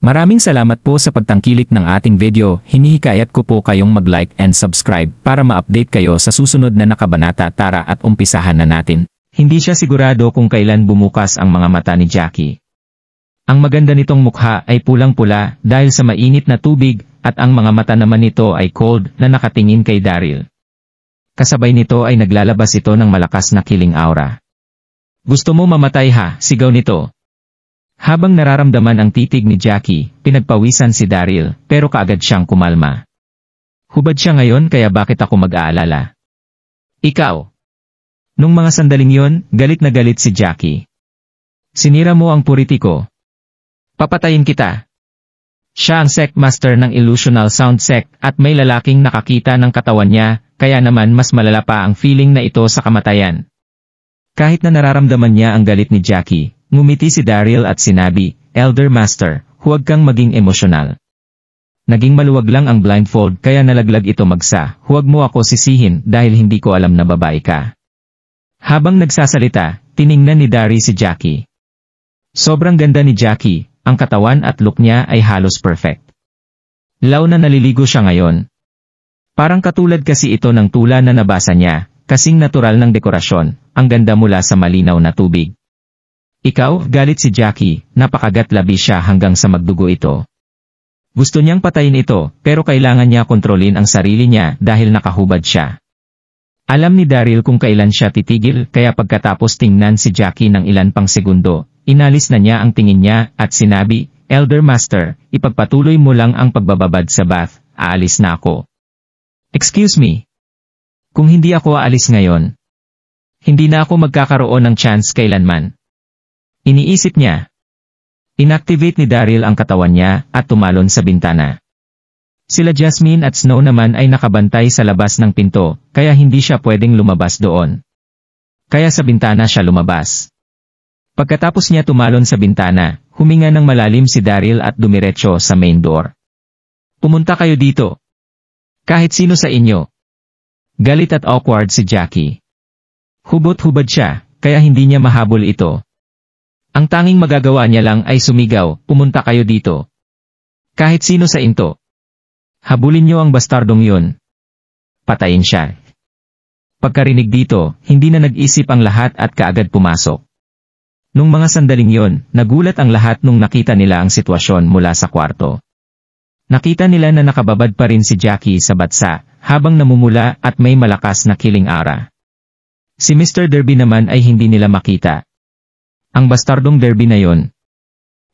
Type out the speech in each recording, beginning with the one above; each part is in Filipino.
Maraming salamat po sa pagtangkilik ng ating video. Hinihikayat ko po kayong mag-like and subscribe para ma-update kayo sa susunod na nakabanata. Tara at umpisahan na natin. Hindi siya sigurado kung kailan bumukas ang mga mata ni Jackie. Ang maganda nitong mukha ay pulang-pula dahil sa mainit na tubig at ang mga mata naman nito ay cold na nakatingin kay Daryl. Kasabay nito ay naglalabas ito ng malakas na killing aura. Gusto mo mamatay ha? Sigaw nito. Habang nararamdaman ang titig ni Jackie, pinagpawisan si Daryl, pero kaagad siyang kumalma. Hubad siya ngayon kaya bakit ako mag-aalala? Ikaw. Nung mga sandaling yon, galit na galit si Jackie. Sinira mo ang purity ko. Papatayin kita. Siya ang sect master ng illusional sound sect at may lalaking nakakita ng katawan niya, kaya naman mas malala pa ang feeling na ito sa kamatayan. Kahit na nararamdaman niya ang galit ni Jackie, ngumiti si Daryl at sinabi, Elder Master, huwag kang maging emosyonal. Naging maluwag lang ang blindfold kaya nalaglag ito magsa, huwag mo ako sisihin dahil hindi ko alam na babae ka. Habang nagsasalita, tiningnan ni Daryl si Jackie. Sobrang ganda ni Jackie, ang katawan at look niya ay halos perfect. Law na naliligo siya ngayon. Parang katulad kasi ito ng tula na nabasa niya, kasing natural ng dekorasyon, ang ganda mula sa malinaw na tubig. Ikaw, galit si Jackie, napakagatlabi siya hanggang sa magdugo ito. Gusto niyang patayin ito, pero kailangan niya kontrolin ang sarili niya dahil nakahubad siya. Alam ni Daryl kung kailan siya titigil kaya pagkatapos tingnan si Jackie ng ilan pang segundo, inalis na niya ang tingin niya at sinabi, Elder Master, ipagpatuloy mo lang ang pagbababad sa bath, aalis na ako. Excuse me. Kung hindi ako aalis ngayon, hindi na ako magkakaroon ng chance kailanman. Iniisip niya. Inactivate ni Daryl ang katawan niya at tumalon sa bintana. Sila Jasmine at Snow naman ay nakabantay sa labas ng pinto, kaya hindi siya pwedeng lumabas doon. Kaya sa bintana siya lumabas. Pagkatapos niya tumalon sa bintana, huminga ng malalim si Daryl at dumiretso sa main door. Pumunta kayo dito. Kahit sino sa inyo. Galit at awkward si Jackie. Hubot-hubad siya, kaya hindi niya mahabol ito. Ang tanging magagawa niya lang ay sumigaw, pumunta kayo dito. Kahit sino sa into. Habulin niyo ang bastardong yun. Patayin siya. Pagkarinig dito, hindi na nag-isip ang lahat at kaagad pumasok. Nung mga sandaling yon, nagulat ang lahat nung nakita nila ang sitwasyon mula sa kwarto. Nakita nila na nakababad pa rin si Jackie sa batsa, habang namumula at may malakas na killing aura. Si Mr. Derby naman ay hindi nila makita. Ang bastardong Derby na yon.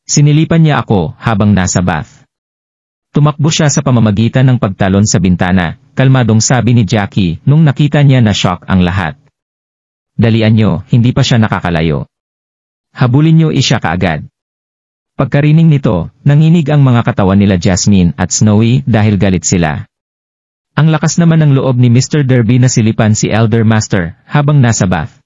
Sinilipan niya ako habang nasa bath. Tumakbo siya sa pamamagitan ng pagtalon sa bintana, kalmadong sabi ni Jackie nung nakita niya na shock ang lahat. Dalian niyo, hindi pa siya nakakalayo. Habulin niyo siya kaagad. Pagkarining nito, nanginig ang mga katawan nila Jasmine at Snowy dahil galit sila. Ang lakas naman ng loob ni Mr. Derby na silipan si Elder Master habang nasa bath.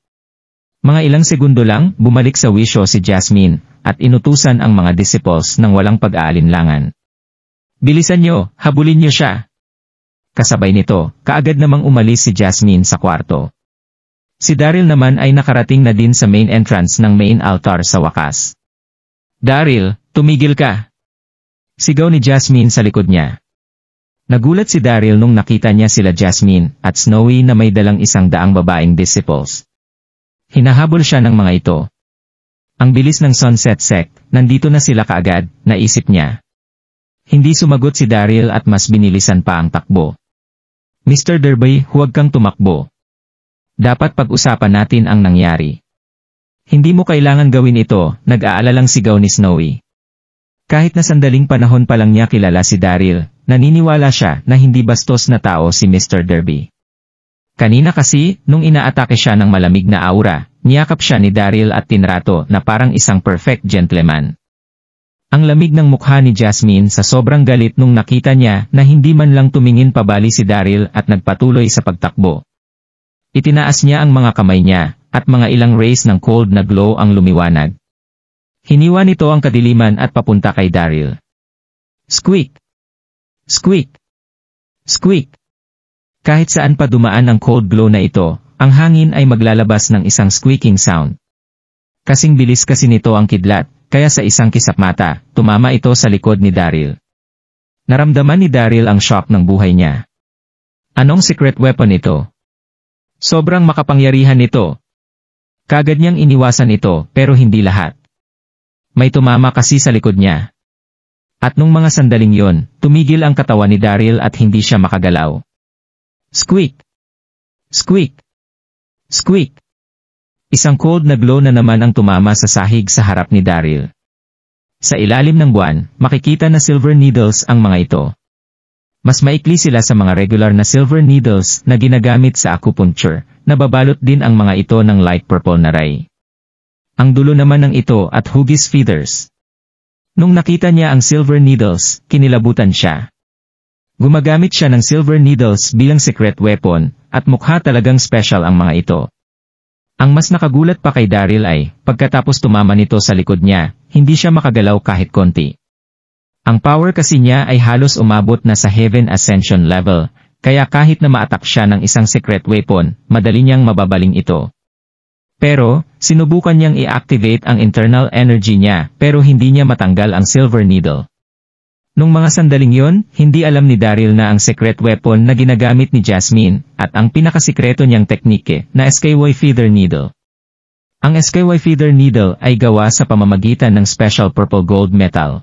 Mga ilang segundo lang, bumalik sa wisyo si Jasmine, at inutusan ang mga disciples ng walang pag-aalinlangan. Bilisan niyo, habulin niyo siya. Kasabay nito, kaagad namang umalis si Jasmine sa kwarto. Si Daryl naman ay nakarating na din sa main entrance ng main altar sa wakas. Daryl, tumigil ka! Sigaw ni Jasmine sa likod niya. Nagulat si Daryl nung nakita niya sila Jasmine at Snowy na may dalang 100 babaeng disciples. Hinahabol siya ng mga ito. Ang bilis ng Sunset Sect, nandito na sila kaagad, naisip niya. Hindi sumagot si Daryl at mas binilisan pa ang takbo. Mr. Derby, huwag kang tumakbo. Dapat pag-usapan natin ang nangyari. Hindi mo kailangan gawin ito, nag-aalalang sigaw ni Snowy. Kahit na sandaling panahon pa lang niya kilala si Daryl, naniniwala siya na hindi bastos na tao si Mr. Derby. Kanina kasi, nung inaatake siya ng malamig na aura, niyakap siya ni Daryl at tinrato na parang isang perfect gentleman. Ang lamig ng mukha ni Jasmine sa sobrang galit nung nakita niya na hindi man lang tumingin pabali si Daryl at nagpatuloy sa pagtakbo. Itinaas niya ang mga kamay niya, at mga ilang rays ng cold na glow ang lumiwanag. Hiniwa nito ang kadiliman at papunta kay Daryl. Squeak! Squeak! Squeak! Kahit saan pa dumaan ang cold glow na ito, ang hangin ay maglalabas ng isang squeaking sound. Kasing bilis kasi nito ang kidlat, kaya sa isang kisapmata, tumama ito sa likod ni Daryl. Naramdaman ni Daryl ang shock ng buhay niya. Anong secret weapon ito? Sobrang makapangyarihan nito. Kagad niyang iniwasan ito, pero hindi lahat. May tumama kasi sa likod niya. At nung mga sandaling yon, tumigil ang katawan ni Daryl at hindi siya makagalaw. Squeak! Squeak! Squeak! Isang cold na glow na naman ang tumama sa sahig sa harap ni Daryl. Sa ilalim ng buwan, makikita na silver needles ang mga ito. Mas maikli sila sa mga regular na silver needles na ginagamit sa acupuncture, nababalot din ang mga ito ng light purple na ray. Ang dulo naman ng ito at hugis feathers. Nung nakita niya ang silver needles, kinilabutan siya. Gumagamit siya ng silver needles bilang secret weapon, at mukha talagang special ang mga ito. Ang mas nakagulat pa kay Daryl ay, pagkatapos tumama nito sa likod niya, hindi siya makagalaw kahit konti. Ang power kasi niya ay halos umabot na sa Heaven Ascension level, kaya kahit na ma-attack siya ng isang secret weapon, madali niyang mababaling ito. Pero, sinubukan niyang i-activate ang internal energy niya, pero hindi niya matanggal ang silver needle. Nung mga sandaling yon, hindi alam ni Daryl na ang secret weapon na ginagamit ni Jasmine, at ang pinakasikreto niyang teknike, na SKY Feather Needle. Ang SKY Feather Needle ay gawa sa pamamagitan ng special purple gold metal.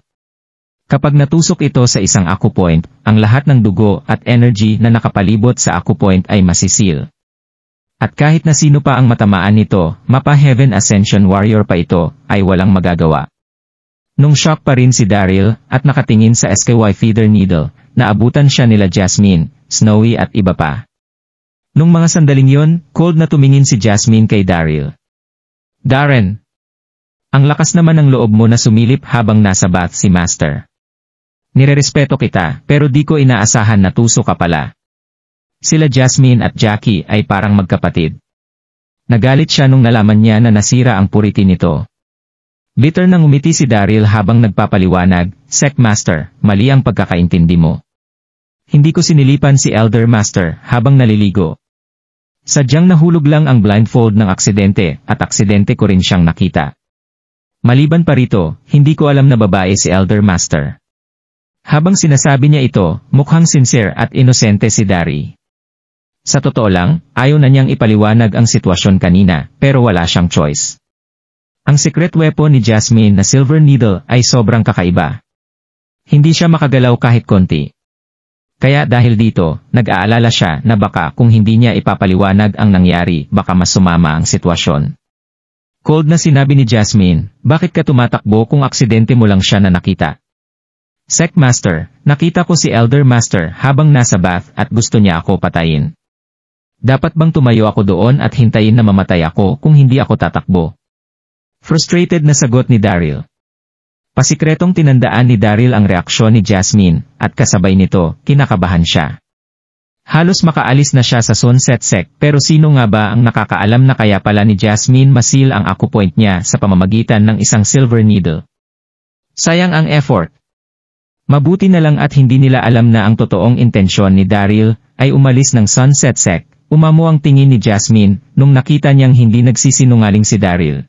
Kapag natusok ito sa isang acupoint, ang lahat ng dugo at energy na nakapalibot sa acupoint ay masisil. At kahit na sino pa ang matamaan nito, mapa Heaven Ascension Warrior pa ito, ay walang magagawa. Nung shock pa rin si Daryl, at nakatingin sa SKY Feather Needle, naabutan siya nila Jasmine, Snowy at iba pa. Nung mga sandaling yon, cold na tumingin si Jasmine kay Daryl. Darren! Ang lakas naman ng loob mo na sumilip habang nasa bath si Master. Nirerespeto kita, pero di ko inaasahan na tuso ka pala. Sila Jasmine at Jackie ay parang magkapatid. Nagalit siya nung nalaman niya na nasira ang purity nito. Bitter nang umiti si Daryl habang nagpapaliwanag, Sec Master, mali ang pagkakaintindi mo. Hindi ko sinilipan si Elder Master habang naliligo. Sadyang nahulog lang ang blindfold ng aksidente at aksidente ko rin siyang nakita. Maliban pa rito, hindi ko alam na babae si Elder Master. Habang sinasabi niya ito, mukhang sincere at inosente si Dari. Sa totoo lang, ayaw na niyang ipaliwanag ang sitwasyon kanina, pero wala siyang choice. Ang secret weapon ni Jasmine na silver needle ay sobrang kakaiba. Hindi siya makagalaw kahit konti. Kaya dahil dito, nag-aalala siya na baka kung hindi niya ipapaliwanag ang nangyari, baka mas sumama ang sitwasyon. Cold na sinabi ni Jasmine, bakit ka tumatakbo kung aksidente mo lang siya na nakita? Sec Master, nakita ko si Elder Master habang nasa bath at gusto niya ako patayin. Dapat bang tumayo ako doon at hintayin na mamatay ako kung hindi ako tatakbo? Frustrated na sagot ni Daryl. Pasikretong tinandaan ni Daryl ang reaksyon ni Jasmine, at kasabay nito, kinakabahan siya. Halos makaalis na siya sa Sunset Sec, pero sino nga ba ang nakakaalam na kaya pala ni Jasmine masil ang acupoint niya sa pamamagitan ng isang silver needle? Sayang ang effort. Mabuti na lang at hindi nila alam na ang totoong intensyon ni Daryl ay umalis ng Sunset Sec. Umamo ang tingin ni Jasmine nung nakita niyang hindi nagsisinungaling si Daryl.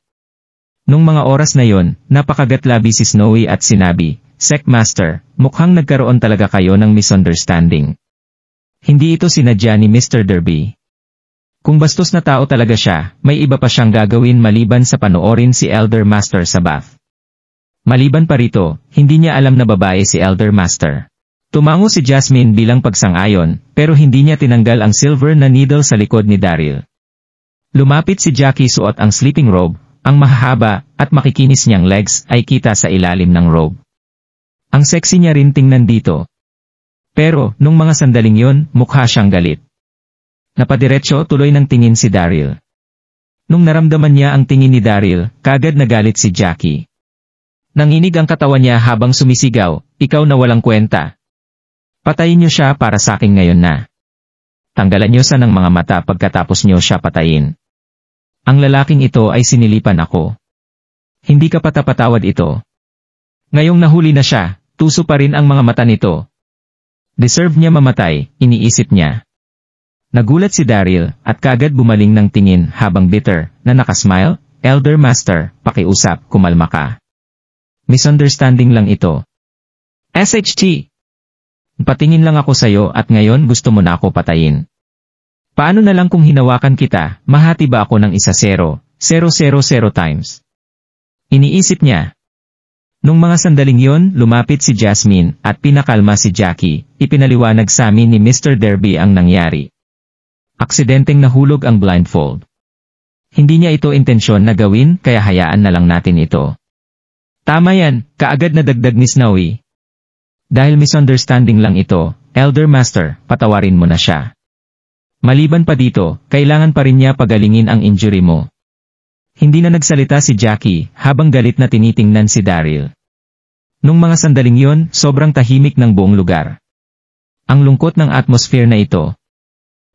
Nung mga oras na yon, napakagatlabi si Snowy at sinabi, Sec Master, mukhang nagkaroon talaga kayo ng misunderstanding. Hindi ito sinadya ni Mr. Derby. Kung bastos na tao talaga siya, may iba pa siyang gagawin maliban sa panoorin si Elder Master sa bath. Maliban pa rito, hindi niya alam na babae si Elder Master. Tumango si Jasmine bilang pagsang-ayon, pero hindi niya tinanggal ang silver na needle sa likod ni Daryl. Lumapit si Jackie suot ang sleeping robe, ang mahahaba at makikinis niyang legs ay kita sa ilalim ng robe. Ang sexy niya rin tingnan dito. Pero, nung mga sandaling yon, mukha siyang galit. Napadiretso tuloy ng tingin si Daryl. Nung naramdaman niya ang tingin ni Daryl, kagad nagalit si Jackie. Nanginig ang katawan niya habang sumisigaw, ikaw na walang kwenta. Patayin niyo siya para sa akin ngayon na. Tanggalan niyo sa ng mga mata pagkatapos niyo siya patayin. Ang lalaking ito ay sinilipan ako. Hindi ka patapatawad ito. Ngayong nahuli na siya, tuso pa rin ang mga mata nito. Deserve niya mamatay, iniisip niya. Nagulat si Daryl at kagad bumaling ng tingin habang bitter na nakasmile, Elder Master, pakiusap, kumalma ka. Misunderstanding lang ito. SHT! Patingin lang ako sa'yo at ngayon gusto mo na ako patayin. Paano na lang kung hinawakan kita, mahati ba ako ng 1-0, 000 times? Iniisip niya. Nung mga sandaling yon, lumapit si Jasmine at pinakalma si Jackie, ipinaliwanag sa amin ni Mr. Derby ang nangyari. Aksidenteng nahulog ang blindfold. Hindi niya ito intensyon na gawin kaya hayaan na lang natin ito. Tama yan, kaagad na dagdag ni Snowy. Dahil misunderstanding lang ito, Elder Master, patawarin mo na siya. Maliban pa dito, kailangan pa rin niya pagalingin ang injury mo. Hindi na nagsalita si Jackie habang galit na tinitingnan si Daryl. Nung mga sandaling yon, sobrang tahimik ng buong lugar. Ang lungkot ng atmosphere na ito.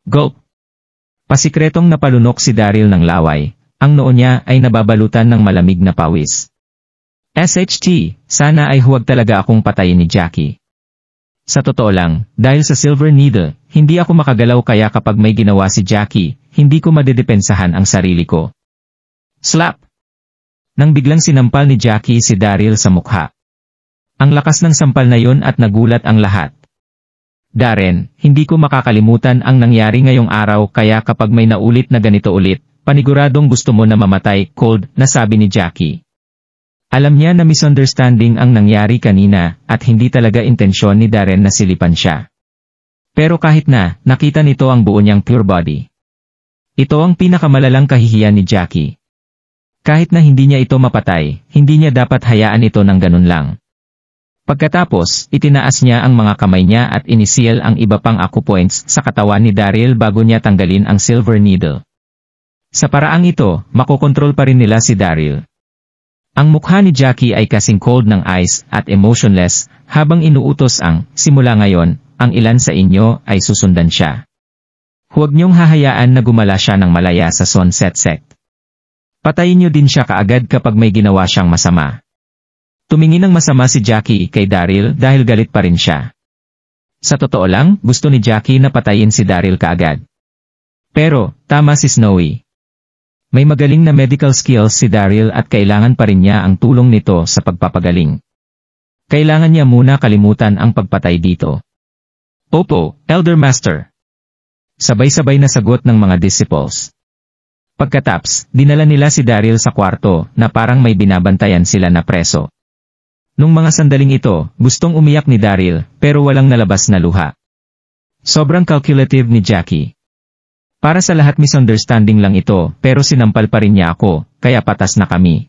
Gulp! Pasikretong napalunok si Daryl ng laway, ang noo niya ay nababalutan ng malamig na pawis. SHT, sana ay huwag talaga akong patayin ni Jackie. Sa totoo lang, dahil sa Silver Needle, hindi ako makagalaw kaya kapag may ginawa si Jackie, hindi ko madedepensahan ang sarili ko. Slap! Nang biglang sinampal ni Jackie si Daryl sa mukha. Ang lakas ng sampal na yon at nagulat ang lahat. Darren, hindi ko makakalimutan ang nangyari ngayong araw kaya kapag may naulit na ganito ulit, paniguradong gusto mo na mamatay, cold, na sabi ni Jackie. Alam niya na misunderstanding ang nangyari kanina at hindi talaga intensyon ni Darren na silipan siya. Pero kahit na, nakita nito ang buo niyang pure body. Ito ang pinakamalalang kahihiyan ni Jackie. Kahit na hindi niya ito mapatay, hindi niya dapat hayaan ito ng ganun lang. Pagkatapos, itinaas niya ang mga kamay niya at inisil ang iba pang acupoints sa katawan ni Daryl bago niya tanggalin ang Silver Needle. Sa paraang ito, makokontrol pa rin nila si Daryl. Ang mukha ni Jackie ay kasing cold ng ice at emotionless habang inuutos ang, simula ngayon, ang ilan sa inyo ay susundan siya. Huwag niyong hahayaan na gumala siya ng malaya sa Sunset Sect. Patayin niyo din siya kaagad kapag may ginawa siyang masama. Tumingin ng masama si Jackie kay Daryl dahil galit pa rin siya. Sa totoo lang, gusto ni Jackie na patayin si Daryl kaagad. Pero, tama si Snowy. May magaling na medical skills si Daryl at kailangan pa rin niya ang tulong nito sa pagpapagaling. Kailangan niya muna kalimutan ang pagpatay dito. Opo, Elder Master. Sabay-sabay na sagot ng mga disciples. Pagkatapos, dinala nila si Daryl sa kwarto na parang may binabantayan sila na preso. Nung mga sandaling ito, gustong umiyak ni Daryl pero walang nalabas na luha. Sobrang calculative ni Jackie. Para sa lahat misunderstanding lang ito pero sinampal pa rin niya ako, kaya patas na kami.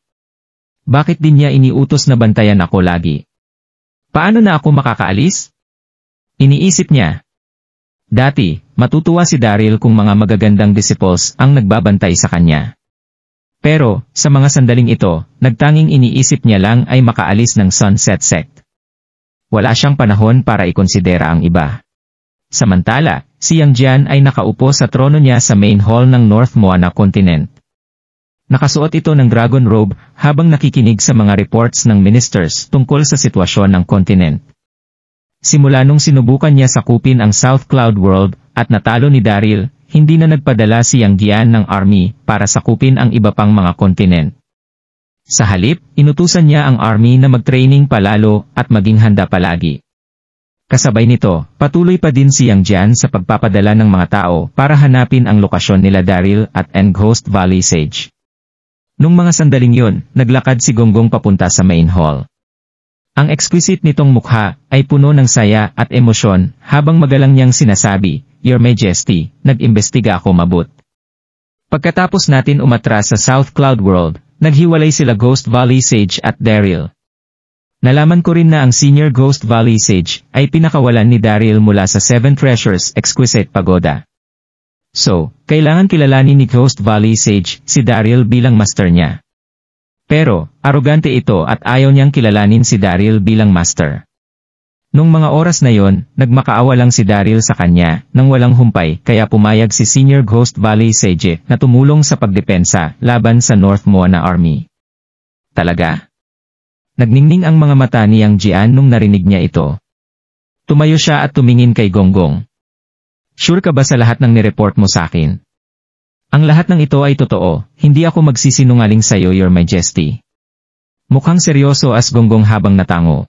Bakit din niya iniutos na bantayan ako lagi? Paano na ako makakaalis? Iniisip niya. Dati, matutuwa si Daryl kung mga magagandang disciples ang nagbabantay sa kanya. Pero, sa mga sandaling ito, nagtanging iniisip niya lang ay makaalis ng Sunset Sect. Wala siyang panahon para ikonsidera ang iba. Samantala, si Yang Jian ay nakaupo sa trono niya sa main hall ng North Moana Continent. Nakasuot ito ng dragon robe habang nakikinig sa mga reports ng ministers tungkol sa sitwasyon ng continent. Simula nung sinubukan niya sakupin ang South Cloud World at natalo ni Daryl, hindi na nagpadala si Yang Jian ng army para sakupin ang iba pang mga kontinent. Sa halip, inutusan niya ang army na mag-training palalo at maging handa palagi. Kasabay nito, patuloy pa din si Yang Jian sa pagpapadala ng mga tao para hanapin ang lokasyon nila Daryl at Ghost Valley Sage. Nung mga sandaling yon, naglakad si Gonggong papunta sa main hall. Ang exquisite nitong mukha ay puno ng saya at emosyon habang magalang niyang sinasabi, Your Majesty, nag-imbestiga ako mabut. Pagkatapos natin umatras sa South Cloud World, naghiwalay sila Ghost Valley Sage at Daryl. Nalaman ko rin na ang Senior Ghost Valley Sage ay pinakawalan ni Daryl mula sa Seven Treasures Exquisite Pagoda. So, kailangan kilalanin ni Ghost Valley Sage si Daryl bilang master niya. Pero, arogante ito at ayaw niyang kilalanin si Daryl bilang master. Nung mga oras na yon, nagmakaawa lang si Daryl sa kanya nang walang humpay kaya pumayag si Senior Ghost Valley Sage na tumulong sa pagdepensa laban sa North Moana Army. Talaga? Nagningning ang mga mata ni Yang Jian nung narinig niya ito. Tumayo siya at tumingin kay Gonggong. Sure ka ba sa lahat ng nireport mo sa akin? Ang lahat ng ito ay totoo, hindi ako magsisinungaling sa iyo, Your Majesty. Mukhang seryoso as gonggong habang natango.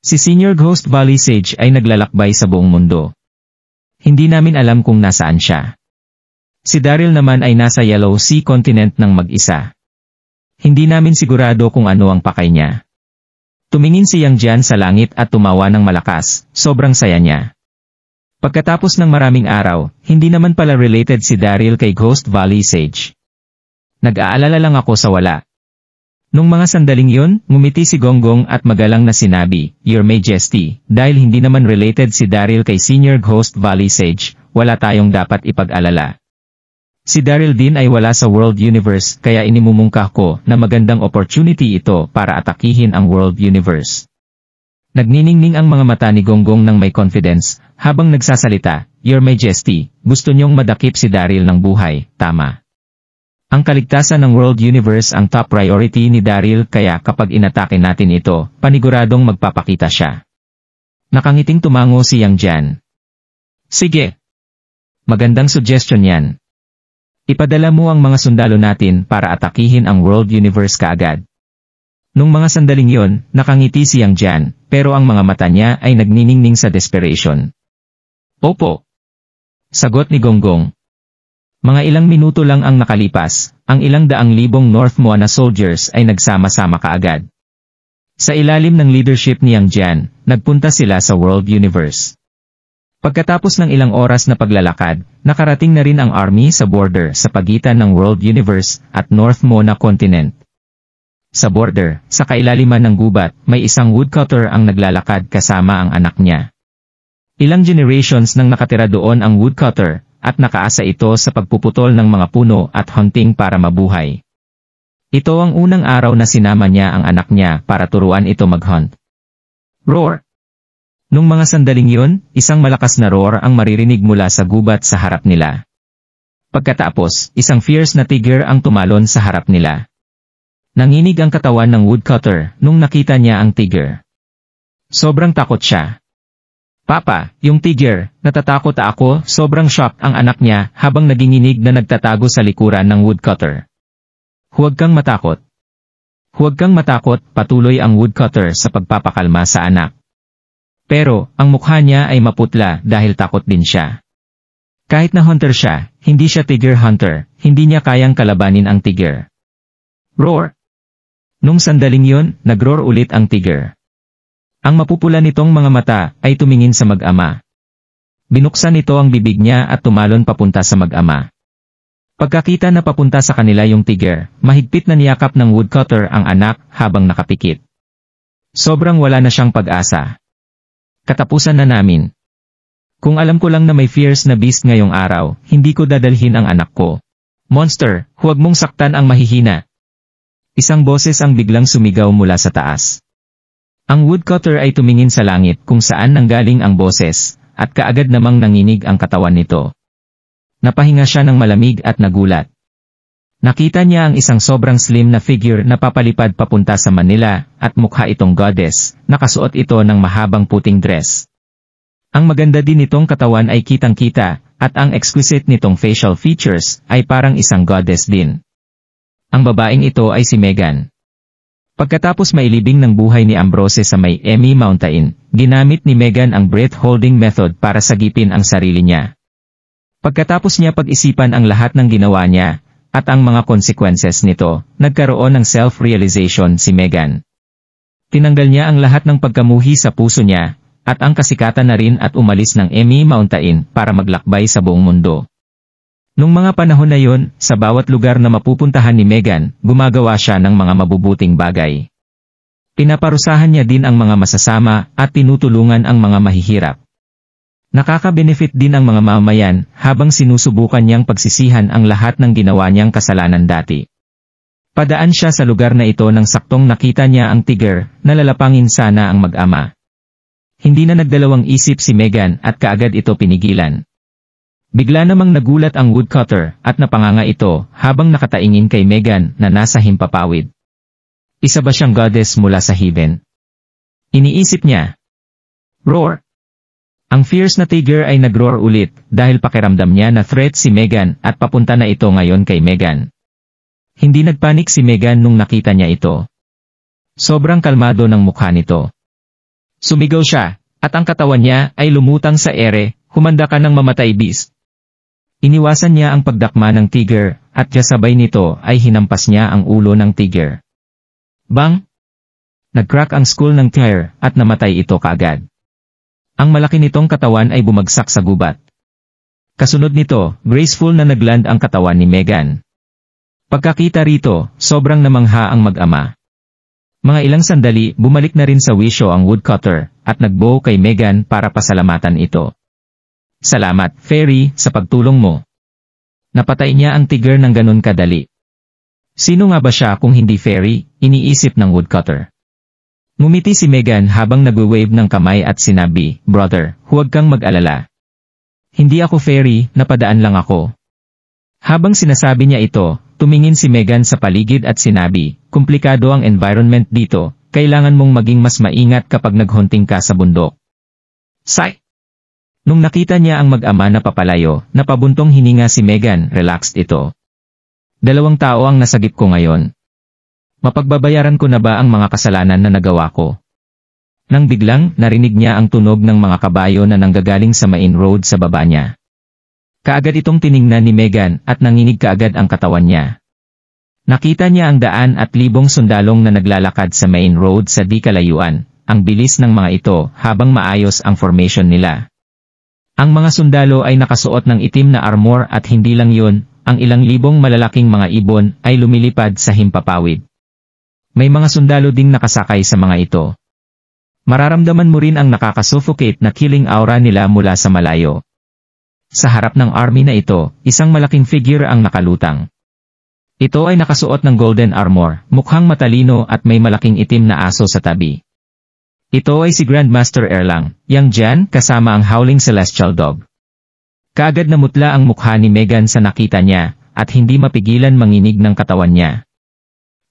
Si Senior Ghost Valley Sage ay naglalakbay sa buong mundo. Hindi namin alam kung nasaan siya. Si Daryl naman ay nasa Yellow Sea Continent ng mag-isa. Hindi namin sigurado kung ano ang pakay niya. Tumingin si Yang Jian sa langit at tumawa ng malakas, sobrang saya niya. Pagkatapos ng maraming araw, hindi naman pala related si Daryl kay Ghost Valley Sage. Nag-aalala lang ako sa wala. Nung mga sandaling yun, ngumiti si Gonggong at magalang na sinabi, Your Majesty, dahil hindi naman related si Daryl kay Senior Ghost Valley Sage, wala tayong dapat ipag-alala. Si Daryl din ay wala sa World Universe kaya inimumungkah ko na magandang opportunity ito para atakihin ang World Universe. Nagniningning ang mga mata ni Gonggong ng may confidence, habang nagsasalita, Your Majesty, gusto niyong madakip si Daryl ng buhay, tama. Ang kaligtasan ng World Universe ang top priority ni Daryl kaya kapag inatake natin ito, paniguradong magpapakita siya. Nakangiting tumango si Yang Jian. Sige. Magandang suggestion yan. Ipadala mo ang mga sundalo natin para atakihin ang World Universe kaagad. Nung mga sandaling yon, nakangiti si Yang Jian, pero ang mga mata niya ay nagniningning sa desperation. Opo. Sagot ni Gonggong. Mga ilang minuto lang ang nakalipas, ang ilang daang libong North Moana soldiers ay nagsama-sama kaagad. Sa ilalim ng leadership ni Yang Jian, nagpunta sila sa World Universe. Pagkatapos ng ilang oras na paglalakad, nakarating na rin ang army sa border sa pagitan ng World Universe at North Moana Continent. Sa border, sa kailaliman ng gubat, may isang woodcutter ang naglalakad kasama ang anak niya. Ilang generations nang nakatira doon ang woodcutter, at nakaasa ito sa pagpuputol ng mga puno at hunting para mabuhay. Ito ang unang araw na sinama niya ang anak niya para turuan ito mag-hunt. Roar! Nung mga sandaling yun, isang malakas na roar ang maririnig mula sa gubat sa harap nila. Pagkatapos, isang fierce na tiger ang tumalon sa harap nila. Nanginig ang katawan ng woodcutter nung nakita niya ang tiger. Sobrang takot siya. Papa, yung tiger, natatakot ako, sobrang shock ang anak niya habang naginginig na nagtatago sa likuran ng woodcutter. Huwag kang matakot. Huwag kang matakot, patuloy ang woodcutter sa pagpapakalma sa anak. Pero, ang mukha niya ay maputla dahil takot din siya. Kahit na hunter siya, hindi siya tiger hunter, hindi niya kayang kalabanin ang tiger. Roar! Nung sandaling yun, nag-roar ulit ang tiger. Ang mapupula nitong mga mata ay tumingin sa mag-ama. Binuksan nito ang bibig niya at tumalon papunta sa mag-ama. Pagkakita na papunta sa kanila yung tiger, mahigpit na niyakap ng woodcutter ang anak habang nakapikit. Sobrang wala na siyang pag-asa. Katapusan na namin. Kung alam ko lang na may fierce na beast ngayong araw, hindi ko dadalhin ang anak ko. Monster, huwag mong saktan ang mahihina. Isang boses ang biglang sumigaw mula sa taas. Ang woodcutter ay tumingin sa langit kung saan nanggaling ang boses, at kaagad namang nanginig ang katawan nito. Napahinga siya ng malamig at nagulat. Nakita niya ang isang sobrang slim na figure na papalipad papunta sa Manila, at mukha itong goddess, nakasuot ito ng mahabang puting dress. Ang maganda din nitong katawan ay kitang-kita, at ang exquisite nitong facial features ay parang isang goddess din. Ang babaeng ito ay si Megan. Pagkatapos mailibing ng buhay ni Ambrose sa may Emmy Mountain, ginamit ni Megan ang breath-holding method para sagipin ang sarili niya. Pagkatapos niya pag-isipan ang lahat ng ginawa niya, at ang mga consequences nito, nagkaroon ng self-realization si Megan. Tinanggal niya ang lahat ng pagkamuhi sa puso niya, at ang kasikatan na rin at umalis ng Emmy Mountain para maglakbay sa buong mundo. Nung mga panahon na yon, sa bawat lugar na mapupuntahan ni Megan, gumagawa siya ng mga mabubuting bagay. Pinaparusahan niya din ang mga masasama at tinutulungan ang mga mahihirap. Nakaka-benefit din ang mga mamamayan habang sinusubukan niyang pagsisihan ang lahat ng ginawa niyang kasalanan dati. Padaan siya sa lugar na ito nang saktong nakita niya ang tiger na lalapangin sana ang mag-ama. Hindi na nagdalawang isip si Megan at kaagad ito pinigilan. Bigla namang nagulat ang woodcutter at napanganga ito habang nakataingin kay Megan na nasa himpapawid. Isa ba siyang goddess mula sa heaven? Iniisip niya. Roar! Ang fierce na tiger ay nag-roar ulit dahil pakiramdam niya na threat si Megan at papunta na ito ngayon kay Megan. Hindi nagpanik si Megan nung nakita niya ito. Sobrang kalmado ng mukha nito. Sumigaw siya, at ang katawan niya ay lumutang sa ere, humanda ka ng mamatay beast. Iniwasan niya ang pagdakma ng tiger, at kasabay nito ay hinampas niya ang ulo ng tiger. Bang! Nag-crack ang skull ng tiger, at namatay ito kaagad. Ang malaki nitong katawan ay bumagsak sa gubat. Kasunod nito, graceful na nagland ang katawan ni Megan. Pagkakita rito, sobrang namangha ang mag-ama. Mga ilang sandali, bumalik na rin sa wisyo ang woodcutter, at nagbow kay Megan para pasalamatan ito. Salamat, Fairy, sa pagtulong mo. Napatay niya ang tiger ng ganun kadali. Sino nga ba siya kung hindi Fairy, iniisip ng woodcutter. Ngumiti si Megan habang nagwe-wave ng kamay at sinabi, Brother, huwag kang mag-alala. Hindi ako Fairy, napadaan lang ako. Habang sinasabi niya ito, tumingin si Megan sa paligid at sinabi, komplikado ang environment dito, kailangan mong maging mas maingat kapag naghunting ka sa bundok. Sigh! Nung nakita niya ang mag-ama na papalayo, napabuntong hininga si Megan, relaxed ito. 2 tao ang nasagip ko ngayon. Mapagbabayaran ko na ba ang mga kasalanan na nagawa ko? Nang biglang, narinig niya ang tunog ng mga kabayo na nanggagaling sa main road sa baba niya. Kaagad itong tiningnan ni Megan at nanginig kaagad ang katawan niya. Nakita niya ang daan at libong sundalong na naglalakad sa main road sa di kalayuan, ang bilis ng mga ito habang maayos ang formation nila. Ang mga sundalo ay nakasuot ng itim na armor at hindi lang yun, ang ilang libong malalaking mga ibon ay lumilipad sa himpapawid. May mga sundalo ding nakasakay sa mga ito. Mararamdaman mo rin ang nakakasuffocate na killing aura nila mula sa malayo. Sa harap ng army na ito, isang malaking figure ang nakalutang. Ito ay nakasuot ng golden armor, mukhang matalino at may malaking itim na aso sa tabi. Ito ay si Grandmaster Erlang, Yang Jian kasama ang Howling Celestial Dog. Kaagad namutla ang mukha ni Megan sa nakita niya, at hindi mapigilan manginig ng katawan niya.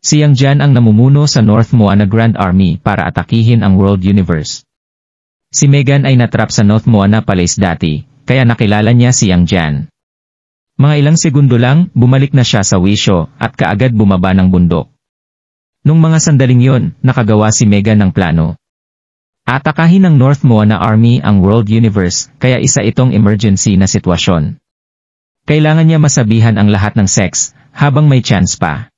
Si Yang Jian ang namumuno sa North Moana Grand Army para atakihin ang World Universe. Si Megan ay natrap sa North Moana Palace dati, kaya nakilala niya si Yang Jian. Mga ilang segundo lang, bumalik na siya sa wisyo, at kaagad bumaba ng bundok. Nung mga sandaling yon, nakagawa si Megan ng plano. Atakahin ng North Moana Army ang World Universe, kaya isa itong emergency na sitwasyon. Kailangan niya masabihan ang lahat ng sex, habang may chance pa.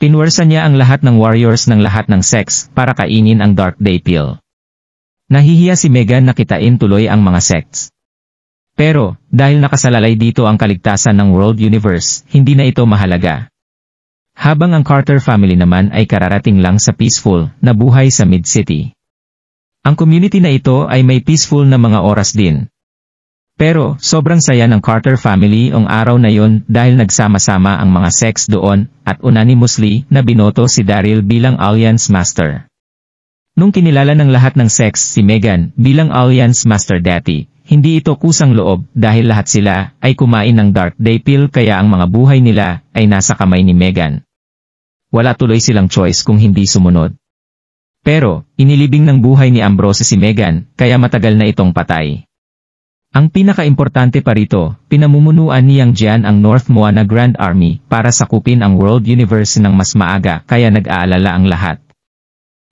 Pinwersa niya ang lahat ng warriors ng lahat ng sex, para kainin ang Dark Day Pill. Nahihiya si Megan na kitain tuloy ang mga sects. Pero, dahil nakasalalay dito ang kaligtasan ng World Universe, hindi na ito mahalaga. Habang ang Carter family naman ay kararating lang sa peaceful na buhay sa Mid-City. Ang community na ito ay may peaceful na mga oras din. Pero, sobrang saya ng Carter family ang araw na yon dahil nagsama-sama ang mga sex doon at unanimously na binoto si Daryl bilang Alliance Master. Nung kinilala ng lahat ng sex si Megan bilang Alliance Master Daddy, hindi ito kusang loob dahil lahat sila ay kumain ng Dark Day Pill kaya ang mga buhay nila ay nasa kamay ni Megan. Wala tuloy silang choice kung hindi sumunod. Pero, inilibing ng buhay ni Ambrose si Megan kaya matagal na itong patay. Ang pinaka-importante pa rito, pinamumunuan ni Yang Jian ang North Moana Grand Army para sakupin ang World Universe ng mas maaga kaya nag-aalala ang lahat.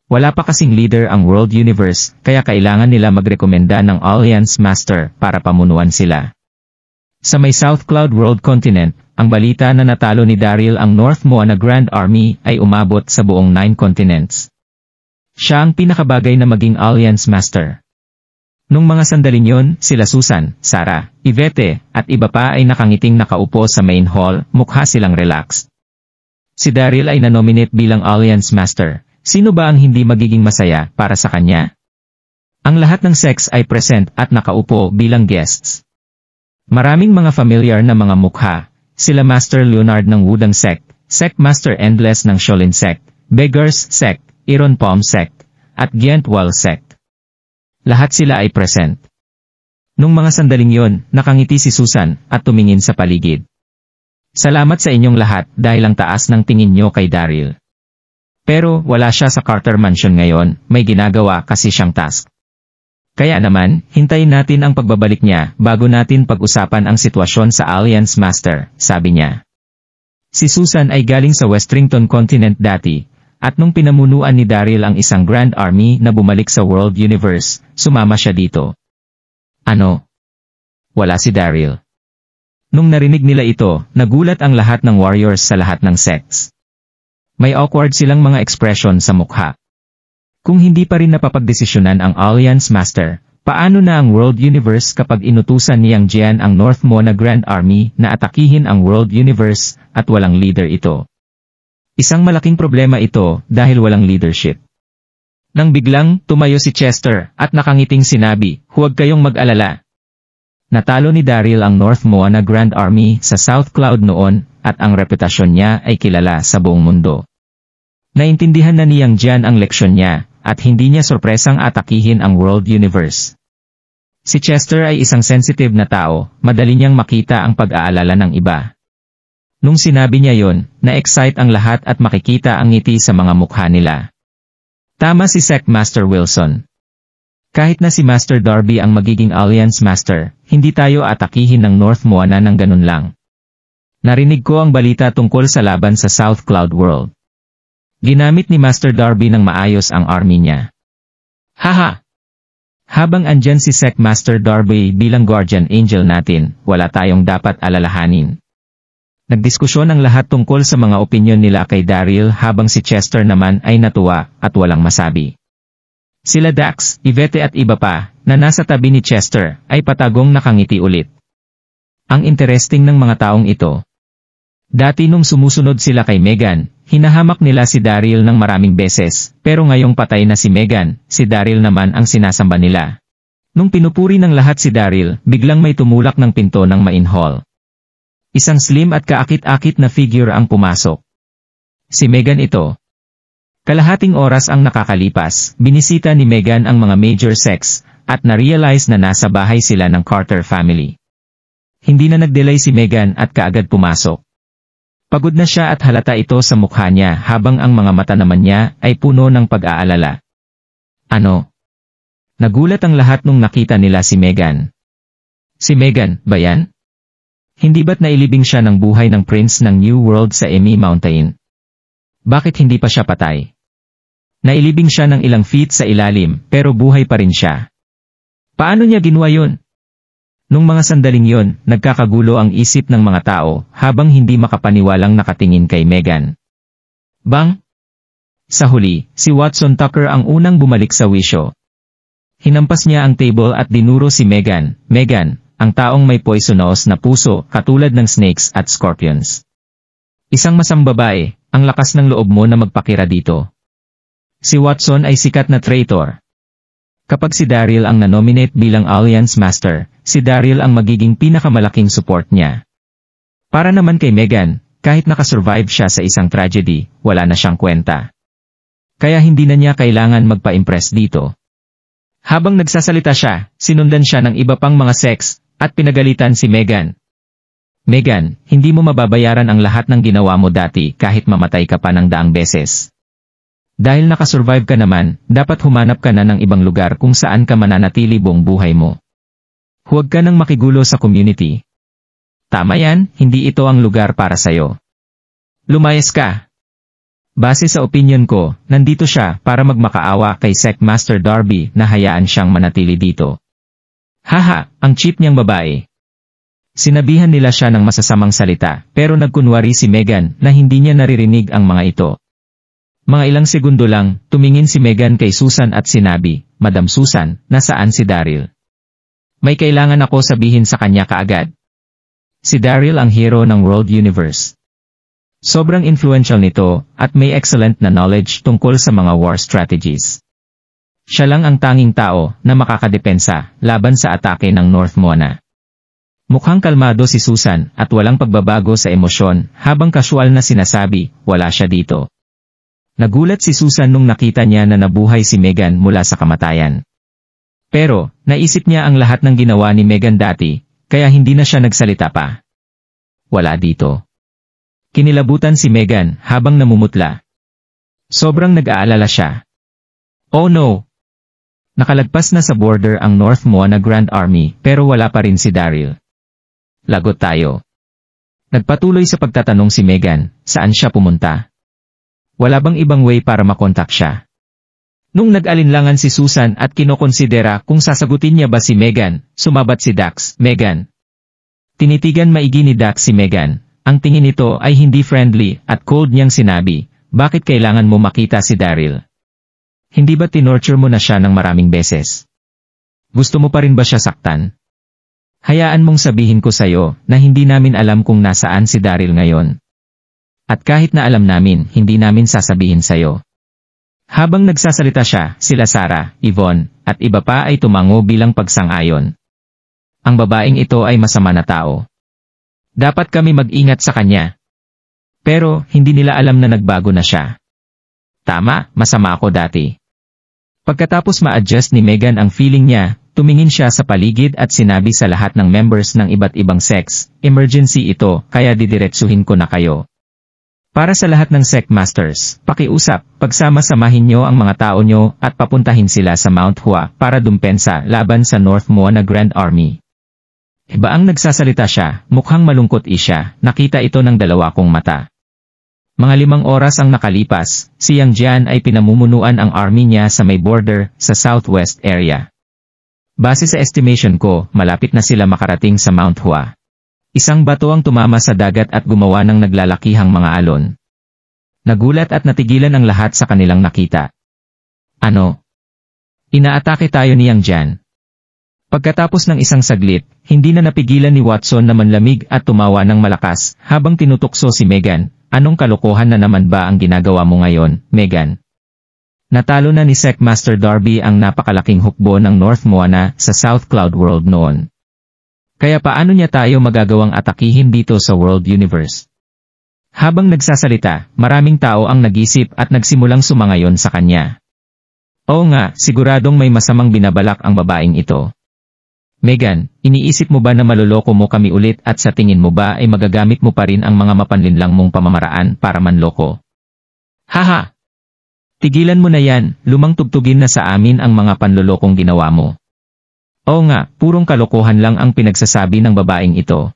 Wala pa kasing leader ang World Universe, kaya kailangan nila magrekomenda ng Alliance Master para pamunuan sila. Sa may South Cloud World Continent, ang balita na natalo ni Daryl ang North Moana Grand Army ay umabot sa buong 9 continents. Siya ang pinakabagay na maging Alliance Master. Nung mga sandaling yon, sila Susan, Sarah, Yvette, at iba pa ay nakangiting nakaupo sa main hall, mukha silang relaxed. Si Daryl ay nanominate bilang Alliance Master. Sino ba ang hindi magiging masaya para sa kanya? Ang lahat ng sex ay present at nakaupo bilang guests. Maraming mga familiar na mga mukha, sila Master Leonard ng Wudang Sect, Sect Master Endless ng Shaolin Sect, Beggars Sect, Iron Palm Sect, at Giant Wall Sect. Lahat sila ay present. Nung mga sandaling yon, nakangiti si Susan at tumingin sa paligid. Salamat sa inyong lahat dahil ang taas ng tingin nyo kay Daryl. Pero wala siya sa Carter Mansion ngayon, may ginagawa kasi siyang task. Kaya naman, hintayin natin ang pagbabalik niya bago natin pag-usapan ang sitwasyon sa Alliance Master, sabi niya. Si Susan ay galing sa Westrington Continent dati, At nung pinamunuan ni Daryl ang isang Grand Army na bumalik sa World Universe, sumama siya dito. Ano? Wala si Daryl. Nung narinig nila ito, nagulat ang lahat ng warriors sa lahat ng sects. May awkward silang mga ekspresyon sa mukha. Kung hindi pa rin napapagdesisyonan ang Alliance Master, paano na ang World Universe kapag inutusan ni Yang Jian ang North Mona Grand Army na atakihin ang World Universe at walang leader ito? Isang malaking problema ito dahil walang leadership. Nang biglang tumayo si Chester at nakangiting sinabi, "Huwag kayong mag-alala." Natalo ni Daryl ang North Moana Grand Army sa South Cloud noon at ang reputasyon niya ay kilala sa buong mundo. Naintindihan na ni Yang Jian ang leksyon niya at hindi niya sorpresang atakihin ang World Universe. Si Chester ay isang sensitive na tao, madali niyang makita ang pag-aalala ng iba. Nung sinabi niya yon, na-excite ang lahat at makikita ang ngiti sa mga mukha nila. Tama si Sect Master Wilson. Kahit na si Master Darby ang magiging Alliance Master, hindi tayo atakihin ng North Moana ng ganun lang. Narinig ko ang balita tungkol sa laban sa South Cloud World. Ginamit ni Master Darby ng maayos ang army niya. Haha! Habang andyan si Sect Master Darby bilang Guardian Angel natin, wala tayong dapat alalahanin. Nagdiskusyon ang lahat tungkol sa mga opinyon nila kay Daryl habang si Chester naman ay natuwa at walang masabi. Sila Dax, Yvette at iba pa, na nasa tabi ni Chester, ay patagong nakangiti ulit. Ang interesting ng mga taong ito. Dati nung sumusunod sila kay Megan, hinahamak nila si Daryl ng maraming beses, pero ngayong patay na si Megan, si Daryl naman ang sinasamba nila. Nung pinupuri ng lahat si Daryl, biglang may tumulak ng pinto ng main hall. Isang slim at kaakit-akit na figure ang pumasok. Si Megan ito. Kalahating oras ang nakakalipas, binisita ni Megan ang mga major sects, at na-realize na nasa bahay sila ng Carter family. Hindi na nag-delay si Megan at kaagad pumasok. Pagod na siya at halata ito sa mukha niya habang ang mga mata naman niya ay puno ng pag-aalala. Ano? Nagulat ang lahat nung nakita nila si Megan. Si Megan, ba yan? Hindi ba't nailibing siya ng buhay ng prince ng New World sa Emi Mountain? Bakit hindi pa siya patay? Nailibing siya ng ilang feet sa ilalim, pero buhay pa rin siya. Paano niya ginawa yun? Nung mga sandaling yon, nagkakagulo ang isip ng mga tao, habang hindi makapaniwalang nakatingin kay Megan. Bang! Sa huli, si Watson Tucker ang unang bumalik sa wisyo. Hinampas niya ang table at dinuro si Megan. Megan, ang taong may poisonous na puso, katulad ng snakes at scorpions. Isang masambabae, ang lakas ng loob mo na magpakira dito. Si Watson ay sikat na traitor. Kapag si Daryl ang nanominate bilang Alliance Master, si Daryl ang magiging pinakamalaking support niya. Para naman kay Megan, kahit nakasurvive siya sa isang tragedy, wala na siyang kwenta. Kaya hindi na niya kailangan magpa-impress dito. Habang nagsasalita siya, sinundan siya ng iba pang mga sects, at pinagalitan si Megan. Megan, hindi mo mababayaran ang lahat ng ginawa mo dati kahit mamatay ka pa ng daang beses. Dahil nakasurvive ka naman, dapat humanap ka na ng ibang lugar kung saan ka mananatili buong buhay mo. Huwag ka nang makigulo sa community. Tama yan, hindi ito ang lugar para sayo. Lumayas ka. Base sa opinion ko, nandito siya para magmakaawa kay Sect Master Darby na hayaan siyang manatili dito. Haha, ang cheap niyang babae. Sinabihan nila siya ng masasamang salita, pero nagkunwari si Megan na hindi niya naririnig ang mga ito. Mga ilang segundo lang, tumingin si Megan kay Susan at sinabi, Madam Susan, nasaan si Daryl? May kailangan ako sabihin sa kanya kaagad. Si Daryl ang hero ng World Universe. Sobrang influential nito, at may excellent na knowledge tungkol sa mga war strategies. Siya lang ang tanging tao na makakadepensa laban sa atake ng North Moana. Mukhang kalmado si Susan at walang pagbabago sa emosyon habang kasual na sinasabi, wala siya dito. Nagulat si Susan nung nakita niya na nabuhay si Megan mula sa kamatayan. Pero, naisip niya ang lahat ng ginawa ni Megan dati, kaya hindi na siya nagsalita pa. Wala dito. Kinilabutan si Megan habang namumutla. Sobrang nag-aalala siya. Oh no! Nakalagpas na sa border ang North Moana Grand Army pero wala pa rin si Daryl. Lagot tayo. Nagpatuloy sa pagtatanong si Megan, saan siya pumunta? Wala bang ibang way para makontak siya? Nung nag-alinlangan si Susan at kinokonsidera kung sasagutin niya ba si Megan, sumabat si Dax. Megan. Tinitigan maigi ni Dax si Megan. Ang tingin nito ay hindi friendly at cold niyang sinabi, bakit kailangan mo makita si Daryl? Hindi ba tinorture mo na siya ng maraming beses? Gusto mo pa rin ba siya saktan? Hayaan mong sabihin ko sa'yo na hindi namin alam kung nasaan si Daryl ngayon. At kahit na alam namin, hindi namin sasabihin sa'yo. Habang nagsasalita siya, sila Sarah, Yvonne, at iba pa ay tumango bilang pagsang-ayon. Ang babaeng ito ay masama na tao. Dapat kami mag-ingat sa kanya. Pero, hindi nila alam na nagbago na siya. Tama, masama ako dati. Pagkatapos ma-adjust ni Megan ang feeling niya, tumingin siya sa paligid at sinabi sa lahat ng members ng iba't ibang sex, emergency ito, kaya didiretsuhin ko na kayo. Para sa lahat ng sect masters, pakiusap, pagsama-samahin nyo ang mga tao nyo at papuntahin sila sa Mount Hua para dumpensa laban sa North Moana Grand Army. Iba ang nagsasalita siya, mukhang malungkot siya, nakita ito ng dalawa kong mata. Mga 5 oras ang nakalipas, si Yang Jian ay pinamumunuan ang army niya sa may border sa southwest area. Base sa estimation ko, malapit na sila makarating sa Mount Hua. Isang bato ang tumama sa dagat at gumawa ng naglalakihang mga alon. Nagulat at natigilan ang lahat sa kanilang nakita. Ano? Inaatake tayo ni Yang Jian. Pagkatapos ng isang saglit, hindi na napigilan ni Watson na manlamig at tumawa ng malakas habang tinutukso si Megan. Anong kalokohan na naman ba ang ginagawa mo ngayon, Megan? Natalo na ni Secmaster Darby ang napakalaking hukbo ng North Moana sa South Cloud World noon. Kaya paano niya tayo magagawang atakihin dito sa World Universe? Habang nagsasalita, maraming tao ang nag-isip at nagsimulang sumangayon sa kanya. Oo nga, siguradong may masamang binabalak ang babaeng ito. Megan, iniisip mo ba na maloloko mo kami ulit at sa tingin mo ba ay magagamit mo pa rin ang mga mapanlinlang mong pamamaraan para manloko? Haha! Tigilan mo na yan, lumang tugtugin na sa amin ang mga panlolokong ginawa mo. Oo nga, purong kalokohan lang ang pinagsasabi ng babaeng ito.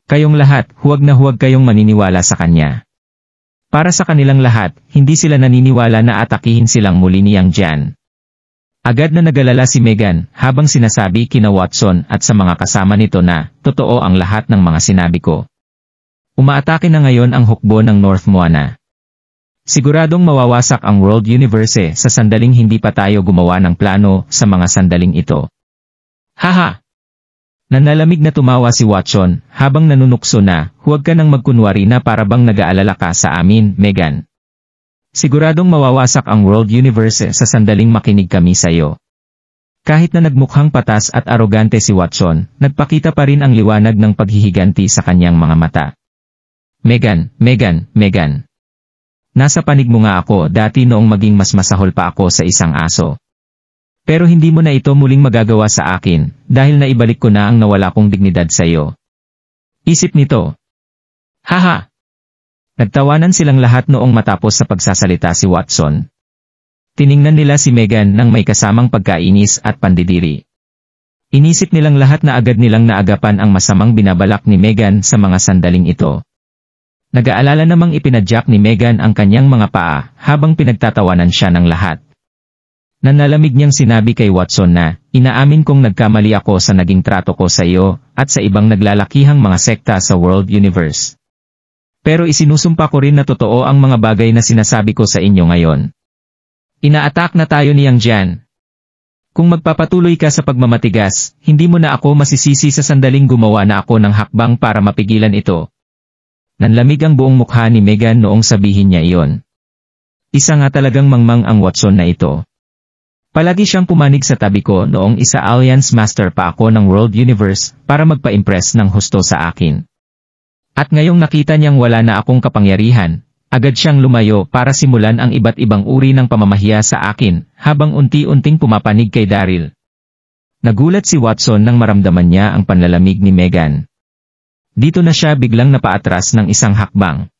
Kayong lahat, huwag na huwag kayong maniniwala sa kanya. Para sa kanilang lahat, hindi sila naniniwala na atakihin silang muli ni Yang Jian. Agad na nagalala si Megan habang sinasabi kina Watson at sa mga kasama nito na, totoo ang lahat ng mga sinabi ko. Umaatake na ngayon ang hukbo ng North Moana. Siguradong mawawasak ang World Universe sa sandaling hindi pa tayo gumawa ng plano sa mga sandaling ito. Haha! Nanalamig na tumawa si Watson habang nanunukso na, huwag ka nang magkunwari na para bang nag-aalala ka sa amin, Megan. Siguradong mawawasak ang World Universe sa sandaling makinig kami sa iyo. Kahit na nagmukhang patas at arogante si Watson, nagpakita pa rin ang liwanag ng paghihiganti sa kanyang mga mata. Megan, Megan, Megan. Nasa panig mo nga ako dati noong maging mas masahol pa ako sa isang aso. Pero hindi mo na ito muling magagawa sa akin, dahil naibalik ko na ang nawala kong dignidad sa iyo. Isip nito. Haha! Nagtawanan silang lahat noong matapos sa pagsasalita si Watson. Tiningnan nila si Megan nang may kasamang pagkainis at pandidiri. Inisip nilang lahat na agad nilang naagapan ang masamang binabalak ni Megan sa mga sandaling ito. Nag-aalala namang ipinadyak ni Megan ang kanyang mga paa habang pinagtatawanan siya ng lahat. Nanalamig niyang sinabi kay Watson na, inaamin kong nagkamali ako sa naging trato ko sa iyo at sa ibang naglalakihang mga sekta sa World Universe. Pero isinusumpa ko rin na totoo ang mga bagay na sinasabi ko sa inyo ngayon. Ina-attack na tayo ni Yang Jian. Kung magpapatuloy ka sa pagmamatigas, hindi mo na ako masisisi sa sandaling gumawa na ako ng hakbang para mapigilan ito. Nanlamig ang buong mukha ni Megan noong sabihin niya iyon. Isa nga talagang mangmang ang Watson na ito. Palagi siyang pumanig sa tabi ko noong isa Alliance Master pa ako ng World Universe para magpa-impress ng husto sa akin. At ngayong nakita niyang wala na akong kapangyarihan, agad siyang lumayo para simulan ang iba't ibang uri ng pamamahiya sa akin habang unti-unting pumapanig kay Daryl. Nagulat si Watson nang maramdaman niya ang panlalamig ni Megan. Dito na siya biglang napaatras ng isang hakbang.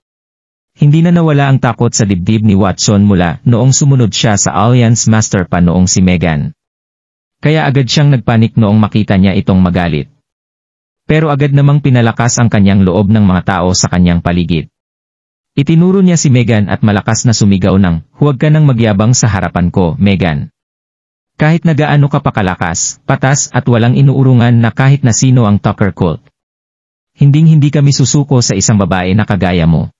Hindi na nawala ang takot sa dibdib ni Watson mula noong sumunod siya sa Alliance Master pa noong si Megan. Kaya agad siyang nagpanik noong makita niya itong magalit. Pero agad namang pinalakas ang kanyang loob ng mga tao sa kanyang paligid. Itinuro niya si Megan at malakas na sumigaw ng, "Huwag ka nang magyabang sa harapan ko, Megan. Kahit na gaano ka pakalakas, patas at walang inuurungan na kahit na sino ang Tucker cult. Hinding-hindi kami susuko sa isang babae na kagaya mo."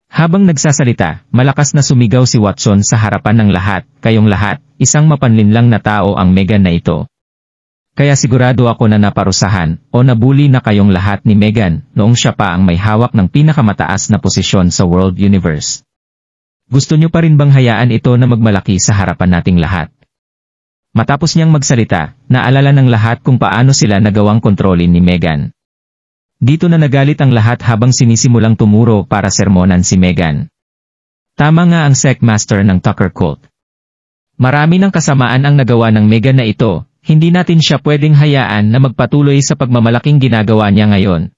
Habang nagsasalita, malakas na sumigaw si Watson sa harapan ng lahat, "Kayong lahat, isang mapanlinlang na tao ang Megan na ito. Kaya sigurado ako na naparusahan o nabuli na kayong lahat ni Megan noong siya pa ang may hawak ng pinakamataas na posisyon sa World Universe. Gusto niyo pa rin bang hayaan ito na magmalaki sa harapan nating lahat?" Matapos niyang magsalita, naalala ng lahat kung paano sila nagawang kontrolin ni Megan. Dito na nagalit ang lahat habang sinisimulang tumuro para sermonan si Megan. Tama nga ang Secmaster ng Tucker cult. Marami ng kasamaan ang nagawa ng Megan na ito. Hindi natin siya pwedeng hayaan na magpatuloy sa pagmamalaking ginagawa niya ngayon.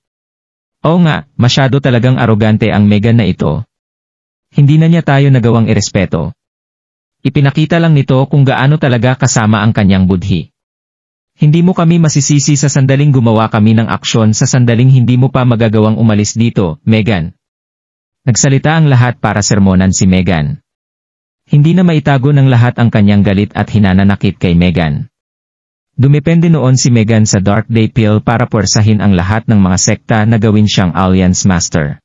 Oo nga, masyado talagang arogante ang Megan na ito. Hindi na niya tayo nagawang irespeto. Ipinakita lang nito kung gaano talaga kasama ang kanyang budhi. Hindi mo kami masisisi sa sandaling gumawa kami ng aksyon sa sandaling hindi mo pa magagawang umalis dito, Megan. Nagsalita ang lahat para sermonan si Megan. Hindi na maitago ng lahat ang kanyang galit at hinananakit kay Megan. Dumepende noon si Megan sa Dark Day Pill para puwersahin ang lahat ng mga sekta na gawin siyang Alliance Master.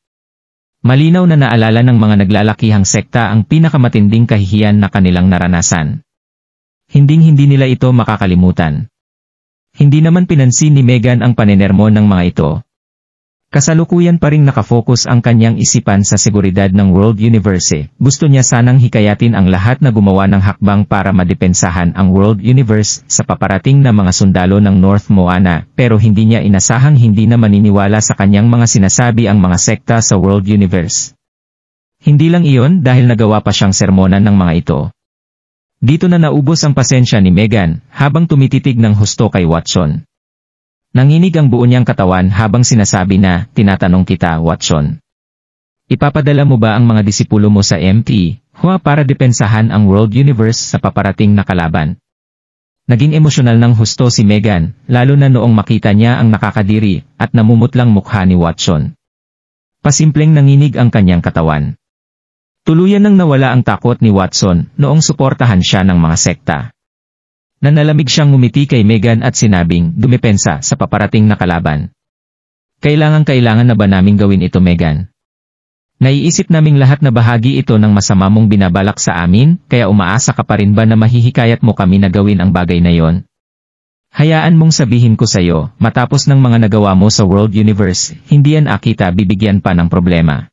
Malinaw na naalala ng mga naglalakihang sekta ang pinakamatinding kahihiyan na kanilang naranasan. Hinding-hindi nila ito makakalimutan. Hindi naman pinansin ni Megan ang panenermo ng mga ito. Kasalukuyan pa ring nakafocus ang kanyang isipan sa seguridad ng World Universe. Gusto niya sanang hikayatin ang lahat na gumawa ng hakbang para madepensahan ang World Universe sa paparating na mga sundalo ng North Moana, pero hindi niya inasahang hindi na maniniwala sa kanyang mga sinasabi ang mga sekta sa World Universe. Hindi lang iyon dahil nagawa pa siyang sermonan ng mga ito. Dito na naubos ang pasensya ni Megan habang tumititig ng husto kay Watson. Nanginig ang buo niyang katawan habang sinasabi na, "Tinatanong kita, Watson. Ipapadala mo ba ang mga disipulo mo sa MT para depensahan ang World Universe sa paparating na kalaban?" Naging emosyonal ng husto si Megan, lalo na noong makita niya ang nakakadiri at namumutlang mukha ni Watson. Pasimpleng nanginig ang kanyang katawan. Tuluyan nang nawala ang takot ni Watson noong suportahan siya ng mga sekta. Nanalamig siyang ngumiti kay Megan at sinabing, "Dumepensa sa paparating na kalaban. Kailangan na ba naming gawin ito, Megan? Naiisip naming lahat na bahagi ito ng masama mong binabalak sa amin, kaya umaasa ka pa rin ba na mahihikayat mo kami na gawin ang bagay na yon? Hayaan mong sabihin ko sa'yo, matapos ng mga nagawa mo sa World Universe, hindi yan kita bibigyan pa ng problema.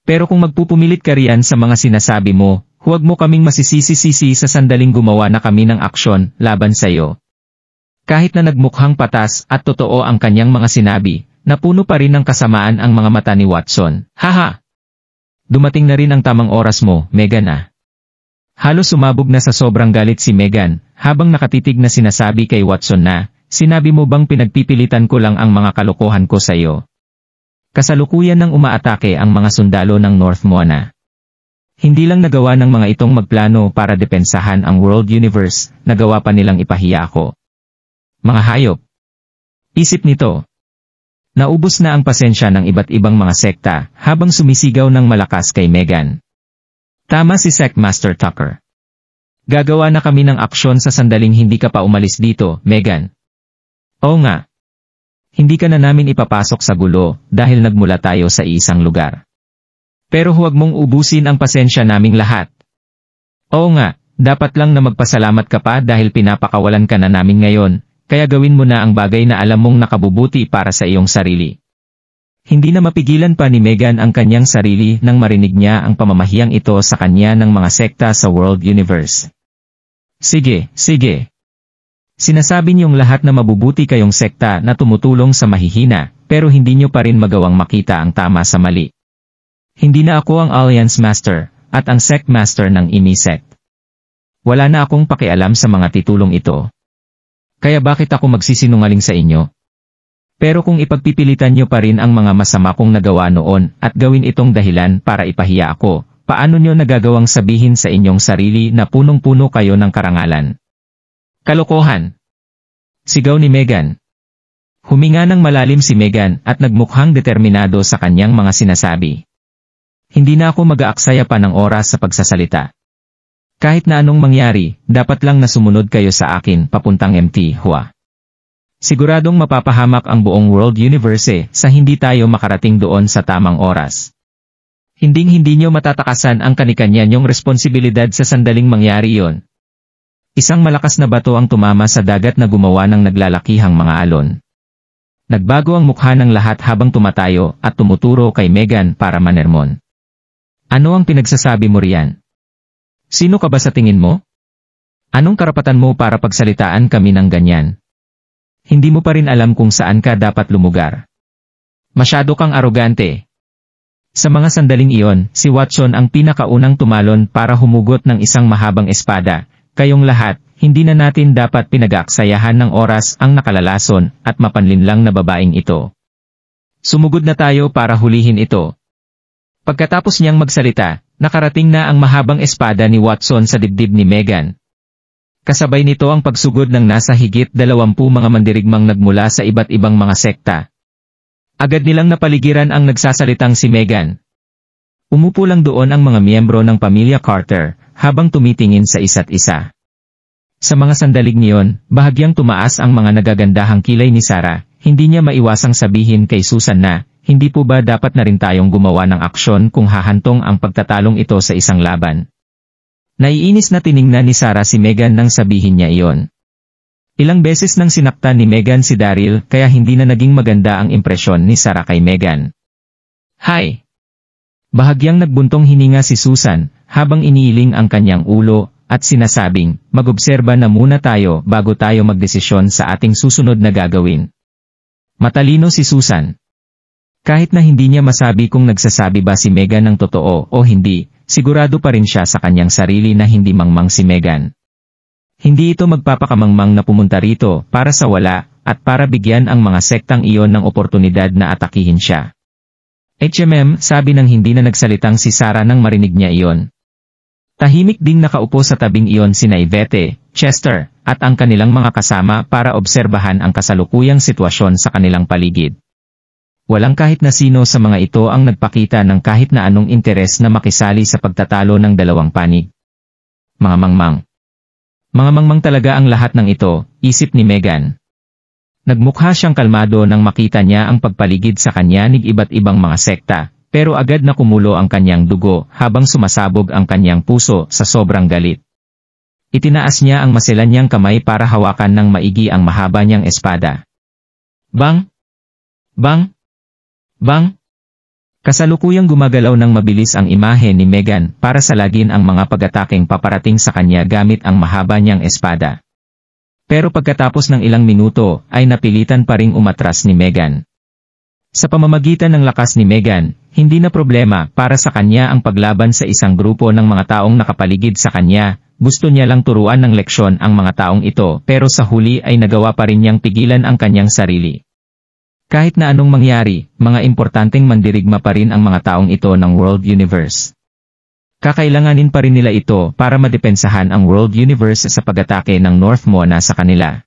Pero kung magpupumilit ka riyan sa mga sinasabi mo, huwag mo kaming masisisi-sisi sa sandaling gumawa na kami ng aksyon laban sa iyo." Kahit na nagmukhang patas at totoo ang kanyang mga sinabi, napuno pa rin ng kasamaan ang mga mata ni Watson. "Haha! Dumating na rin ang tamang oras mo, Megan ah." Halos sumabog na sa sobrang galit si Megan, habang nakatitig na sinasabi kay Watson na, "Sinabi mo bang pinagpipilitan ko lang ang mga kalokohan ko sa iyo?" Kasalukuyan nang umaatake ang mga sundalo ng North Moana. Hindi lang nagawa ng mga itong magplano para depensahan ang World Universe, nagawa pa nilang ipahiya ako. Mga hayop. Isip nito. Naubos na ang pasensya ng iba't ibang mga sekta habang sumisigaw ng malakas kay Megan. Tama si Secmaster Tucker. Gagawa na kami ng aksyon sa sandaling hindi ka pa umalis dito, Megan. Oo nga. Hindi ka na namin ipapasok sa gulo dahil nagmula tayo sa isang lugar. Pero huwag mong ubusin ang pasensya naming lahat. Oo nga, dapat lang na magpasalamat ka pa dahil pinapakawalan ka na namin ngayon, kaya gawin mo na ang bagay na alam mong nakabubuti para sa iyong sarili. Hindi na mapigilan pa ni Megan ang kanyang sarili nang marinig niya ang pamamahiyang ito sa kanya ng mga sekta sa World Universe. Sige, sige. Sinasabi niyong lahat na mabubuti kayong sekta na tumutulong sa mahihina, pero hindi niyo pa rin magawang makita ang tama sa mali. Hindi na ako ang Alliance Master, at ang Sect Master ng IMI Sect. Wala na akong pakialam sa mga titulong ito. Kaya bakit ako magsisinungaling sa inyo? Pero kung ipagpipilitan niyo pa rin ang mga masama kong nagawa noon at gawin itong dahilan para ipahiya ako, paano niyo nagagawang sabihin sa inyong sarili na punong-puno kayo ng karangalan? Kalokohan! Sigaw ni Megan. Huminga ng malalim si Megan at nagmukhang determinado sa kanyang mga sinasabi. Hindi na ako mag-aaksaya pa ng oras sa pagsasalita. Kahit na anong mangyari, dapat lang na sumunod kayo sa akin papuntang MT Hua. Siguradong mapapahamak ang buong world universe sa hindi tayo makarating doon sa tamang oras. Hinding-hindi nyo matatakasan ang kanikanya nyong responsibilidad sa sandaling mangyari iyon. Isang malakas na bato ang tumama sa dagat na gumawa ng naglalakihang mga alon. Nagbago ang mukha ng lahat habang tumatayo at tumuturo kay Megan para manermon. Ano ang pinagsasabi mo riyan? Sino ka ba sa tingin mo? Anong karapatan mo para pagsalitaan kami ng ganyan? Hindi mo pa rin alam kung saan ka dapat lumugar. Masyado kang arogante. Sa mga sandaling iyon, si Watson ang pinakaunang tumalon para humugot ng isang mahabang espada. Kayong lahat, hindi na natin dapat pinag-aaksayahan ng oras ang nakalalason at mapanlinlang na babaeng ito. Sumugod na tayo para hulihin ito. Pagkatapos niyang magsalita, nakarating na ang mahabang espada ni Watson sa dibdib ni Megan. Kasabay nito ang pagsugod ng nasa higit 20 mga mandirigmang nagmula sa iba't ibang mga sekta. Agad nilang napaligiran ang nagsasalitang si Megan. Umupo lang doon ang mga miyembro ng pamilya Carter, habang tumitingin sa isa't isa. Sa mga sandaling niyon, bahagyang tumaas ang mga nagagandahang kilay ni Sarah, hindi niya maiwasang sabihin kay Susan na, hindi po ba dapat na rin tayong gumawa ng aksyon kung hahantong ang pagtatalong ito sa isang laban? Naiinis na tiningnan ni Sarah si Megan nang sabihin niya iyon. Ilang beses nang sinaktan ni Megan si Daryl kaya hindi na naging maganda ang impresyon ni Sarah kay Megan. Hi! Bahagyang nagbuntong hininga si Susan habang iniiling ang kanyang ulo at sinasabing, mag-obserba na muna tayo bago tayo magdesisyon sa ating susunod na gagawin. Matalino si Susan. Kahit na hindi niya masabi kung nagsasabi ba si Megan ng totoo o hindi, sigurado pa rin siya sa kanyang sarili na hindi mangmang si Megan. Hindi ito magpapakamangmang na pumunta rito para sa wala at para bigyan ang mga sektang iyon ng oportunidad na atakihin siya. Sabi ng hindi na nagsalitang si Sarah nang marinig niya iyon. Tahimik ding nakaupo sa tabing iyon sina Yvette, Chester, at ang kanilang mga kasama para obserbahan ang kasalukuyang sitwasyon sa kanilang paligid. Walang kahit na sino sa mga ito ang nagpakita ng kahit na anong interes na makisali sa pagtatalo ng dalawang panig. Mga mangmang. Mga mangmang talaga ang lahat ng ito, isip ni Megan. Nagmukha siyang kalmado nang makita niya ang pagpaligid sa kanya ng iba't ibang mga sekta, pero agad na kumulo ang kanyang dugo habang sumasabog ang kanyang puso sa sobrang galit. Itinaas niya ang maselan niyang kamay para hawakan ng maigi ang mahaba niyang espada. Bang! Bang! Bang! Kasalukuyang gumagalaw ng mabilis ang imahe ni Megan para salagin ang mga pag-ataking paparating sa kanya gamit ang mahaba niyang espada. Pero pagkatapos ng ilang minuto ay napilitan pa ring umatras ni Megan. Sa pamamagitan ng lakas ni Megan, hindi na problema para sa kanya ang paglaban sa isang grupo ng mga taong nakapaligid sa kanya, gusto niya lang turuan ng leksyon ang mga taong ito pero sa huli ay nagawa pa rin niyang pigilan ang kanyang sarili. Kahit na anong mangyari, mga importanteng mandirigma pa rin ang mga taong ito ng World Universe. Kakailanganin pa rin nila ito para madepensahan ang World Universe sa pag-atake ng North Mona sa kanila.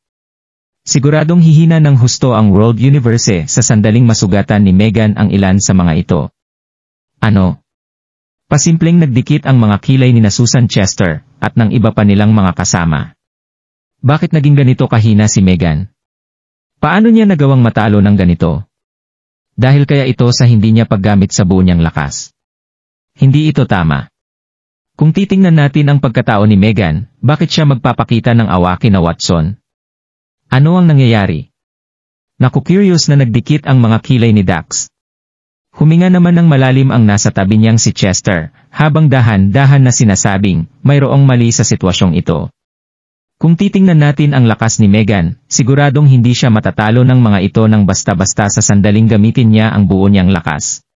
Siguradong hihina ng husto ang World Universe sa sandaling masugatan ni Megan ang ilan sa mga ito. Ano? Pasimpleng nagdikit ang mga kilay ni Susan Chester at ng iba pa nilang mga kasama. Bakit naging ganito kahina si Megan? Paano niya nagawang matalo ng ganito? Dahil kaya ito sa hindi niya paggamit sa buo niyang lakas. Hindi ito tama. Kung titingnan natin ang pagkatao ni Megan, bakit siya magpapakita ng awa kina Watson? Ano ang nangyayari? Naku-curious na nagdikit ang mga kilay ni Dax. Huminga naman ng malalim ang nasa tabi niyang si Chester, habang dahan-dahan na sinasabing, mayroong mali sa sitwasyong ito. Kung titingnan natin ang lakas ni Megan, siguradong hindi siya matatalo ng mga ito nang basta-basta sa sandaling gamitin niya ang buo niyang lakas.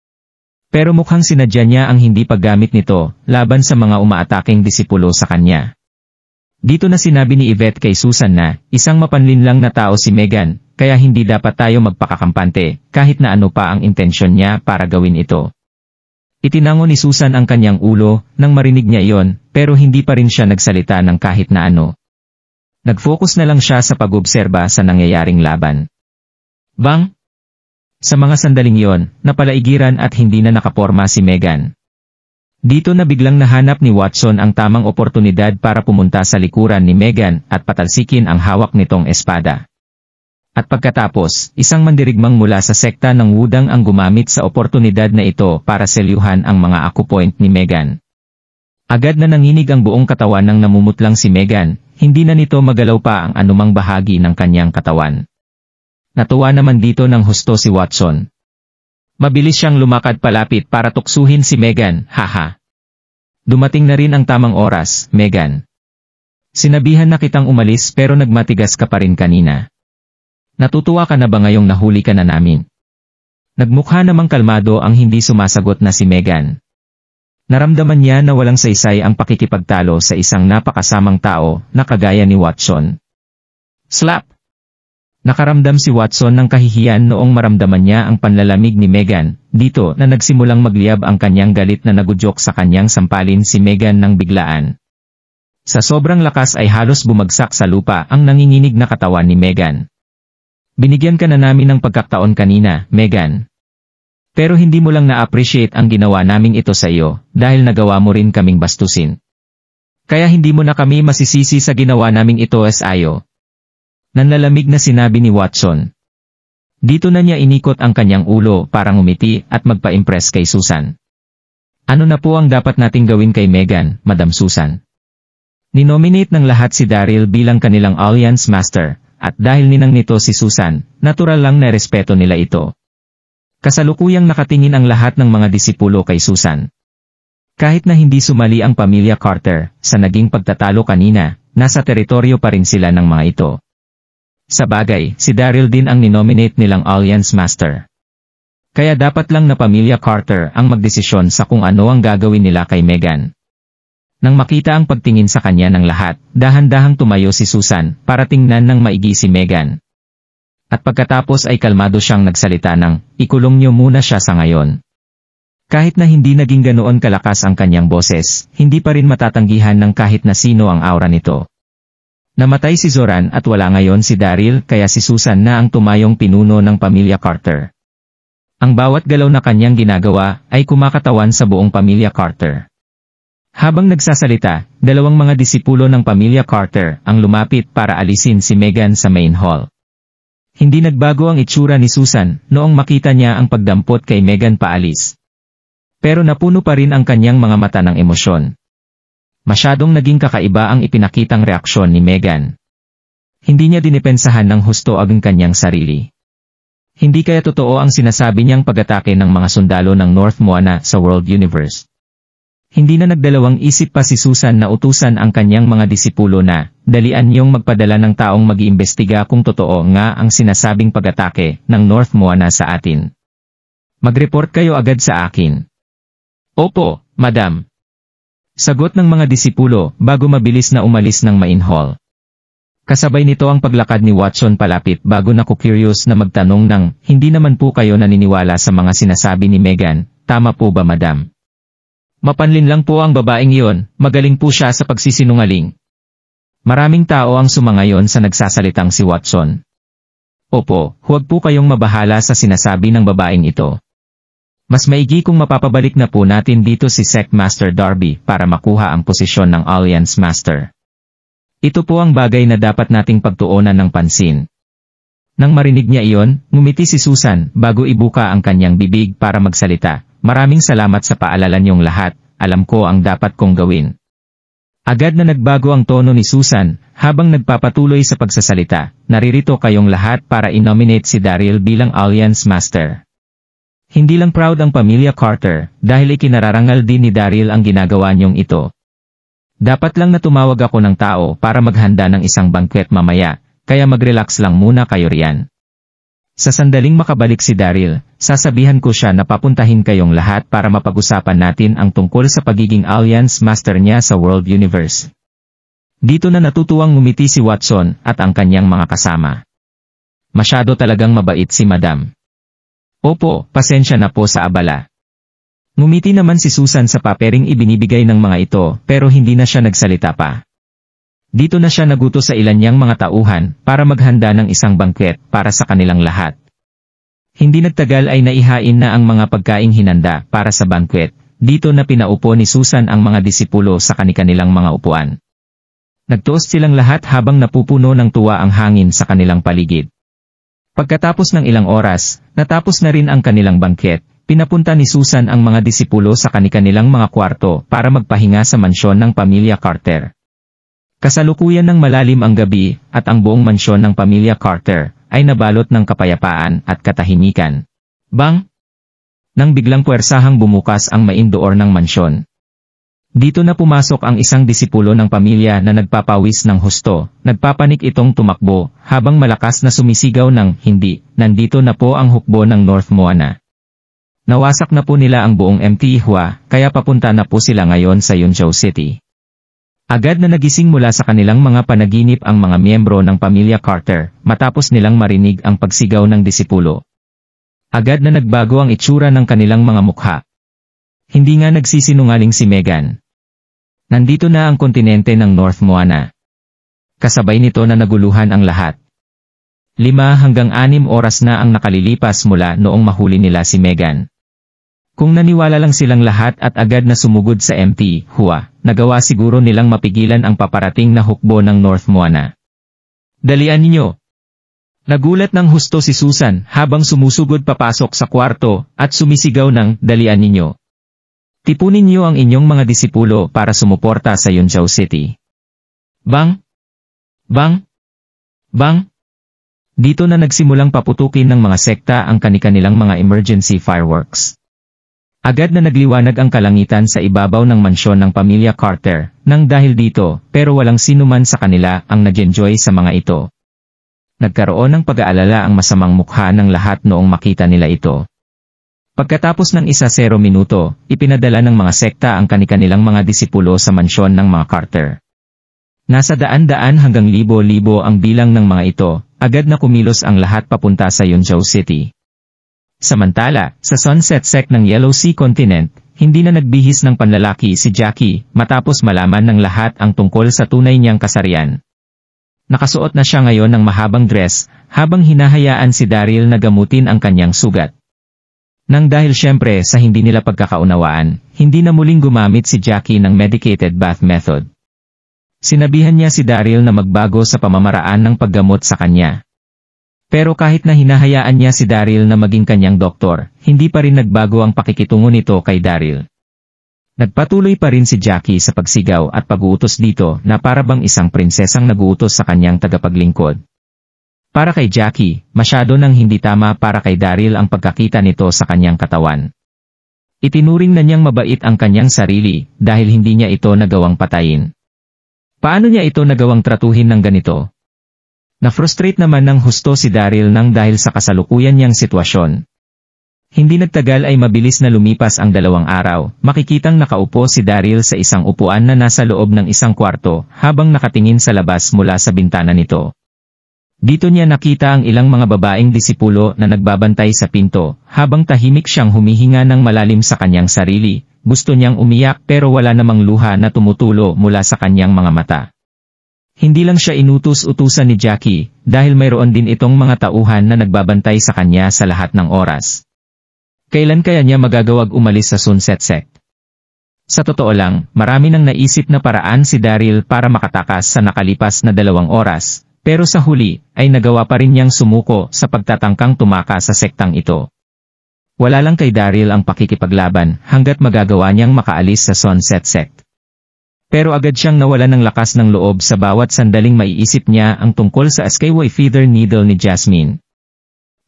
Pero mukhang sinadya niya ang hindi paggamit nito, laban sa mga umaataking disipulo sa kanya. Dito na sinabi ni Yvette kay Susan na, isang mapanlinlang na tao si Megan, kaya hindi dapat tayo magpakakampante, kahit na ano pa ang intensyon niya para gawin ito. Itinango ni Susan ang kanyang ulo, nang marinig niya iyon, pero hindi pa rin siya nagsalita ng kahit na ano. Nag-focus na lang siya sa pag-obserba sa nangyayaring laban. Bang! Sa mga sandaling iyon, napalaigiran at hindi na nakaporma si Megan. Dito na biglang nahanap ni Watson ang tamang oportunidad para pumunta sa likuran ni Meghan at patalsikin ang hawak nitong espada. At pagkatapos, isang mandirigmang mula sa sekta ng Wudang ang gumamit sa oportunidad na ito para selyuhan ang mga akupoint ni Meghan. Agad na nanginig ang buong katawan ng namumutlang si Meghan, hindi na nito magalaw pa ang anumang bahagi ng kanyang katawan. Natuwa naman dito ng husto si Watson. Mabilis siyang lumakad palapit para tuksuhin si Meghan, haha. Dumating na rin ang tamang oras, Meghan. Sinabihan na kitang umalis pero nagmatigas ka pa rin kanina. Natutuwa ka na ba ngayong nahuli ka na namin? Nagmukha namang kalmado ang hindi sumasagot na si Meghan. Naramdaman niya na walang saysay ang pakikipagtalo sa isang napakasamang tao na kagaya ni Watson. Slap! Nakaramdam si Watson ng kahihiyan noong maramdaman niya ang panlalamig ni Meghan, dito na nagsimulang magliyab ang kanyang galit na nagudyok sa kanyang sampalin si Meghan ng biglaan. Sa sobrang lakas ay halos bumagsak sa lupa ang nanginginig na katawan ni Meghan. Binigyan ka na namin ng pagkakataon kanina, Meghan. Pero hindi mo lang na-appreciate ang ginawa naming ito sa iyo, dahil nagawa mo rin kaming bastusin. Kaya hindi mo na kami masisisi sa ginawa naming ito as ayo. Nanlalamig na sinabi ni Watson. Dito na niya inikot ang kanyang ulo para ngumiti at magpa-impress kay Susan. Ano na po ang dapat nating gawin kay Meghan, Madam Susan? Ninominate ng lahat si Daryl bilang kanilang Alliance Master. At dahil ninang nito si Susan, natural lang na respeto nila ito. Kasalukuyang nakatingin ang lahat ng mga disipulo kay Susan. Kahit na hindi sumali ang pamilya Carter, sa naging pagtatalo kanina, nasa teritoryo pa rin sila ng mga ito. Sa bagay, si Daryl din ang ninominate nilang Alliance Master. Kaya dapat lang na pamilya Carter ang magdesisyon sa kung ano ang gagawin nila kay Meghan. Nang makita ang pagtingin sa kanya ng lahat, dahan-dahang tumayo si Susan para tingnan ng maigi si Meghan. At pagkatapos ay kalmado siyang nagsalita ng, ikulong niyo muna siya sa ngayon. Kahit na hindi naging ganoon kalakas ang kanyang boses, hindi pa rin matatanggihan ng kahit na sino ang aura nito. Namatay si Zoran at wala ngayon si Daryl kaya si Susan na ang tumayong pinuno ng pamilya Carter. Ang bawat galaw na kanyang ginagawa ay kumakatawan sa buong pamilya Carter. Habang nagsasalita, dalawang mga disipulo ng pamilya Carter ang lumapit para alisin si Meghan sa main hall. Hindi nagbago ang itsura ni Susan noong makita niya ang pagdampot kay Meghan paalis. Pero napuno pa rin ang kanyang mga mata ng emosyon. Masyadong naging kakaiba ang ipinakitang reaksyon ni Meghan. Hindi niya dinipensahan ng husto ang kanyang sarili. Hindi kaya totoo ang sinasabi niyang pag-atake ng mga sundalo ng North Moana sa World Universe. Hindi na nagdalawang isip pa si Susan na utusan ang kanyang mga disipulo na, dalian niyong magpadala ng taong mag-iimbestiga kung totoo nga ang sinasabing pag-atake ng North Moana sa atin. Mag-report kayo agad sa akin. Opo, Madam. Sagot ng mga disipulo bago mabilis na umalis ng main hall. Kasabay nito ang paglakad ni Watson palapit bago naku-curious na magtanong ng, hindi naman po kayo naniniwala sa mga sinasabi ni Meghan, tama po ba Madam? Mapanlin lang po ang babaeng iyon, magaling po siya sa pagsisinungaling. Maraming tao ang sumangayon sa nagsasalitang si Watson. Opo, huwag po kayong mabahala sa sinasabi ng babaeng ito. Mas maigi kung mapapabalik na po natin dito si Sect Master Darby para makuha ang posisyon ng Alliance Master. Ito po ang bagay na dapat nating pagtuunan ng pansin. Nang marinig niya iyon, ngumiti si Susan bago ibuka ang kanyang bibig para magsalita. Maraming salamat sa paalala niyong lahat, alam ko ang dapat kong gawin. Agad na nagbago ang tono ni Susan, habang nagpapatuloy sa pagsasalita, naririto kayong lahat para i-nominate si Daryl bilang Alliance Master. Hindi lang proud ang pamilya Carter, dahil ikinararangal din ni Daryl ang ginagawa niyong ito. Dapat lang na tumawag ako ng tao para maghanda ng isang banquet mamaya, kaya mag-relax lang muna kayo riyan. Sa sandaling makabalik si Daryl, sasabihan ko siya na papuntahin kayong lahat para mapag-usapan natin ang tungkol sa pagiging Alliance Master niya sa World Universe. Dito na natutuwang ngumiti si Watson at ang kanyang mga kasama. Masyado talagang mabait si Madam. Opo, pasensya na po sa abala. Ngumiti naman si Susan sa papering ibinibigay ng mga ito pero hindi na siya nagsalita pa. Dito na siya nagutos sa ilan niyang mga tauhan para maghanda ng isang banquet para sa kanilang lahat. Hindi nagtagal ay naihain na ang mga pagkaing hinanda para sa banquet, dito na pinaupo ni Susan ang mga disipulo sa kanilang mga upuan. Nagtoast silang lahat habang napupuno ng tuwa ang hangin sa kanilang paligid. Pagkatapos ng ilang oras, natapos na rin ang kanilang bangket, pinapunta ni Susan ang mga disipulo sa kanilang mga kwarto para magpahinga sa mansyon ng pamilya Carter. Kasalukuyan ng malalim ang gabi, at ang buong mansyon ng pamilya Carter ay nabalot ng kapayapaan at katahimikan. Bang! Nang biglang puwersahang bumukas ang main door ng mansyon. Dito na pumasok ang isang disipulo ng pamilya na nagpapawis ng husto, nagpapanik itong tumakbo, habang malakas na sumisigaw ng, "Hindi, nandito na po ang hukbo ng North Moana." Nawasak na po nila ang buong MT Hua, kaya papunta na po sila ngayon sa Yunzhou City. Agad na nagising mula sa kanilang mga panaginip ang mga miyembro ng pamilya Carter, matapos nilang marinig ang pagsigaw ng disipulo. Agad na nagbago ang itsura ng kanilang mga mukha. Hindi nga nagsisinungaling si Megan. Nandito na ang kontinente ng North Moana. Kasabay nito na naguluhan ang lahat. 5 hanggang 6 oras na ang nakalilipas mula noong mahuli nila si Megan. Kung naniwala lang silang lahat at agad na sumugod sa MT Hua, nagawa siguro nilang mapigilan ang paparating na hukbo ng North Moana. "Dalian ninyo!" Nagulat ng husto si Susan habang sumusugod papasok sa kwarto at sumisigaw ng, "Dalian ninyo! Tipunin niyo ang inyong mga disipulo para sumuporta sa Yunzhou City." Bang! Bang! Bang! Dito na nagsimulang paputukin ng mga sekta ang kanilang mga emergency fireworks. Agad na nagliwanag ang kalangitan sa ibabaw ng mansyon ng pamilya Carter, nang dahil dito, pero walang sinuman sa kanila ang nag-enjoy sa mga ito. Nagkaroon ng pag-aalala ang masamang mukha ng lahat noong makita nila ito. Pagkatapos ng 1-0 minuto, ipinadala ng mga sekta ang kanilang mga disipulo sa mansyon ng mga Carter. Nasa daan-daan hanggang libo-libo ang bilang ng mga ito, agad na kumilos ang lahat papunta sa Yunzhou City. Samantala, sa Sunset Sect ng Yellow Sea Continent, hindi na nagbihis ng panlalaki si Jackie matapos malaman ng lahat ang tungkol sa tunay niyang kasarian. Nakasuot na siya ngayon ng mahabang dress, habang hinahayaan si Daryl na gamutin ang kanyang sugat. Nang dahil syempre sa hindi nila pagkakaunawaan, hindi na muling gumamit si Jackie ng medicated bath method. Sinabihan niya si Daryl na magbago sa pamamaraan ng paggamot sa kanya. Pero kahit na hinahayaan niya si Daryl na maging kanyang doktor, hindi pa rin nagbago ang pakikitungo nito kay Daryl. Nagpatuloy pa rin si Jackie sa pagsigaw at pag-uutos dito na para bang isang prinsesang nag-uutos sa kanyang tagapaglingkod. Para kay Jackie, masyado nang hindi tama para kay Daryl ang pagkakita nito sa kanyang katawan. Itinuring na niyang mabait ang kanyang sarili dahil hindi niya ito nagawang patayin. Paano niya ito nagawang tratuhin ng ganito? Na-frustrate naman ng husto si Daryl nang dahil sa kasalukuyan niyang sitwasyon. Hindi nagtagal ay mabilis na lumipas ang 2 araw, makikitang nakaupo si Daryl sa isang upuan na nasa loob ng isang kwarto habang nakatingin sa labas mula sa bintana nito. Dito niya nakita ang ilang mga babaeng disipulo na nagbabantay sa pinto, habang tahimik siyang humihinga ng malalim sa kanyang sarili. Gusto niyang umiyak pero wala namang luha na tumutulo mula sa kanyang mga mata. Hindi lang siya inutus-utusan ni Jackie, dahil mayroon din itong mga tauhan na nagbabantay sa kanya sa lahat ng oras. Kailan kaya niya magagawag umalis sa Sunset Sect? Sa totoo lang, marami nang naisip na paraan si Daryl para makatakas sa nakalipas na 2 oras, pero sa huli, ay nagawa pa rin niyang sumuko sa pagtatangkang tumaka sa sektang ito. Wala lang kay Daryl ang pakikipaglaban hanggat magagawa niyang makaalis sa Sunset Sect. Pero agad siyang nawalan ng lakas ng loob sa bawat sandaling maiisip niya ang tungkol sa SKY feather needle ni Jasmine.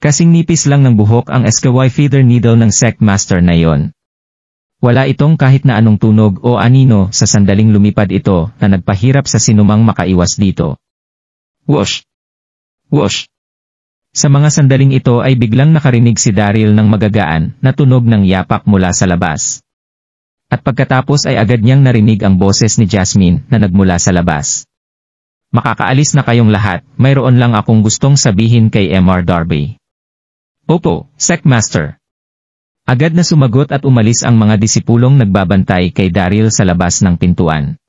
Kasing nipis lang ng buhok ang SKY feather needle ng sect master na yon. Wala itong kahit na anong tunog o anino sa sandaling lumipad ito na nagpahirap sa sinumang makaiwas dito. Whoosh! Whoosh! Sa mga sandaling ito ay biglang nakarinig si Daryl ng magagaan na tunog ng yapak mula sa labas. At pagkatapos ay agad niyang narinig ang boses ni Jasmine na nagmula sa labas. "Makakaalis na kayong lahat, mayroon lang akong gustong sabihin kay Mr. Darby." "Opo, Sect Master." Agad na sumagot at umalis ang mga disipulong nagbabantay kay Daryl sa labas ng pintuan.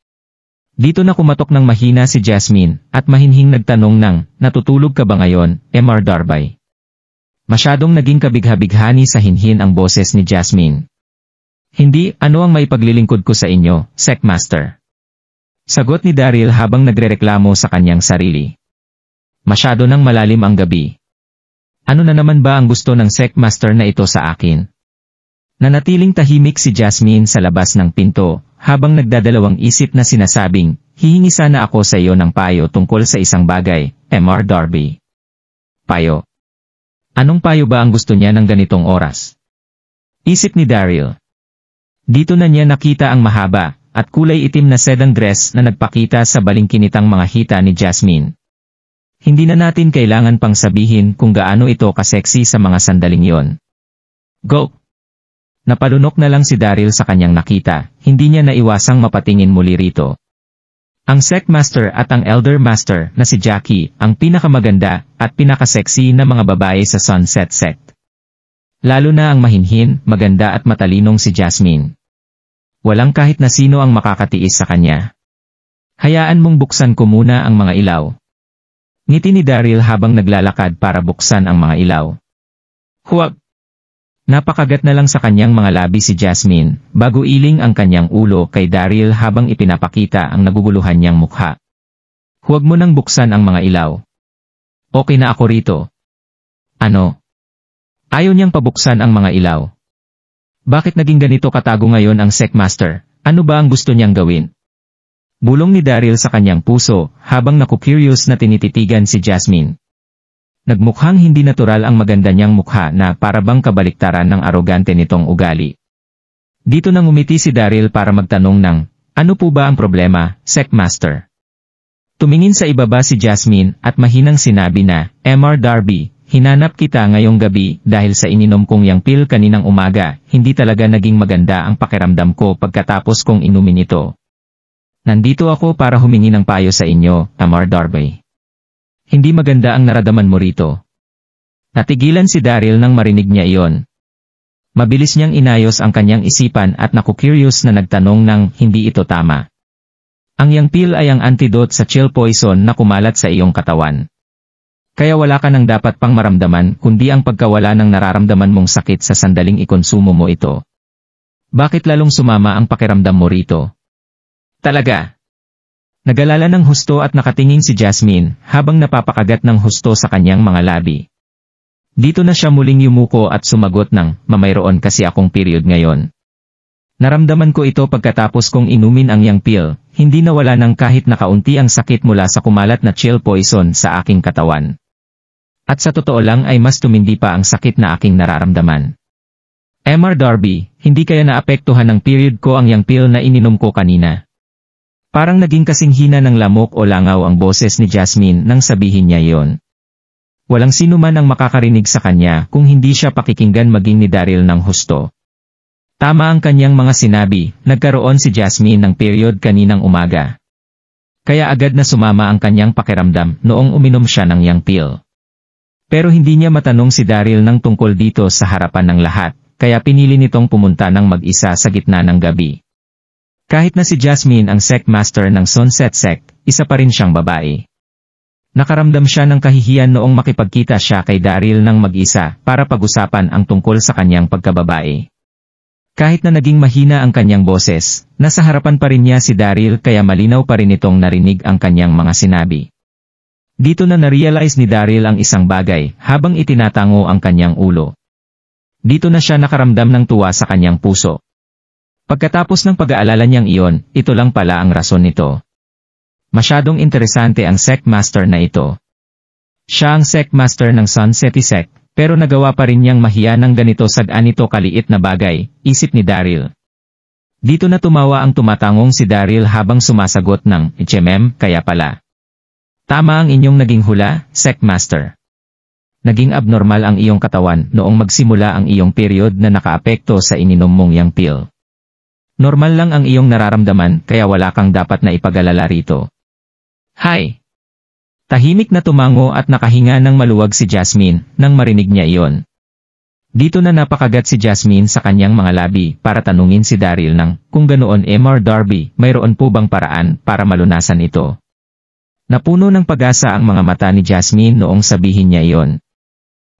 Dito na kumatok ng mahina si Jasmine at mahinhing nagtanong ng, "Natutulog ka ba ngayon, Mr. Darby?" Masyadong naging kabigha-bighani sa hinhin ang boses ni Jasmine. Hindi, ano ang maipaglilingkod ko sa inyo, Sekmaster? Sagot ni Daryl habang nagrereklamo sa kanyang sarili. Masyado nang malalim ang gabi. Ano na naman ba ang gusto ng Sekmaster na ito sa akin? Nanatiling tahimik si Jasmine sa labas ng pinto, habang nagdadalawang isip na sinasabing, hihingi sana ako sa iyo ng payo tungkol sa isang bagay, Mr. Darby. Payo? Anong payo ba ang gusto niya ng ganitong oras? Isip ni Daryl. Dito na niya nakita ang mahaba, at kulay itim na sedan dress na nagpakita sa balingkinitang mga hita ni Jasmine. Hindi na natin kailangan pang sabihin kung gaano ito kaseksi sa mga sandaling yon. Go! Napalunok na lang si Daryl sa kanyang nakita, hindi niya naiwasang mapatingin muli rito. Ang Sekmaster at ang Elder Master na si Jackie ang pinakamaganda at pinakaseksi na mga babae sa Sunset Sect. Lalo na ang mahinhin, maganda at matalinong si Jasmine. Walang kahit na sino ang makakatiis sa kanya. Hayaan mong buksan ko muna ang mga ilaw. Ngiti ni Daryl habang naglalakad para buksan ang mga ilaw. Huwag! Napakagat na lang sa kanyang mga labi si Jasmine, bago iling ang kanyang ulo kay Daryl habang ipinapakita ang naguguluhan niyang mukha. Huwag mo nang buksan ang mga ilaw. Okay na ako rito. Ano? Ayaw niyang pabuksan ang mga ilaw. Bakit naging ganito katago ngayon ang Sekmaster? Ano ba ang gusto niyang gawin? Bulong ni Daryl sa kanyang puso, habang naku-curious na tinititigan si Jasmine. Nagmukhang hindi natural ang maganda niyang mukha na parabang kabaliktaran ng arogante nitong ugali. Dito nang umiti si Daryl para magtanong ng, ano po ba ang problema, Sekmaster? Tumingin sa ibaba si Jasmine at mahinang sinabi na, Mr. Darby, hinanap kita ngayong gabi dahil sa ininom kong yang pill kaninang umaga, hindi talaga naging maganda ang pakiramdam ko pagkatapos kong inumin ito. Nandito ako para humingi ng payo sa inyo, Mr. Darby. Hindi maganda ang naramdaman mo rito. Natigilan si Daryl nang marinig niya iyon. Mabilis niyang inayos ang kanyang isipan at naku-curious na nagtanong ng hindi ito tama. Ang yang pill ay ang antidote sa chill poison na kumalat sa iyong katawan. Kaya wala ka nang dapat pang maramdaman kundi ang pagkawala ng nararamdaman mong sakit sa sandaling ikonsumo mo ito. Bakit lalong sumama ang pakiramdam mo rito? Talaga? Nagalala ng husto at nakatingin si Jasmine habang napapakagat ng husto sa kanyang mga labi. Dito na siya muling yumuko at sumagot ng, mayroon kasi akong period ngayon. Naramdaman ko ito pagkatapos kong inumin ang yang pill, hindi nawala ng kahit na kaunti ang sakit mula sa kumalat na chill poison sa aking katawan. At sa totoo lang ay mas tumindi pa ang sakit na aking nararamdaman. Mr. Darby, hindi kaya naapektuhan ng period ko ang yang pill na ininom ko kanina. Parang naging kasing hina ng lamok o langaw ang boses ni Jasmine nang sabihin niya yon. Walang sino man ang makakarinig sa kanya kung hindi siya pakikinggan maging ni Daryl ng husto. Tama ang kanyang mga sinabi, nagkaroon si Jasmine ng period kaninang umaga. Kaya agad na sumama ang kanyang pakiramdam noong uminom siya ng yang pill. Pero hindi niya matanong si Daryl ng tungkol dito sa harapan ng lahat, kaya pinili nitong pumunta ng mag-isa sa gitna ng gabi. Kahit na si Jasmine ang Sekmaster ng Sunset Sect, isa pa rin siyang babae. Nakaramdam siya ng kahihiyan noong makipagkita siya kay Daryl ng mag-isa para pag-usapan ang tungkol sa kanyang pagkababae. Kahit na naging mahina ang kanyang boses, nasa harapan pa rin niya si Daryl kaya malinaw pa rin itong narinig ang kanyang mga sinabi. Dito na na-realize ni Daryl ang isang bagay habang itinatango ang kanyang ulo. Dito na siya nakaramdam ng tuwa sa kanyang puso. Pagkatapos ng pag-aalala niyang iyon, ito lang pala ang rason nito. Masyadong interesante ang Sekmaster na ito. Siya ang Sekmaster ng Sunset Sect, pero nagawa pa rin niyang mahiya ng ganito sa ganito kaliit na bagay, isip ni Daryl. Dito na tumawa ang tumatangong si Daryl habang sumasagot ng, kaya pala. Tama ang inyong naging hula, Sekmaster. Naging abnormal ang iyong katawan noong magsimula ang iyong period na nakaapekto sa ininom mong yang pill. Normal lang ang iyong nararamdaman kaya wala kang dapat na ipag-alala rito. Hi! Tahimik na tumango at nakahinga ng maluwag si Jasmine nang marinig niya iyon. Dito na napakagat si Jasmine sa kanyang mga labi para tanungin si Daryl ng kung ganoon Mr. Darby, mayroon po bang paraan para malunasan ito? Napuno ng pag-asa ang mga mata ni Jasmine noong sabihin niya iyon.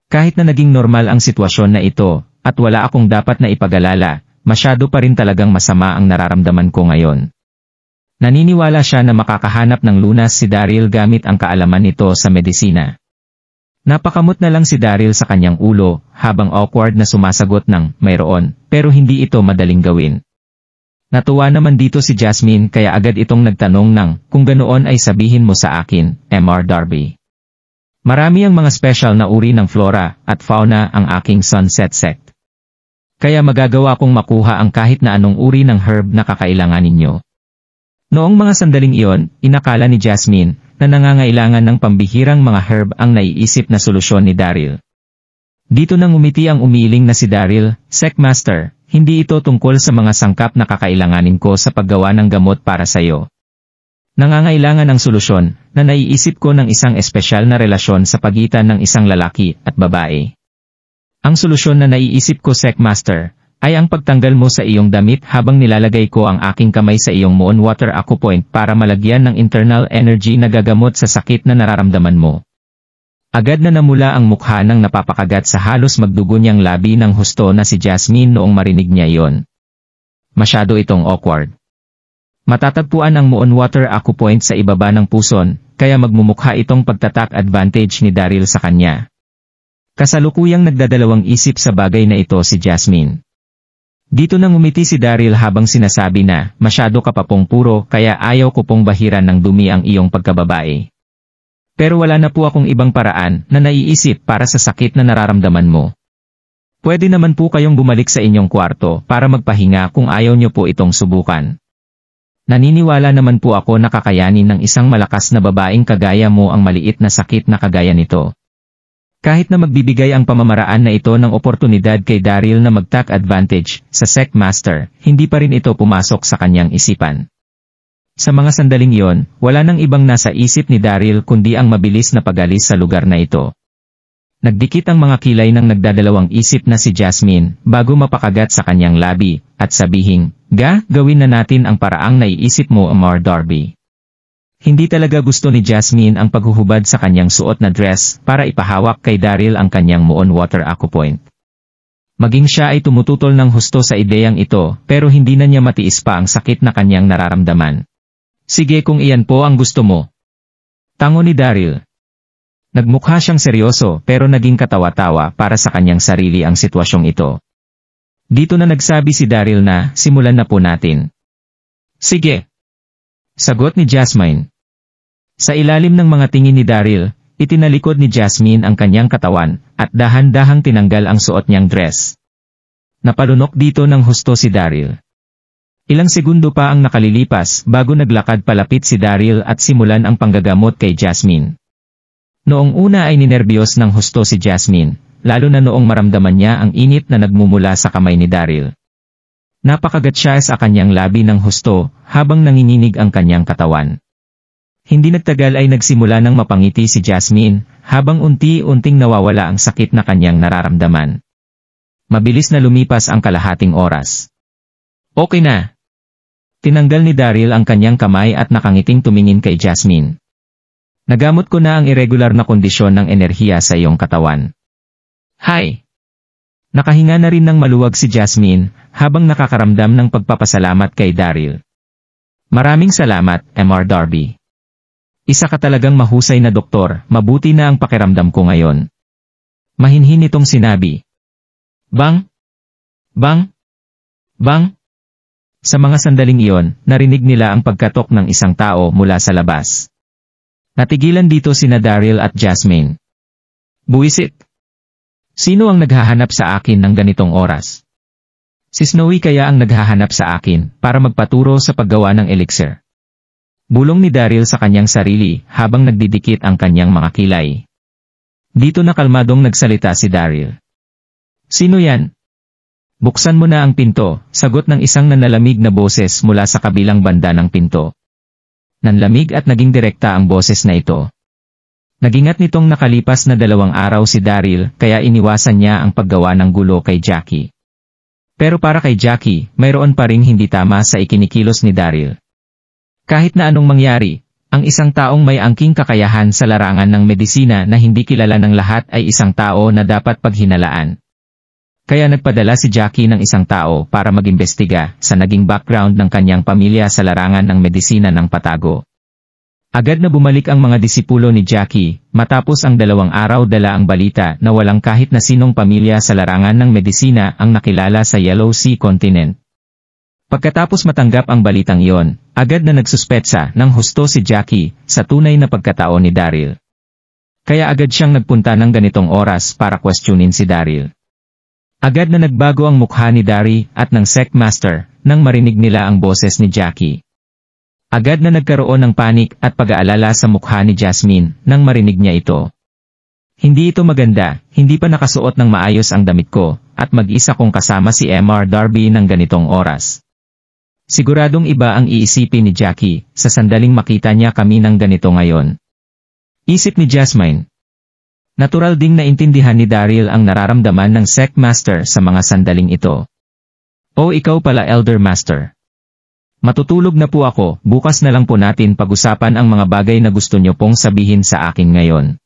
Kahit na naging normal ang sitwasyon na ito at wala akong dapat na ipag-alala, masyado pa rin talagang masama ang nararamdaman ko ngayon. Naniniwala siya na makakahanap ng lunas si Daryl gamit ang kaalaman nito sa medisina. Napakamot na lang si Daryl sa kanyang ulo, habang awkward na sumasagot ng mayroon, pero hindi ito madaling gawin. Natuwa naman dito si Jasmine kaya agad itong nagtanong ng kung ganoon ay sabihin mo sa akin, Mr. Darby. Marami ang mga special na uri ng flora at fauna ang aking sunset sect. Kaya magagawa kong makuha ang kahit na anong uri ng herb na kakailangan ninyo. Noong mga sandaling iyon, inakala ni Jasmine na nangangailangan ng pambihirang mga herb ang naiisip na solusyon ni Daryl. Dito nang umiti ang umiiling na si Daryl, Secmaster, hindi ito tungkol sa mga sangkap na kakailanganin ko sa paggawa ng gamot para sa iyo. Nangangailangan ng solusyon na naiisip ko ng isang espesyal na relasyon sa pagitan ng isang lalaki at babae. Ang solusyon na naiisip ko, Secmaster, ay ang pagtanggal mo sa iyong damit habang nilalagay ko ang aking kamay sa iyong Moon Water Acupoint para malagyan ng internal energy na gagamot sa sakit na nararamdaman mo. Agad na namula ang mukha ng napapakagat sa halos magdugo niyang labi ng husto na si Jasmine noong marinig niya iyon. Masyado itong awkward. Matatagpuan ang Moon Water Acupoint sa ibaba ng puson, kaya magmumukha itong pagtatak advantage ni Daryl sa kanya. Kasalukuyang nagdadalawang isip sa bagay na ito si Jasmine. Dito nang umiti si Daryl habang sinasabi na, masyado ka pa pong puro kaya ayaw ko pong bahiran ng dumi ang iyong pagkababae. Pero wala na po akong ibang paraan na naiisip para sa sakit na nararamdaman mo. Pwede naman po kayong bumalik sa inyong kwarto para magpahinga kung ayaw nyo po itong subukan. Naniniwala naman po ako na kakayanin ng isang malakas na babaeng kagaya mo ang maliit na sakit na kagaya nito. Kahit na magbibigay ang pamamaraan na ito ng oportunidad kay Daryl na mag-take advantage sa Secmaster, hindi pa rin ito pumasok sa kanyang isipan. Sa mga sandaling iyon, wala nang ibang nasa isip ni Daryl kundi ang mabilis na pag-alis sa lugar na ito. Nagdikit ang mga kilay ng nagdadalawang isip na si Jasmine bago mapakagat sa kanyang labi at sabihing, gawin na natin ang paraang naiisip mo, Mr. Darby. Hindi talaga gusto ni Jasmine ang paghuhubad sa kanyang suot na dress para ipahawak kay Daryl ang kanyang Moon Water Acupoint. Maging siya ay tumututol ng husto sa ideyang ito pero hindi na niya matiis pa ang sakit na kanyang nararamdaman. Sige kung iyan po ang gusto mo. Tango ni Daryl. Nagmukha siyang seryoso pero naging katawa-tawa para sa kanyang sarili ang sitwasyong ito. Dito na nagsabi si Daryl na simulan na po natin. Sige. Sagot ni Jasmine. Sa ilalim ng mga tingin ni Daryl, itinalikod ni Jasmine ang kanyang katawan, at dahan-dahang tinanggal ang suot niyang dress. Napalunok dito ng husto si Daryl. Ilang segundo pa ang nakalilipas bago naglakad palapit si Daryl at simulan ang panggagamot kay Jasmine. Noong una ay ninerbiyos ng husto si Jasmine, lalo na noong maramdaman niya ang init na nagmumula sa kamay ni Daryl. Napakagat siya sa kanyang labi ng husto habang nanginginig ang kanyang katawan. Hindi nagtagal ay nagsimula ng mapangiti si Jasmine habang unti-unting nawawala ang sakit na kanyang nararamdaman. Mabilis na lumipas ang kalahating oras. Okay na. Tinanggal ni Daryl ang kanyang kamay at nakangiting tumingin kay Jasmine. Nagamot ko na ang irregular na kondisyon ng enerhiya sa iyong katawan. Hi! Nakahinga na rin ng maluwag si Jasmine habang nakakaramdam ng pagpapasalamat kay Daryl. Maraming salamat, Mr. Darby. Isa ka talagang mahusay na doktor, mabuti na ang pakiramdam ko ngayon. Mahinhin itong sinabi. Bang! Bang! Bang! Sa mga sandaling iyon, narinig nila ang pagkatok ng isang tao mula sa labas. Natigilan dito sina Daryl at Jasmine. Buwisit! Sino ang naghahanap sa akin ng ganitong oras? Si Snowy kaya ang naghahanap sa akin para magpaturo sa paggawa ng elixir. Bulong ni Daryl sa kanyang sarili habang nagdidikit ang kanyang mga kilay. Dito na kalmadong nagsalita si Daryl. Sino yan? Buksan mo na ang pinto, sagot ng isang nanlalamig na boses mula sa kabilang banda ng pinto. Nanlamig at naging direkta ang boses na ito. Nagingat nitong nakalipas na 2 araw si Daryl kaya iniwasan niya ang paggawa ng gulo kay Jackie. Pero para kay Jackie, mayroon pa ring hindi tama sa ikinikilos ni Daryl. Kahit na anong mangyari, ang isang taong may angking kakayahan sa larangan ng medisina na hindi kilala ng lahat ay isang tao na dapat paghinalaan. Kaya nagpadala si Jackie ng isang tao para mag-imbestiga sa naging background ng kanyang pamilya sa larangan ng medisina ng patago. Agad na bumalik ang mga disipulo ni Jackie, matapos ang 2 araw dala ang balita na walang kahit na sinong pamilya sa larangan ng medisina ang nakilala sa Yellow Sea Continent. Pagkatapos matanggap ang balitang iyon, agad na nagsuspetsa ng husto si Jackie sa tunay na pagkatao ni Daryl. Kaya agad siyang nagpunta ng ganitong oras para questionin si Daryl. Agad na nagbago ang mukha ni Daryl at ng Secmaster nang marinig nila ang boses ni Jackie. Agad na nagkaroon ng panik at pag-aalala sa mukha ni Jasmine nang marinig niya ito. Hindi ito maganda, hindi pa nakasuot ng maayos ang damit ko, at mag-isa kong kasama si Mr. Darby ng ganitong oras. Siguradong iba ang iisipin ni Jackie sa sandaling makita niya kami ng ganito ngayon. Isip ni Jasmine. Natural ding naintindihan ni Daryl ang nararamdaman ng Secmaster sa mga sandaling ito. O ikaw pala Elder Master. Matutulog na po ako, bukas na lang po natin pag-usapan ang mga bagay na gusto niyo pong sabihin sa akin ngayon.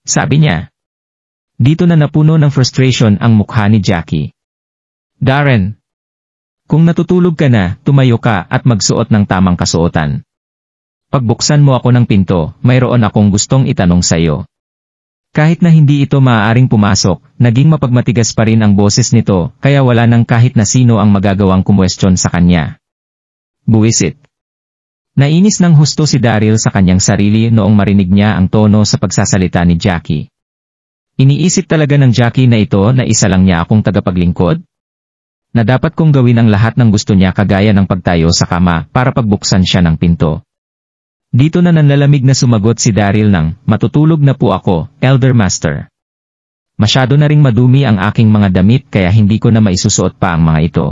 Sabi niya. Dito na napuno ng frustration ang mukha ni Jackie. Darren. Kung natutulog ka na, tumayo ka at magsuot ng tamang kasuotan. Pagbuksan mo ako ng pinto, mayroon akong gustong itanong sa iyo. Kahit na hindi ito maaaring pumasok, naging mapagmatigas pa rin ang boses nito, kaya wala nang kahit na sino ang magagawang kumwestiyon sa kanya. Buwisit. Nainis ng husto si Daryl sa kanyang sarili noong marinig niya ang tono sa pagsasalita ni Jackie. Iniisip talaga ng Jackie na ito na isa lang niya akong tagapaglingkod? Na dapat kong gawin ang lahat ng gusto niya kagaya ng pagtayo sa kama para pagbuksan siya ng pinto. Dito na nanlalamig na sumagot si Daryl ng, matutulog na po ako, Elder Master. Masyado na ring madumi ang aking mga damit kaya hindi ko na maisusuot pa ang mga ito.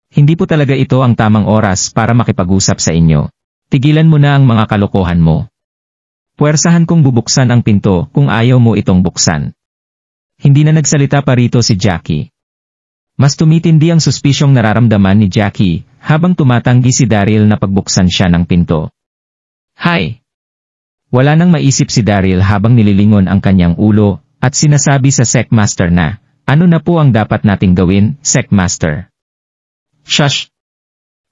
Hindi po talaga ito ang tamang oras para makipag-usap sa inyo. Tigilan mo na ang mga kalokohan mo. Puwersahan kong bubuksan ang pinto kung ayaw mo itong buksan. Hindi na nagsalita pa rito si Jackie. Mas tumitindi ang suspisyong nararamdaman ni Jackie habang tumatanggi si Daryl na pagbuksan siya ng pinto. Hi! Wala nang maisip si Daryl habang nililingon ang kanyang ulo at sinasabi sa Secmaster na, ano na po ang dapat nating gawin, Secmaster? Shush!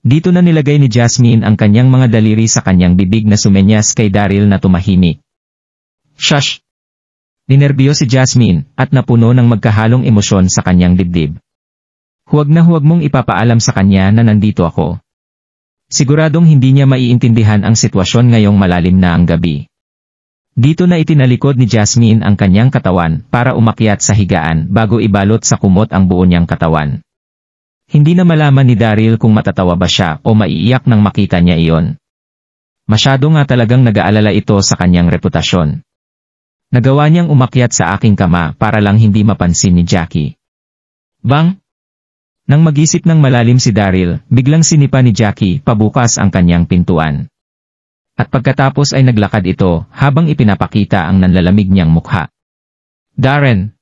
Dito na nilagay ni Jasmine ang kanyang mga daliri sa kanyang bibig na sumenyas kay Daryl na tumahimik. Shush! Ninerbyo si Jasmine at napuno ng magkahalong emosyon sa kanyang dibdib. Huwag mong ipapaalam sa kanya na nandito ako. Siguradong hindi niya maiintindihan ang sitwasyon ngayong malalim na ang gabi. Dito na itinalikod ni Jasmine ang kanyang katawan para umakyat sa higaan bago ibalot sa kumot ang buo niyang katawan. Hindi na malaman ni Daryl kung matatawa ba siya o maiiyak nang makita niya iyon. Masyado nga talagang nag-aalala ito sa kanyang reputasyon. Nagawa niyang umakyat sa aking kama para lang hindi mapansin ni Jackie. Bang! Nang mag-isip ng malalim si Daryl, biglang sinipa ni Jackie pabukas ang kanyang pintuan. At pagkatapos ay naglakad ito habang ipinapakita ang nanlalamig niyang mukha. Darren!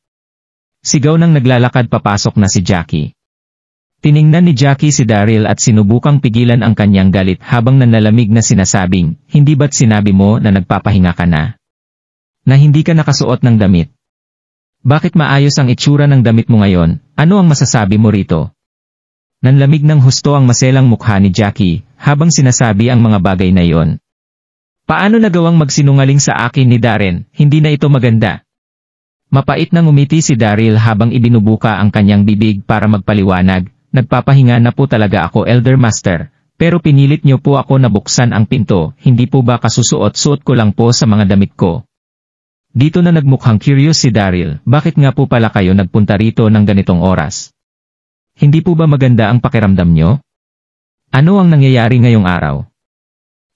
Sigaw nang naglalakad papasok na si Jackie. Tiningnan ni Jackie si Daryl at sinubukang pigilan ang kanyang galit habang nanlalamig na sinasabing, hindi ba't sinabi mo na nagpapahinga ka na? Na hindi ka nakasuot ng damit? Bakit maayos ang itsura ng damit mo ngayon? Ano ang masasabi mo rito? Nanlamig ng husto ang maselang mukha ni Jackie habang sinasabi ang mga bagay na iyon. Paano nagawang magsinungaling sa akin ni Darren? Hindi na ito maganda. Mapait nang umiti si Daryl habang ibinubuka ang kanyang bibig para magpaliwanag. Nagpapahinga na po talaga ako, Elder Master, pero pinilit niyo po ako na buksan ang pinto, hindi po ba kasusuot-suot ko lang po sa mga damit ko? Dito na nagmukhang curious si Daryl, bakit nga po pala kayo nagpunta rito ng ganitong oras? Hindi po ba maganda ang pakiramdam nyo? Ano ang nangyayari ngayong araw?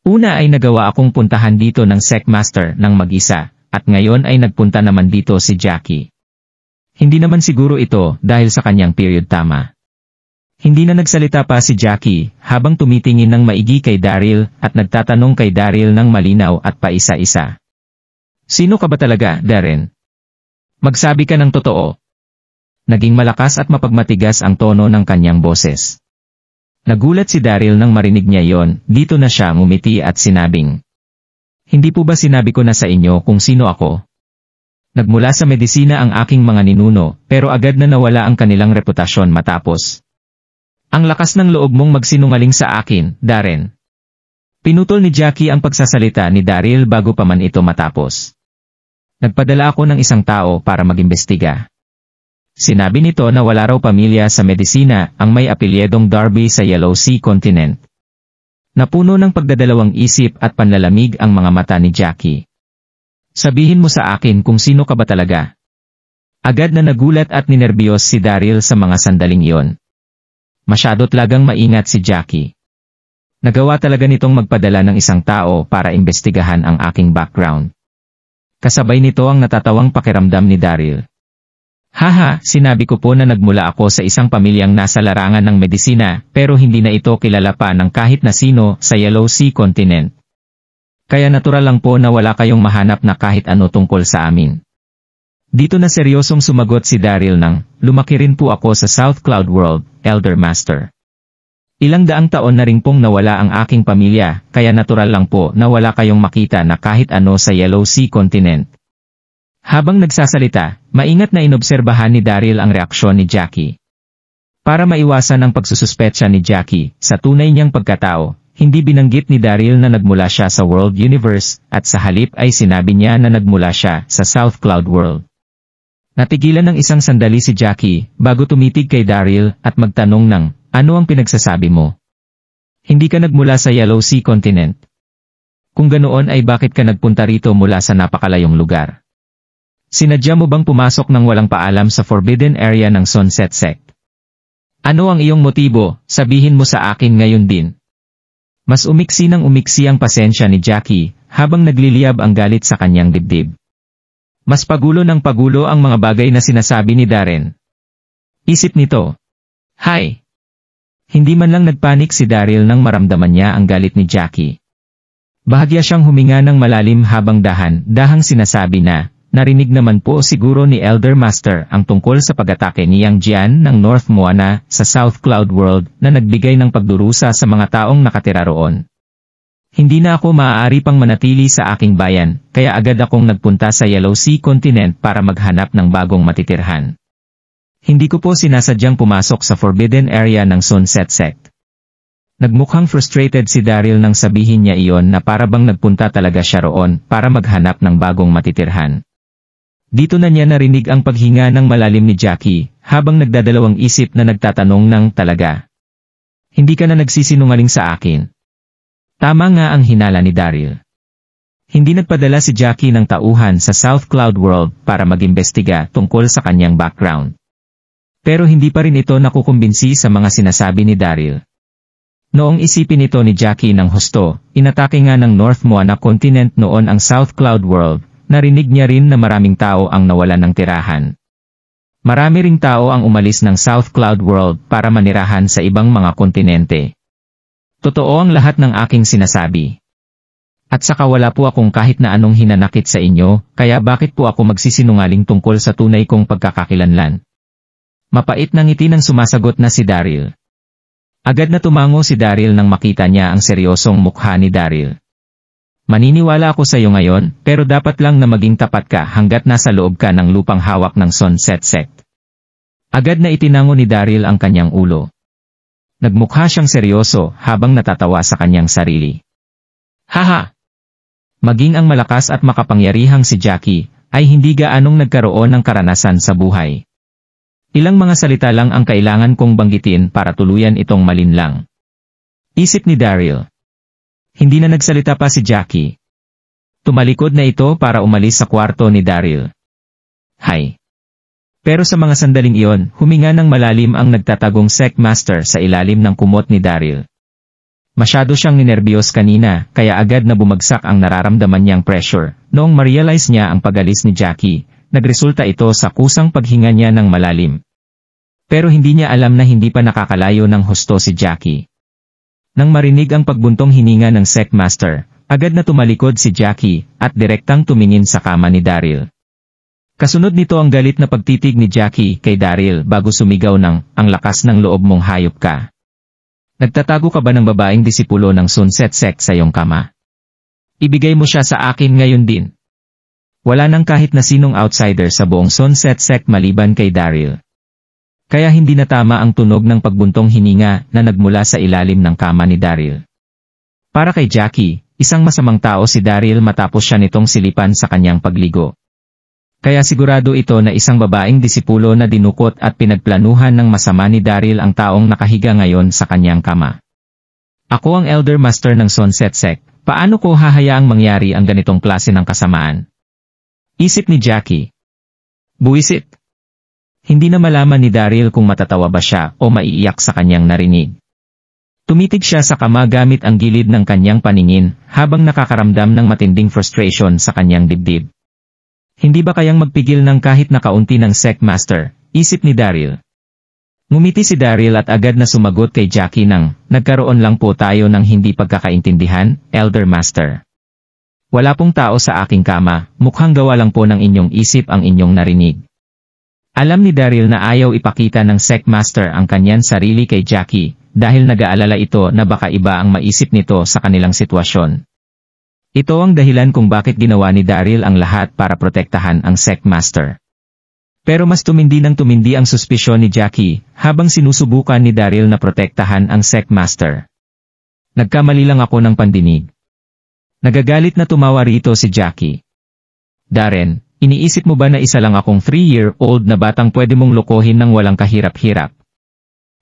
Una ay nagawa akong puntahan dito ng Secmaster ng mag-isa, at ngayon ay nagpunta naman dito si Jackie. Hindi naman siguro ito dahil sa kanyang period tama. Hindi na nagsalita pa si Jackie habang tumitingin ng maigi kay Daryl at nagtatanong kay Daryl ng malinaw at paisa-isa. Sino ka ba talaga, Darren? Magsabi ka ng totoo. Naging malakas at mapagmatigas ang tono ng kanyang boses. Nagulat si Daryl nang marinig niya yon, dito na siya ngumiti at sinabing, hindi po ba sinabi ko na sa inyo kung sino ako? Nagmula sa medisina ang aking mga ninuno, pero agad na nawala ang kanilang reputasyon matapos. Ang lakas ng loob mong magsinungaling sa akin, Darren. Pinutol ni Jackie ang pagsasalita ni Daryl bago pa man ito matapos. Nagpadala ako ng isang tao para mag-imbestiga. Sinabi nito na wala raw pamilya sa medisina ang may apelyedong Darby sa Yellow Sea Continent. Napuno ng pagdadalawang isip at panlalamig ang mga mata ni Jackie. Sabihin mo sa akin kung sino ka ba talaga. Agad na nagulat at ninerbiyos si Daryl sa mga sandaling iyon. Masyado talagang maingat si Jackie. Nagawa talaga nitong magpadala ng isang tao para imbestigahan ang aking background. Kasabay nito ang natatawang pakiramdam ni Daryl. Haha, sinabi ko po na nagmula ako sa isang pamilyang nasa larangan ng medisina pero hindi na ito kilala pa ng kahit na sino sa Yellow Sea Continent. Kaya natural lang po na wala kayong mahanap na kahit ano tungkol sa amin. Dito na seryosong sumagot si Daryl nang, lumaki rin po ako sa South Cloud World, Elder Master. Ilang daang taon na rin pong nawala ang aking pamilya, kaya natural lang po na wala kayong makita na kahit ano sa Yellow Sea Continent. Habang nagsasalita, maingat na inobserbahan ni Daryl ang reaksyon ni Jackie. Para maiwasan ang pagsususpetsa ni Jackie sa tunay niyang pagkatao, hindi binanggit ni Daryl na nagmula siya sa World Universe at sa halip ay sinabi niya na nagmula siya sa South Cloud World. Natigilan ng isang sandali si Jackie bago tumitig kay Daryl at magtanong ng, ano ang pinagsasabi mo? Hindi ka nagmula sa Yellow Sea Continent. Kung ganoon ay bakit ka nagpunta rito mula sa napakalayong lugar? Sinadya mo bang pumasok ng walang paalam sa forbidden area ng Sunset Sect? Ano ang iyong motibo, sabihin mo sa akin ngayon din. Mas umiksi ng umiksi ang pasensya ni Jackie habang nagliliyab ang galit sa kanyang dibdib. Mas pagulo ng pagulo ang mga bagay na sinasabi ni Darren. Isip nito. Hay! Hindi man lang nagpanik si Daryl nang maramdaman niya ang galit ni Jackie. Bahagya siyang huminga ng malalim habang dahan-dahang sinasabi na, narinig naman po siguro ni Elder Master ang tungkol sa pag-atake ni Yang Jian ng North Moana sa South Cloud World na nagbigay ng pagdurusa sa mga taong nakatira roon. Hindi na ako maaari pang manatili sa aking bayan, kaya agad akong nagpunta sa Yellow Sea Continent para maghanap ng bagong matitirhan. Hindi ko po sinasadyang pumasok sa forbidden area ng Sunset Sect. Nagmukhang frustrated si Daryl nang sabihin niya iyon na para bang nagpunta talaga siya roon para maghanap ng bagong matitirhan. Dito na niya narinig ang paghinga ng malalim ni Jackie habang nagdadalawang isip na nagtatanong ng talaga. Hindi ka na nagsisinungaling sa akin. Tama nga ang hinala ni Daryl. Hindi nagpadala si Jackie ng tauhan sa South Cloud World para mag-imbestiga tungkol sa kanyang background. Pero hindi pa rin ito nakukumbinsi sa mga sinasabi ni Daryl. Noong isipin ito ni Jackie ng husto, inatake nga ng North Moana Continent noon ang South Cloud World, narinig niya rin na maraming tao ang nawalan ng tirahan. Marami ring tao ang umalis ng South Cloud World para manirahan sa ibang mga kontinente. Totoo ang lahat ng aking sinasabi. At saka wala po akong kahit na anong hinanakit sa inyo, kaya bakit po ako magsisinungaling tungkol sa tunay kong pagkakakilanlan? Mapait na ngiti nang sumasagot na si Daryl. Agad na tumango si Daryl nang makita niya ang seryosong mukha ni Daryl. Maniniwala ako sa iyo ngayon, pero dapat lang na maging tapat ka hanggat nasa loob ka ng lupang hawak ng Sunset Sect. Agad na itinango ni Daryl ang kanyang ulo. Nagmukha siyang seryoso habang natatawa sa kanyang sarili. Haha! Maging ang malakas at makapangyarihang si Jackie ay hindi gaanong nagkaroon ng karanasan sa buhay. Ilang mga salita lang ang kailangan kong banggitin para tuluyan itong malinlang. Isip ni Daryl. Hindi na nagsalita pa si Jackie. Tumalikod na ito para umalis sa kwarto ni Daryl. Hay! Pero sa mga sandaling iyon, huminga ng malalim ang nagtatagong Sect Master sa ilalim ng kumot ni Daryl. Masyado siyang ninerbiyos kanina, kaya agad na bumagsak ang nararamdaman niyang pressure. Noong ma-realize niya ang pag-alis ni Jackie, nagresulta ito sa kusang paghinga niya ng malalim. Pero hindi niya alam na hindi pa nakakalayo ng husto si Jackie. Nang marinig ang pagbuntong hininga ng Sect Master, agad na tumalikod si Jackie at direktang tumingin sa kama ni Daryl. Kasunod nito ang galit na pagtitig ni Jackie kay Daryl bago sumigaw ng, ang lakas ng loob mong hayop ka. Nagtatago ka ba ng babaeng disipulo ng Sunset Sect sa iyong kama? Ibigay mo siya sa akin ngayon din. Wala nang kahit na sinong outsider sa buong Sunset Sect maliban kay Daryl. Kaya hindi na tama ang tunog ng pagbuntong hininga na nagmula sa ilalim ng kama ni Daryl. Para kay Jackie, isang masamang tao si Daryl matapos siya nitong silipan sa kanyang pagligo. Kaya sigurado ito na isang babaeng disipulo na dinukot at pinagplanuhan ng masama ni Daryl ang taong nakahiga ngayon sa kanyang kama. Ako ang Elder Master ng Sunset Sect, paano ko hahayaang mangyari ang ganitong klase ng kasamaan? Isip ni Jackie. Buwisit. Hindi na malaman ni Daryl kung matatawa ba siya o maiiyak sa kanyang narinig. Tumitig siya sa kama gamit ang gilid ng kanyang paningin habang nakakaramdam ng matinding frustration sa kanyang dibdib. Hindi ba kayang magpigil ng kahit na kaunti ng Sect Master, isip ni Daryl. Ngumiti si Daryl at agad na sumagot kay Jackie nang, nagkaroon lang po tayo ng hindi pagkakaintindihan, Elder Master. Wala pong tao sa aking kama, mukhang gawa lang po ng inyong isip ang inyong narinig. Alam ni Daryl na ayaw ipakita ng Sect Master ang kanyan sarili kay Jackie, dahil nag-aalala ito na baka iba ang maisip nito sa kanilang sitwasyon. Ito ang dahilan kung bakit ginawa ni Daryl ang lahat para protektahan ang Sect Master. Pero mas tumindi ang suspisyon ni Jackie habang sinusubukan ni Daryl na protektahan ang Sect Master. Nagkamali lang ako ng pandinig. Nagagalit na tumawa rito si Jackie. Darren, iniisip mo ba na isa lang akong 3-year-old na batang pwede mong lokohin ng walang kahirap-hirap?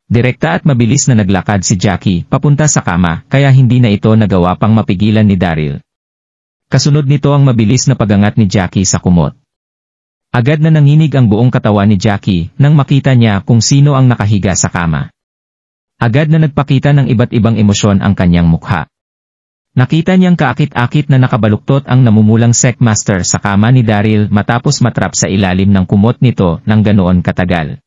Direkta at mabilis na naglakad si Jackie papunta sa kama kaya hindi na ito nagawa pang mapigilan ni Daryl. Kasunod nito ang mabilis na pagangat ni Jackie sa kumot. Agad na nanginig ang buong katawan ni Jackie nang makita niya kung sino ang nakahiga sa kama. Agad na nagpakita ng iba't ibang emosyon ang kanyang mukha. Nakita niyang kaakit-akit na nakabaluktot ang namumulang Sect Master sa kama ni Daryl matapos matrap sa ilalim ng kumot nito ng ganoon katagal.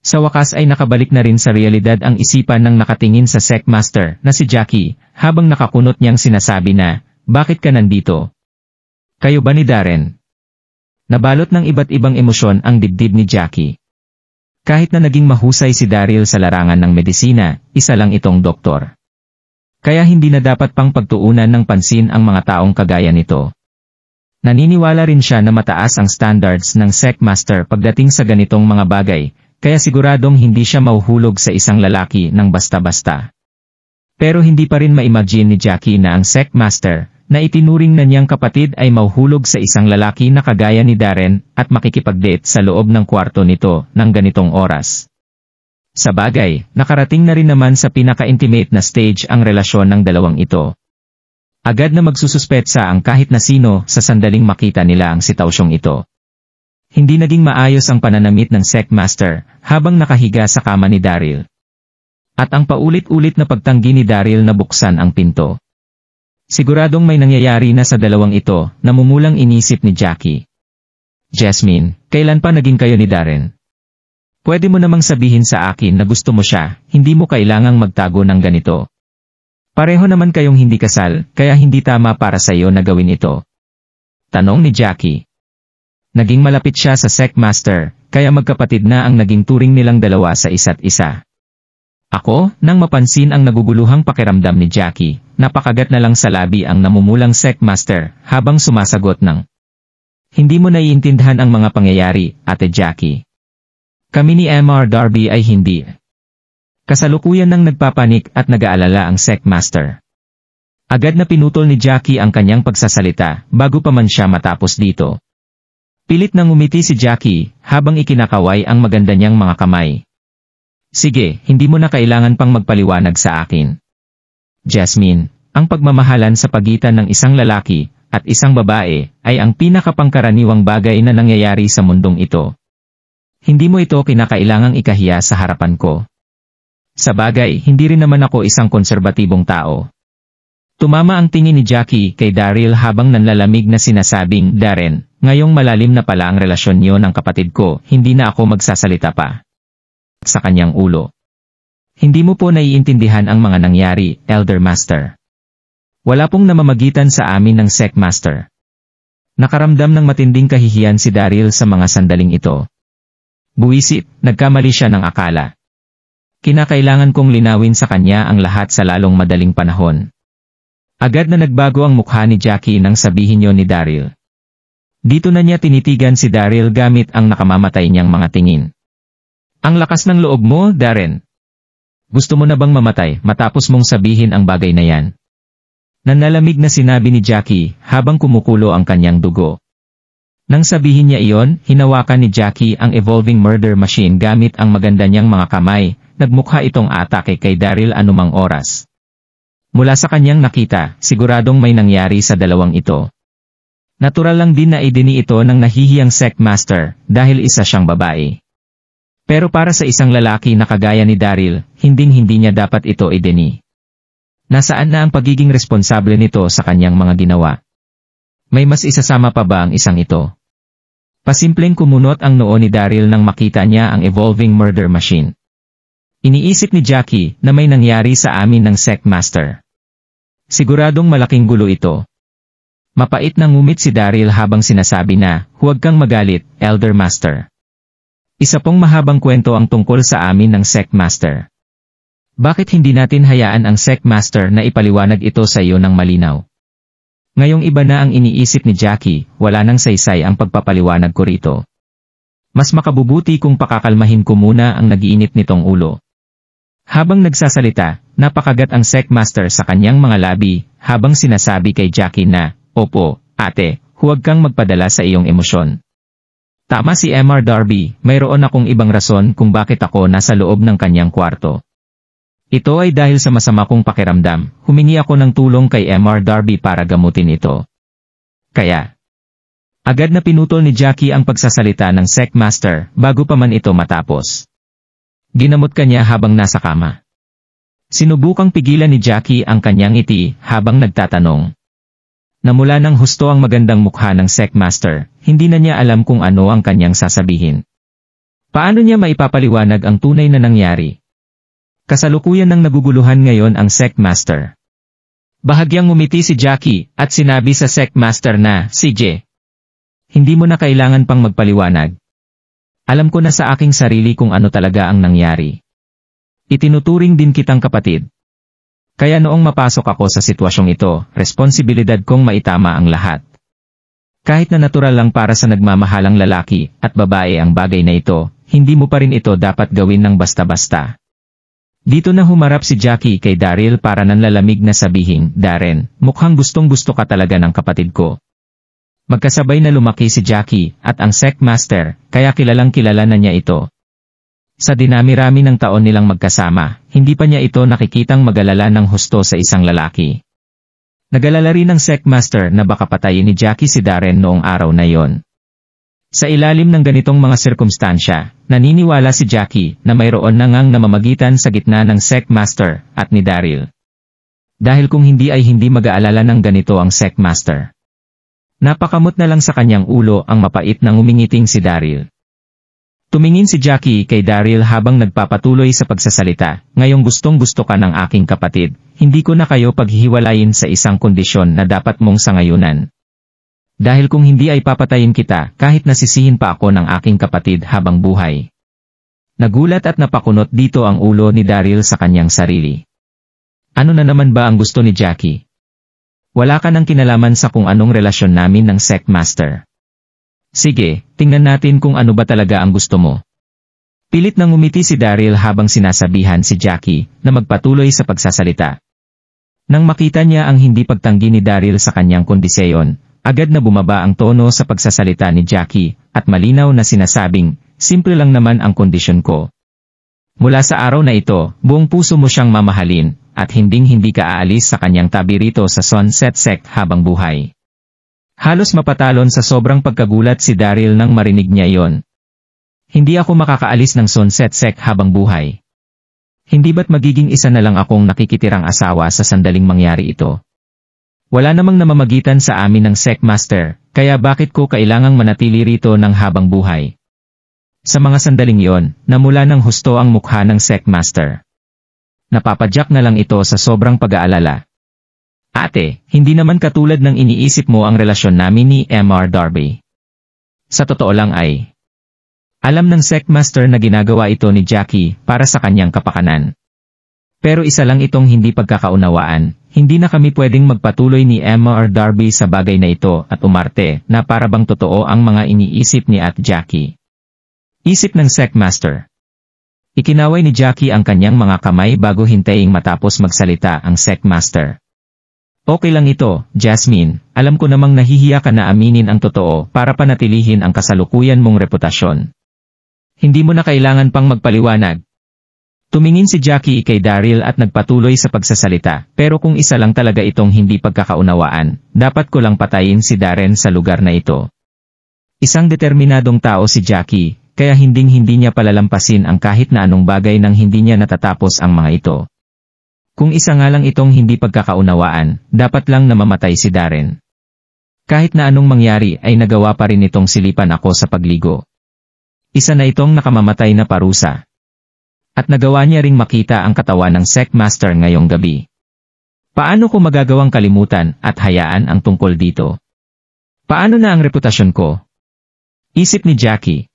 Sa wakas ay nakabalik na rin sa realidad ang isipan ng nakatingin sa Sect Master na si Jackie habang nakakunot niyang sinasabi na, "Bakit ka nandito? Kayo ba ni Darren?" Nabalot ng iba't ibang emosyon ang dibdib ni Jackie. Kahit na naging mahusay si Daryl sa larangan ng medisina, isa lang itong doktor. Kaya hindi na dapat pang pagtuunan ng pansin ang mga taong kagaya nito. Naniniwala rin siya na mataas ang standards ng Sect Master pagdating sa ganitong mga bagay, kaya siguradong hindi siya mauhulog sa isang lalaki ng basta-basta. Pero hindi pa rin ma-imagine ni Jackie na ang Sect Master, na itinuring na niyang kapatid ay mauhulog sa isang lalaki na kagaya ni Darren at makikipag-date sa loob ng kwarto nito ng ganitong oras. Sa bagay, nakarating na rin naman sa pinaka-intimate na stage ang relasyon ng dalawang ito. Agad na magsususpetsa ang kahit na sino sa sandaling makita nila ang sitwasyong ito. Hindi naging maayos ang pananamit ng Sect Master habang nakahiga sa kama ni Daryl. At ang paulit-ulit na pagtanggi ni Daryl na buksan ang pinto. Siguradong may nangyayari na sa dalawang ito, namumulang inisip ni Jackie. Jasmine, kailan pa naging kayo ni Darren? Pwede mo namang sabihin sa akin na gusto mo siya, hindi mo kailangang magtago ng ganito. Pareho naman kayong hindi kasal, kaya hindi tama para sa iyo na gawin ito. Tanong ni Jackie. Naging malapit siya sa Sect Master, kaya magkapatid na ang naging turing nilang dalawa sa isa't isa. Ako, nang mapansin ang naguguluhang pakiramdam ni Jackie, napakagat na lang sa labi ang namumulang Sect Master habang sumasagot ng, "Hindi mo naiintindihan ang mga pangyayari, Ate Jackie. Kami ni Mr. Darby ay hindi." Kasalukuyan nang nagpapanik at nag-aalala ang Sect Master. Agad na pinutol ni Jackie ang kanyang pagsasalita bago pa man siya matapos dito. Pilit nang umiti si Jackie habang ikinakaway ang maganda niyang mga kamay. "Sige, hindi mo na kailangan pang magpaliwanag sa akin. Jasmine, ang pagmamahalan sa pagitan ng isang lalaki at isang babae ay ang pinakapangkaraniwang bagay na nangyayari sa mundong ito. Hindi mo ito kinakailangang ikahiya sa harapan ko. Sa bagay, hindi rin naman ako isang konserbatibong tao." Tumama ang tingin ni Jackie kay Daryl habang nanlalamig na sinasabing, "Darren, ngayong malalim na pala ang relasyon niyo ng kapatid ko, hindi na ako magsasalita pa." Sa kanyang ulo. "Hindi mo po naiintindihan ang mga nangyari, Elder Master. Wala pong namamagitan sa amin ng Sect Master." Nakaramdam ng matinding kahihiyan si Daryl sa mga sandaling ito. Buwisit, nagkamali siya ng akala. Kinakailangan kong linawin sa kanya ang lahat sa lalong madaling panahon. Agad na nagbago ang mukha ni Jackie nang sabihin yon ni Daryl. Dito na niya tinitigan si Daryl gamit ang nakamamatay niyang mga tingin. Ang lakas ng loob mo, Darren. Gusto mo na bang mamatay matapos mong sabihin ang bagay na yan? Nanlalamig na sinabi ni Jackie habang kumukulo ang kanyang dugo. Nang sabihin niya iyon, hinawakan ni Jackie ang evolving murder machine gamit ang maganda niyang mga kamay, nagmukha itong atake kay Daryl anumang oras. Mula sa kanyang nakita, siguradong may nangyari sa dalawang ito. Natural lang din na idini ito ng nahihiyang sect master dahil isa siyang babae. Pero para sa isang lalaki na kagaya ni Daryl, hinding-hindi niya dapat ito idini. Nasaan na ang pagiging responsable nito sa kanyang mga ginawa? May mas isasama pa ba ang isang ito? Pasimpleng kumunot ang noo ni Daryl nang makita niya ang evolving murder machine. Iniisip ni Jackie na may nangyari sa amin ng sect master. Siguradong malaking gulo ito. Mapait na ngumit si Daryl habang sinasabi na, huwag kang magalit, Elder Master. Isa pong mahabang kwento ang tungkol sa amin ng sect master. Bakit hindi natin hayaan ang sect master na ipaliwanag ito sa iyo ng malinaw? Ngayong iba na ang iniisip ni Jackie, wala nang saysay ang pagpapaliwanag ko rito. Mas makabubuti kung pakakalmahin ko muna ang nagiinit nitong ulo. Habang nagsasalita, napakagat ang sect master sa kanyang mga labi, habang sinasabi kay Jackie na, opo, ate, huwag kang magpadala sa iyong emosyon. Tama si Mr. Darby, mayroon akong ibang rason kung bakit ako nasa loob ng kanyang kwarto. Ito ay dahil sa masama kong pakiramdam, humingi ako ng tulong kay Mr. Darby para gamutin ito. Kaya, agad na pinutol ni Jackie ang pagsasalita ng sect master bago pa man ito matapos. Ginamot kanya habang nasa kama. Sinubukang pigilan ni Jackie ang kanyang ngiti habang nagtatanong. Namula ng husto ang magandang mukha ng sect master, hindi na niya alam kung ano ang kanyang sasabihin. Paano niya maipapaliwanag ang tunay na nangyari? Kasalukuyan ng naguguluhan ngayon ang sect master. Bahagyang ngumiti si Jackie at sinabi sa sect master na, CJ, hindi mo na kailangan pang magpaliwanag. Alam ko na sa aking sarili kung ano talaga ang nangyari. Itinuturing din kitang kapatid. Kaya noong mapasok ako sa sitwasyong ito, responsibilidad kong maitama ang lahat. Kahit na natural lang para sa nagmamahalang lalaki at babae ang bagay na ito, hindi mo pa rin ito dapat gawin ng basta-basta. Dito na humarap si Jackie kay Daryl para nanlalamig na sabihin, Darren, mukhang gustong-gusto ka talaga ng kapatid ko. Magkasabay na lumaki si Jackie at ang sect master, kaya kilalang kilala na niya ito. Sa dinami-rami ng taon nilang magkasama, hindi pa niya ito nakikitang mag-alala ng husto sa isang lalaki. Nag-alala rin ng sect master na baka patayin ni Jackie si Darren noong araw na yon. Sa ilalim ng ganitong mga sirkumstansya, naniniwala si Jackie na mayroon na ngang namamagitan sa gitna ng sect master at ni Daryl. Dahil kung hindi ay hindi mag-aalala ng ganito ang sect master. Napakamot na lang sa kanyang ulo ang mapait na ngumingiting si Daryl. Tumingin si Jackie kay Daryl habang nagpapatuloy sa pagsasalita, ngayong gustong-gusto ka ng aking kapatid, hindi ko na kayo paghihiwalayin sa isang kondisyon na dapat mong sangayunan. Dahil kung hindi ay papatayin kita kahit nasisihin pa ako ng aking kapatid habang buhay. Nagulat at napakunot dito ang ulo ni Daryl sa kanyang sarili. Ano na naman ba ang gusto ni Jackie? Wala ka ng kinalaman sa kung anong relasyon namin ng sect master. Sige, tingnan natin kung ano ba talaga ang gusto mo. Pilit na ngumiti si Daryl habang sinasabihan si Jackie na magpatuloy sa pagsasalita. Nang makita niya ang hindi pagtanggi ni Daryl sa kanyang kondisyon, agad na bumaba ang tono sa pagsasalita ni Jackie at malinaw na sinasabing, simple lang naman ang kondisyon ko. Mula sa araw na ito, buong puso mo siyang mamahalin at hinding-hindi ka aalis sa kanyang tabi rito sa Sunset Sect habang buhay. Halos mapatalon sa sobrang pagkagulat si Daryl nang marinig niya iyon. Hindi ako makakaalis ng Sunset Sect habang buhay. Hindi ba't magiging isa na lang akong nakikitirang asawa sa sandaling mangyari ito? Wala namang namamagitan sa amin ng sect master, kaya bakit ko kailangang manatili rito ng habang buhay? Sa mga sandaling iyon, namula ng husto ang mukha ng sect master. Napapadyak na lang ito sa sobrang pag-aalala. Ate, hindi naman katulad ng iniisip mo ang relasyon namin ni Mr. Darby. Sa totoo lang ay, alam ng sect master na ginagawa ito ni Jackie para sa kanyang kapakanan. Pero isa lang itong hindi pagkakaunawaan, hindi na kami pwedeng magpatuloy ni Mr. Darby sa bagay na ito at umarte na para bang totoo ang mga iniisip ni Ate Jackie. Isip ng Sekmaster. Ikinaway ni Jackie ang kanyang mga kamay bago hintayin matapos magsalita ang Sekmaster. Okay lang ito, Jasmine, alam ko namang nahihiya ka na aminin ang totoo para panatilihin ang kasalukuyan mong reputasyon. Hindi mo na kailangan pang magpaliwanag. Tumingin si Jackie kay Daryl at nagpatuloy sa pagsasalita, pero kung isa lang talaga itong hindi pagkakaunawaan, dapat ko lang patayin si Darren sa lugar na ito. Isang determinadong tao si Jackie, kaya hinding-hindi niya palalampasin ang kahit na anong bagay nang hindi niya natatapos ang mga ito. Kung isa nga lang itong hindi pagkakaunawaan, dapat lang na mamatay si Darren. Kahit na anong mangyari ay nagawa pa rin itong silipan ako sa pagligo. Isa na itong nakamamatay na parusa. At nagawa niya ring makita ang katawan ng Sekmaster ngayong gabi. Paano ko magagawang kalimutan at hayaan ang tungkol dito? Paano na ang reputasyon ko? Isip ni Jackie.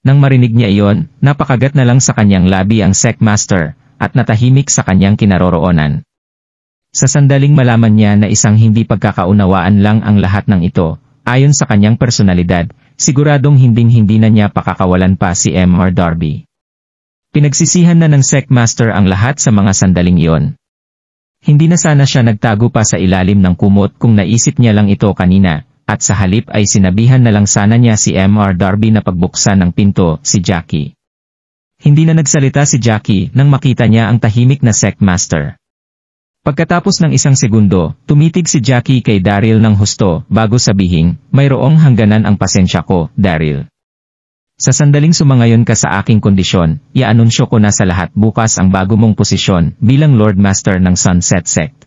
Nang marinig niya iyon, napakagat na lang sa kanyang labi ang Sekmaster at natahimik sa kanyang kinaroroonan. Sa sandaling malaman niya na isang hindi pagkakaunawaan lang ang lahat ng ito, ayon sa kanyang personalidad, siguradong hinding-hindi na niya pakakawalan pa si Mr. Darby. Pinagsisihan na ng Sekmaster ang lahat sa mga sandaling iyon. Hindi na sana siya nagtago pa sa ilalim ng kumot kung naisip niya lang ito kanina, at sa halip ay sinabihan na lang sana niya si Mr. Darby na pagbuksan ng pinto si Jackie. Hindi na nagsalita si Jackie nang makita niya ang tahimik na Sekmaster. Pagkatapos ng isang segundo, tumitig si Jackie kay Daryl ng husto bago sabihin, mayroong hangganan ang pasensya ko, Daryl. Sa sandaling sumangayon ka sa aking kondisyon, i-anunsyo ko na sa lahat bukas ang bago mong posisyon bilang Lord Master ng Sunset Sect.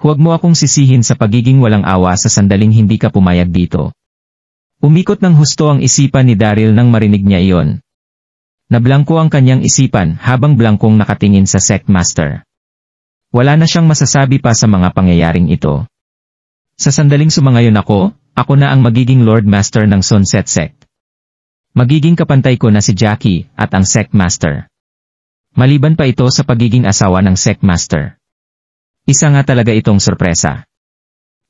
Huwag mo akong sisihin sa pagiging walang awa sa sandaling hindi ka pumayag dito. Umikot ng husto ang isipan ni Daryl nang marinig niya iyon. Nablangko ang kanyang isipan habang blangkong nakatingin sa Sekmaster. Wala na siyang masasabi pa sa mga pangyayaring ito. Sa sandaling sumangayon ako na ang magiging Lord Master ng Sunset Sect. Magiging kapantay ko na si Jackie at ang Sekmaster. Maliban pa ito sa pagiging asawa ng Sekmaster. Isa nga talaga itong sorpresa.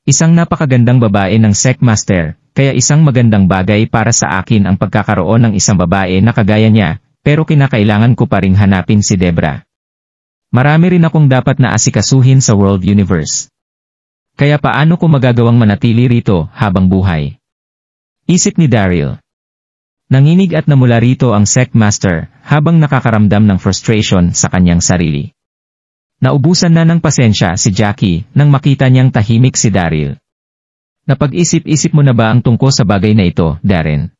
Isang napakagandang babae ng Sekmaster, kaya isang magandang bagay para sa akin ang pagkakaroon ng isang babae na kagaya niya, pero kinakailangan ko pa ring hanapin si Debra. Marami rin akong dapat na asikasuhin sa World Universe. Kaya paano ko magagawang manatili rito habang buhay? Isip ni Daryl. Nanginig at namula rito ang Sekmaster habang nakakaramdam ng frustration sa kanyang sarili. Naubusan na ng pasensya si Jackie nang makita niyang tahimik si Daryl. Napag-isip-isip mo na ba ang tungkol sa bagay na ito, Darren?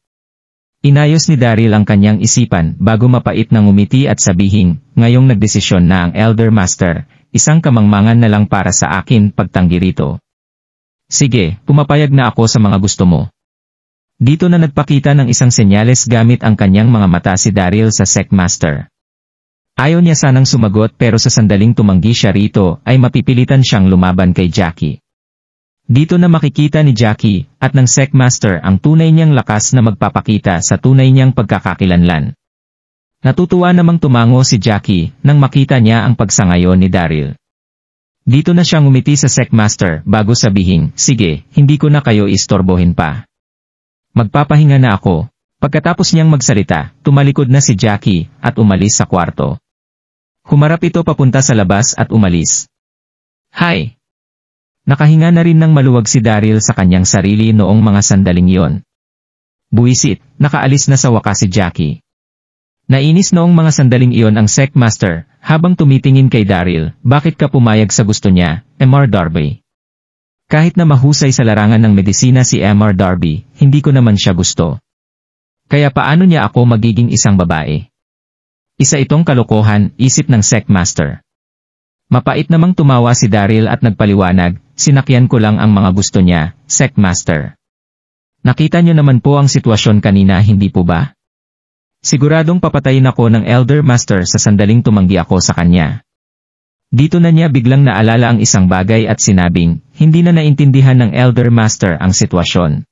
Inayos ni Daryl ang kanyang isipan bago mapait na ngumiti at sabihin, ngayong nagdesisyon na ang Elder Master, isang kamangmangan na lang para sa akin pagtanggi rito. Sige, pumapayag na ako sa mga gusto mo. Dito na nagpakita ng isang senyales gamit ang kanyang mga mata si Daryl sa Sekmaster. Ayaw niya sanang sumagot pero sa sandaling tumanggi siya rito ay mapipilitan siyang lumaban kay Jackie. Dito na makikita ni Jackie at ng Sekmaster ang tunay niyang lakas na magpapakita sa tunay niyang pagkakakilanlan. Natutuwa namang tumango si Jackie nang makita niya ang pagsangayon ni Daryl. Dito na siya ngumiti sa Sekmaster bago sabihin, sige, hindi ko na kayo istorbohin pa. Magpapahinga na ako. Pagkatapos niyang magsalita, tumalikod na si Jackie at umalis sa kwarto. Humarap ito papunta sa labas at umalis. Hi! Nakahinga na rin ng maluwag si Daryl sa kanyang sarili noong mga sandaling iyon. Buwisit, nakaalis na sa wakas si Jackie. Nainis noong mga sandaling iyon ang Sekmaster habang tumitingin kay Daryl, bakit ka pumayag sa gusto niya, Mr. Darby? Kahit na mahusay sa larangan ng medisina si Mr. Darby, hindi ko naman siya gusto. Kaya paano niya ako magiging isang babae? Isa itong kalokohan, isip ng Sekmaster. Mapait namang tumawa si Daryl at nagpaliwanag, sinakyan ko lang ang mga gusto niya, Sekmaster. Nakita niyo naman po ang sitwasyon kanina, hindi po ba? Siguradong papatayin ako ng Elder Master sa sandaling tumanggi ako sa kanya. Dito na niya biglang naalala ang isang bagay at sinabing, hindi na naintindihan ng Elder Master ang sitwasyon.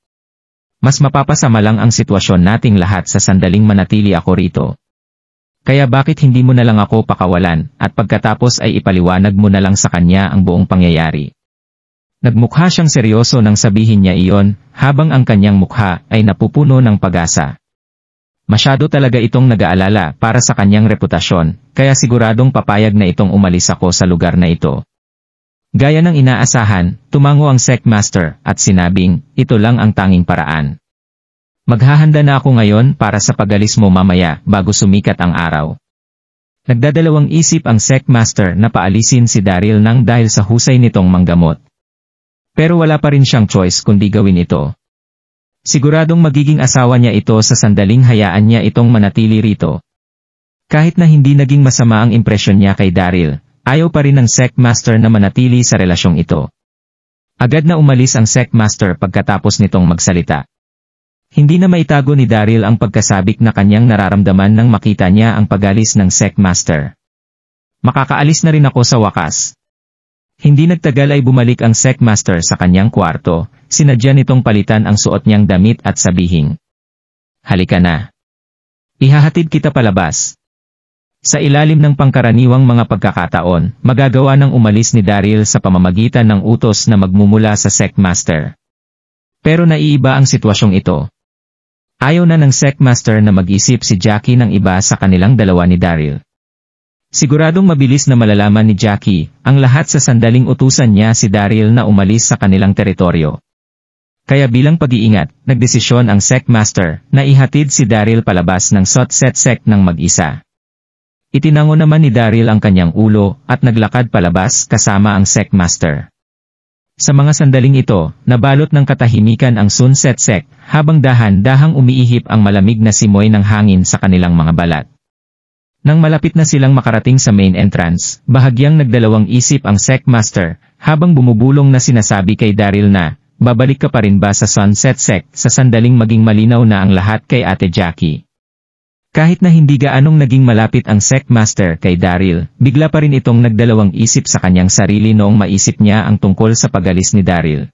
Mas mapapasama lang ang sitwasyon nating lahat sa sandaling manatili ako rito. Kaya bakit hindi mo na lang ako pakawalan, at pagkatapos ay ipaliwanag mo na lang sa kanya ang buong pangyayari. Nagmukha siyang seryoso nang sabihin niya iyon, habang ang kanyang mukha ay napupuno ng pag-asa. Masyado talaga itong nag-aalala para sa kanyang reputasyon, kaya siguradong papayag na itong umalis ako sa lugar na ito. Gaya ng inaasahan, tumango ang Secmaster at sinabing, ito lang ang tanging paraan. Maghahanda na ako ngayon para sa pagalis mo mamaya bago sumikat ang araw. Nagdadalawang isip ang Secmaster na paalisin si Daryl nang dahil sa husay nitong manggamot. Pero wala pa rin siyang choice kundi gawin ito. Siguradong magiging asawa niya ito sa sandaling hayaan niya itong manatili rito. Kahit na hindi naging masama ang impresyon niya kay Daryl, ayaw pa rin ng Secmaster na manatili sa relasyong ito. Agad na umalis ang Secmaster pagkatapos nitong magsalita. Hindi na maitago ni Daryl ang pagkasabik na kanyang nararamdaman nang makita niya ang pagalis ng Secmaster. Makakaalis na rin ako sa wakas. Hindi nagtagal ay bumalik ang Secmaster sa kanyang kwarto, sinadya nitong palitan ang suot niyang damit at sabihing, halika na. Ihahatid kita palabas. Sa ilalim ng pangkaraniwang mga pagkakataon, magagawa ng umalis ni Daryl sa pamamagitan ng utos na magmumula sa Secmaster. Pero naiiba ang sitwasyong ito. Ayaw na ng Secmaster na mag-isip si Jackie ng iba sa kanilang dalawa ni Daryl. Siguradong mabilis na malalaman ni Jackie ang lahat sa sandaling utusan niya si Daryl na umalis sa kanilang teritoryo. Kaya bilang pag-iingat, nagdesisyon ang Secmaster na ihatid si Daryl palabas ng Sotsetsek ng mag-isa. Itinango naman ni Daryl ang kanyang ulo at naglakad palabas kasama ang Secmaster. Sa mga sandaling ito, nabalot ng katahimikan ang Sunsetsek, habang dahan-dahang umiihip ang malamig na simoy ng hangin sa kanilang mga balat. Nang malapit na silang makarating sa main entrance, bahagyang nagdalawang isip ang Secmaster, habang bumubulong na sinasabi kay Daryl na, babalik ka pa rin ba sa Sunsetsek sa sandaling maging malinaw na ang lahat kay Ate Jackie. Kahit na hindi gaanong naging malapit ang Secmaster kay Daryl, bigla pa rin itong nagdalawang isip sa kanyang sarili noong maisip niya ang tungkol sa pagalis ni Daryl.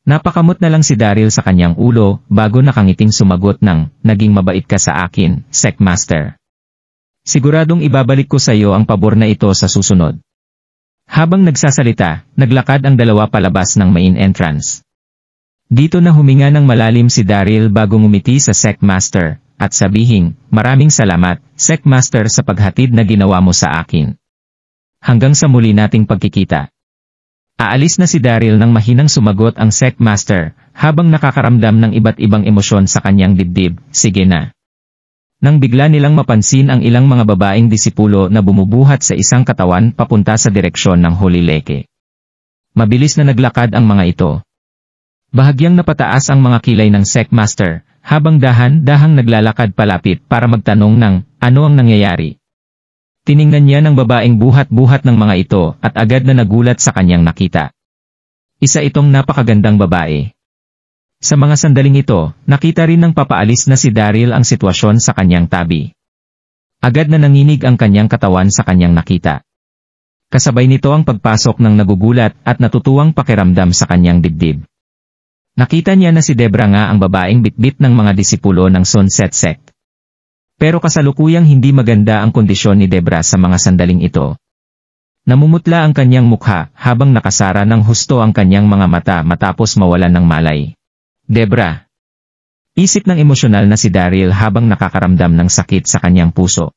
Napakamot na lang si Daryl sa kanyang ulo bago nakangiting sumagot ng, naging mabait ka sa akin, Secmaster. Siguradong ibabalik ko sa iyo ang pabor na ito sa susunod. Habang nagsasalita, naglakad ang dalawa palabas ng main entrance. Dito na huminga ng malalim si Daryl bago ngumiti sa Secmaster, at sabihing, maraming salamat, Secmaster sa paghatid na ginawa mo sa akin. Hanggang sa muli nating pagkikita. Aalis na si Daryl nang mahinang sumagot ang Secmaster, habang nakakaramdam ng iba't ibang emosyon sa kanyang dibdib, sige na. Nang bigla nilang mapansin ang ilang mga babaeng disipulo na bumubuhat sa isang katawan papunta sa direksyon ng Holy Lake. Mabilis na naglakad ang mga ito. Bahagyang napataas ang mga kilay ng Secmaster, habang dahan-dahang naglalakad palapit para magtanong ng, ano ang nangyayari. Tiningnan niya ng babaeng buhat-buhat ng mga ito at agad na nagulat sa kanyang nakita. Isa itong napakagandang babae. Sa mga sandaling ito, nakita rin ng papaalis na si Daryl ang sitwasyon sa kanyang tabi. Agad na nanginig ang kanyang katawan sa kanyang nakita. Kasabay nito ang pagpasok ng nagugulat at natutuwang pakiramdam sa kanyang dibdib. Nakita niya na si Debra nga ang babaeng bitbit ng mga disipulo ng Sunsetsek. Pero kasalukuyang hindi maganda ang kondisyon ni Debra sa mga sandaling ito. Namumutla ang kanyang mukha habang nakasara ng husto ang kanyang mga mata matapos mawalan ng malay. Debra. Isip ng emosyonal na si Daryl habang nakakaramdam ng sakit sa kanyang puso.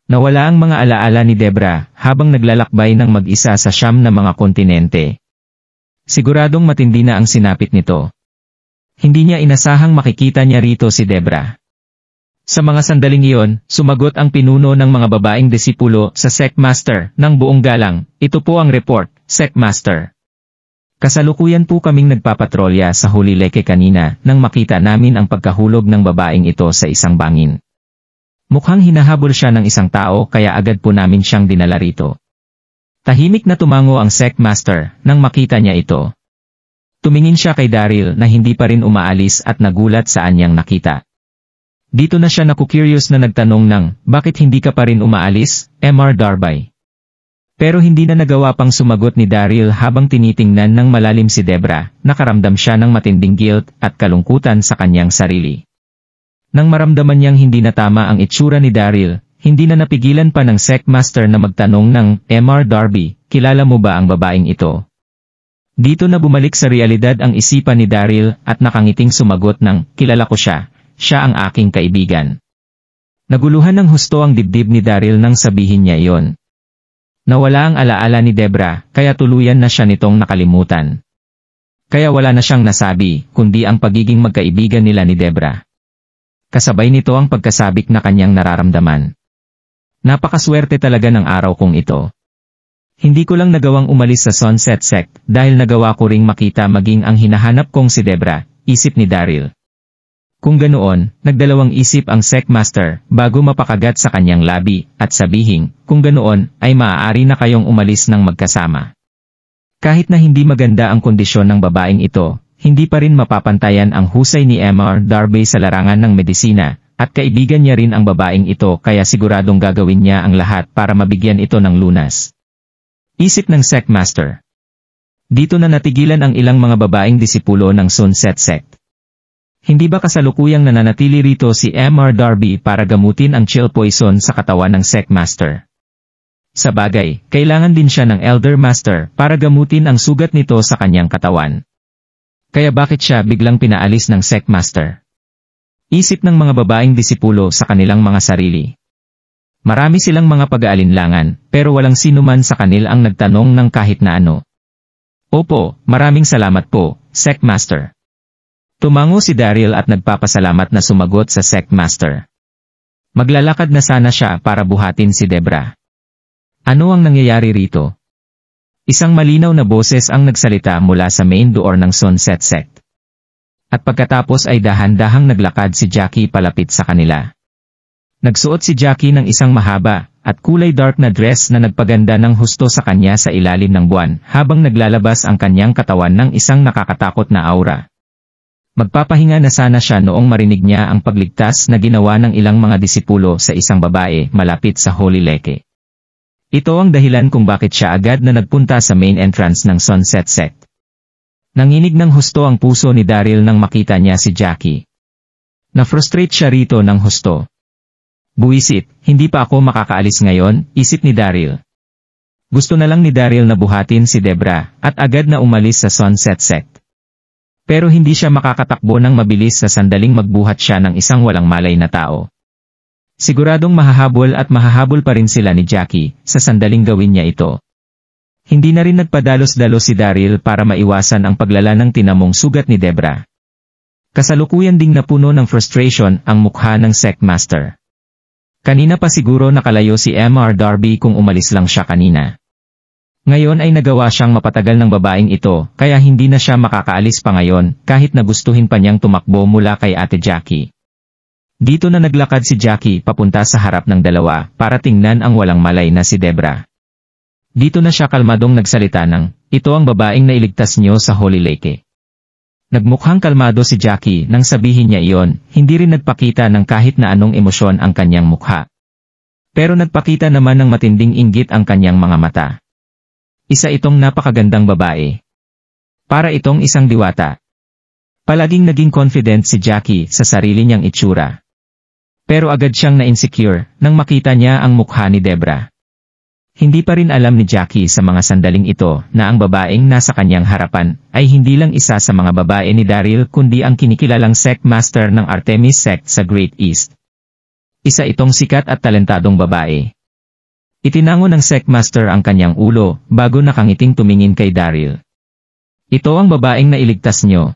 Nawala ang mga alaala ni Debra habang naglalakbay ng mag-isa sa siyam na mga kontinente. Siguradong matindi na ang sinapit nito. Hindi niya inasahang makikita niya rito si Debra. Sa mga sandaling iyon, sumagot ang pinuno ng mga babaeng disipulo sa Secmaster ng buong galang, ito po ang report, Secmaster. Kasalukuyan po kaming nagpapatrolya sa Holy Lake kanina nang makita namin ang pagkahulog ng babaeng ito sa isang bangin. Mukhang hinahabol siya ng isang tao kaya agad po namin siyang dinala rito. Tahimik na tumango ang Secmaster nang makita niya ito. Tumingin siya kay Daryl na hindi pa rin umaalis at nagulat sa anyang nakita. Dito na siya naku-curious na nagtanong ng, bakit hindi ka pa rin umaalis, Mr. Darby? Pero hindi na nagawa pang sumagot ni Daryl habang tinitingnan ng malalim si Debra, nakaramdam siya ng matinding guilt at kalungkutan sa kanyang sarili. Nang maramdaman niyang hindi na tama ang itsura ni Daryl, hindi na napigilan pa ng Secmaster na magtanong ng, Mr. Darby, kilala mo ba ang babaeng ito? Dito na bumalik sa realidad ang isipan ni Daryl at nakangiting sumagot ng, kilala ko siya, siya ang aking kaibigan. Naguluhan ng husto ang dibdib ni Daryl nang sabihin niya iyon. Nawala ang alaala ni Debra, kaya tuluyan na siya nitong nakalimutan. Kaya wala na siyang nasabi, kundi ang pagiging magkaibigan nila ni Debra. Kasabay nito ang pagkasabik na kanyang nararamdaman. Napakaswerte talaga ng araw kong ito. Hindi ko lang nagawang umalis sa Sunset Sect dahil nagawa ko ring makita maging ang hinahanap kong si Debra, isip ni Daryl. Kung ganoon, nagdalawang isip ang Secmaster bago mapakagat sa kanyang labi at sabihin, kung ganoon ay maaari na kayong umalis ng magkasama. Kahit na hindi maganda ang kondisyon ng babaeng ito, hindi pa rin mapapantayan ang husay ni Mr. Darby sa larangan ng medisina, at kaibigan niya rin ang babaeng ito kaya siguradong gagawin niya ang lahat para mabigyan ito ng lunas. Isip ng Secmaster. Dito na natigilan ang ilang mga babaeng disipulo ng Sunset Sect. Hindi ba kasalukuyang nananatili rito si Mr. Darby para gamutin ang chill poison sa katawan ng Secmaster? Sa bagay, kailangan din siya ng Elder Master para gamutin ang sugat nito sa kanyang katawan. Kaya bakit siya biglang pinaalis ng Secmaster? Isip ng mga babaeng disipulo sa kanilang mga sarili. Marami silang mga pag-aalinlangan, pero walang sino man sa kanila ang nagtanong ng kahit na ano. Opo, maraming salamat po, Secmaster. Tumango si Daryl at nagpapasalamat na sumagot sa Secmaster. Maglalakad na sana siya para buhatin si Debra. Ano ang nangyayari rito? Isang malinaw na boses ang nagsalita mula sa main door ng Sunset Sect. At pagkatapos ay dahan-dahang naglakad si Jackie palapit sa kanila. Nagsuot si Jackie ng isang mahaba at kulay dark na dress na nagpaganda ng husto sa kanya sa ilalim ng buwan habang naglalabas ang kanyang katawan ng isang nakakatakot na aura. Magpapahinga na sana siya noong marinig niya ang pagligtas na ginawa ng ilang mga disipulo sa isang babae malapit sa Holy Lake. Ito ang dahilan kung bakit siya agad na nagpunta sa main entrance ng Sunset Sect. Nanginig ng husto ang puso ni Daryl nang makita niya si Jackie. Na-frustrate siya rito ng husto. Buwisit, hindi pa ako makakaalis ngayon, isip ni Daryl. Gusto na lang ni Daryl na buhatin si Debra at agad na umalis sa Sunset Sect. Pero hindi siya makakatakbo ng mabilis sa sandaling magbuhat siya ng isang walang malay na tao. Siguradong mahahabol at mahahabol pa rin sila ni Jackie sa sandaling gawin niya ito. Hindi na rin nagpadalos-dalos si Daryl para maiwasan ang paglala ng tinamong sugat ni Debra. Kasalukuyan ding napuno ng frustration ang mukha ng Secmaster. Kanina pa siguro nakalayo si Mr. Darby kung umalis lang siya kanina. Ngayon ay nagawa siyang mapatagal ng babaeng ito kaya hindi na siya makakaalis pa ngayon kahit na gustuhin pa niyang tumakbo mula kay Ate Jackie. Dito na naglakad si Jackie papunta sa harap ng dalawa para tingnan ang walang malay na si Debra. Dito na siya kalmadong nagsalita ng, ito ang babaeng nailigtas niyo sa Holy Lake. Nagmukhang kalmado si Jackie nang sabihin niya iyon, hindi rin nagpakita ng kahit na anong emosyon ang kanyang mukha. Pero nagpakita naman ng matinding inggit ang kanyang mga mata. Isa itong napakagandang babae. Para itong isang diwata. Palaging naging confident si Jackie sa sarili niyang itsura. Pero agad siyang na-insecure nang makita niya ang mukha ni Debra. Hindi pa rin alam ni Jackie sa mga sandaling ito na ang babaeng nasa kanyang harapan ay hindi lang isa sa mga babae ni Daryl kundi ang kinikilalang Secmaster ng Artemis Sect sa Great East. Isa itong sikat at talentadong babae. Itinango ng Secmaster ang kanyang ulo bago nakangiting tumingin kay Daryl. Ito ang babaeng nailigtas niyo.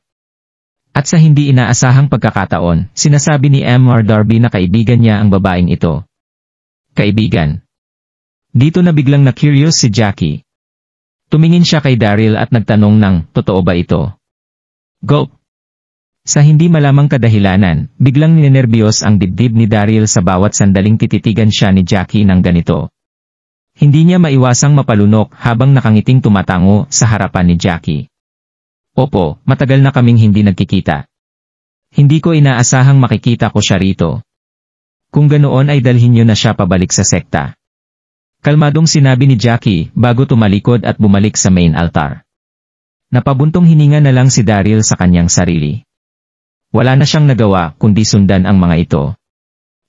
At sa hindi inaasahang pagkakataon, sinasabi ni Mr. Darby na kaibigan niya ang babaeng ito. Kaibigan. Dito na biglang na-curious si Jackie. Tumingin siya kay Daryl at nagtanong ng, totoo ba ito? Go! Sa hindi malamang kadahilanan, biglang ninenerbyos ang dibdib ni Daryl sa bawat sandaling tititigan siya ni Jackie ng ganito. Hindi niya maiwasang mapalunok habang nakangiting tumatango sa harapan ni Jackie. Opo, matagal na kaming hindi nagkikita. Hindi ko inaasahang makikita ko siya rito. Kung ganoon ay dalhin niyo na siya pabalik sa sekta. Kalmadong sinabi ni Jackie bago tumalikod at bumalik sa main altar. Napabuntong hininga na lang si Daryl sa kanyang sarili. Wala na siyang nagawa kundi sundan ang mga ito.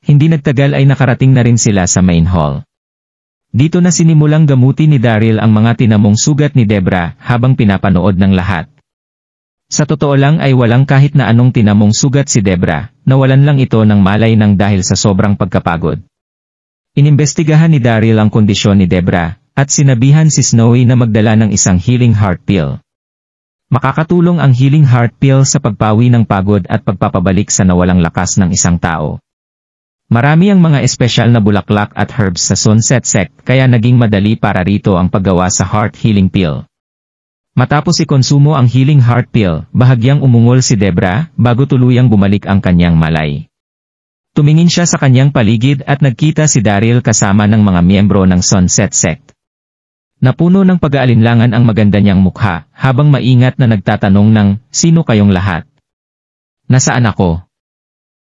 Hindi nagtagal ay nakarating na rin sila sa main hall. Dito na sinimulang gamutin ni Daryl ang mga tinamong sugat ni Debra habang pinapanood ng lahat. Sa totoo lang ay walang kahit na anong tinamong sugat si Debra, nawalan lang ito ng malay nang dahil sa sobrang pagkapagod. Inimbestigahan ni Daryl ang kondisyon ni Debra, at sinabihan si Snowy na magdala ng isang healing heart pill. Makakatulong ang healing heart pill sa pagpawi ng pagod at pagpapabalik sa nawalang lakas ng isang tao. Marami ang mga espesyal na bulaklak at herbs sa Sunset Sect kaya naging madali para rito ang paggawa sa heart healing pill. Matapos ikonsumo ang healing heart pill, bahagyang umungol si Debra bago tuluyang bumalik ang kanyang malay. Tumingin siya sa kanyang paligid at nagkita si Daryl kasama ng mga miyembro ng Sunset Sect. Napuno ng pag-aalinlangan ang maganda niyang mukha habang maingat na nagtatanong ng, "Sino kayong lahat? Nasaan ako?"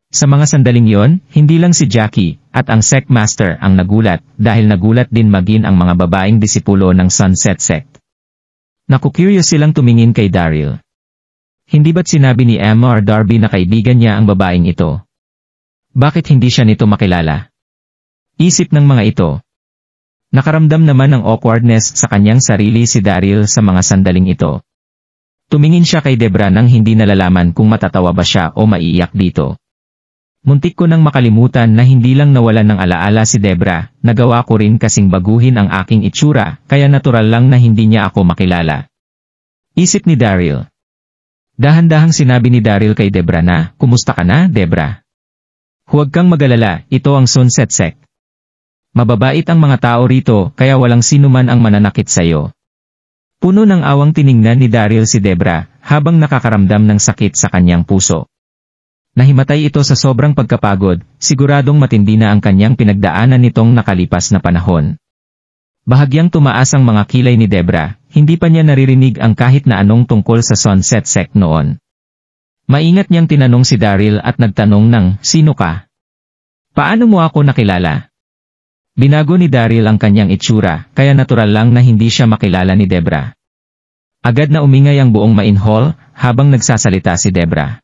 Sa mga sandaling yon, hindi lang si Jackie at ang Sect Master ang nagulat dahil nagulat din maging ang mga babaeng disipulo ng Sunset Sect. Naku-curious silang tumingin kay Daryl. Hindi ba't sinabi ni Emma or Darby na kaibigan niya ang babaeng ito? Bakit hindi siya nito makilala? Isip ng mga ito. Nakaramdam naman ng awkwardness sa kanyang sarili si Daryl sa mga sandaling ito. Tumingin siya kay Debra nang hindi nalalaman kung matatawa ba siya o maiiyak dito. Muntik ko nang makalimutan na hindi lang nawalan ng alaala si Debra, nagawa ko rin kasing baguhin ang aking itsura, kaya natural lang na hindi niya ako makilala. Isip ni Daryl. Dahan-dahang sinabi ni Daryl kay Debra na, "Kumusta ka na, Debra? Huwag kang mag-alala, ito ang Sunset Sect. Mababait ang mga tao rito, kaya walang sinuman ang mananakit sayo." Puno ng awang tiningnan ni Daryl si Debra, habang nakakaramdam ng sakit sa kanyang puso. Nahimatay ito sa sobrang pagkapagod, siguradong matindi na ang kanyang pinagdaanan nitong nakalipas na panahon. Bahagyang tumaas ang mga kilay ni Debra, hindi pa niya naririnig ang kahit na anong tungkol sa Sunset Sect noon. Maingat niyang tinanong si Daryl at nagtanong ng, "Sino ka? Paano mo ako nakilala?" Binago ni Daryl ang kanyang itsura, kaya natural lang na hindi siya makilala ni Debra. Agad na umingay ang buong main hall, habang nagsasalita si Debra.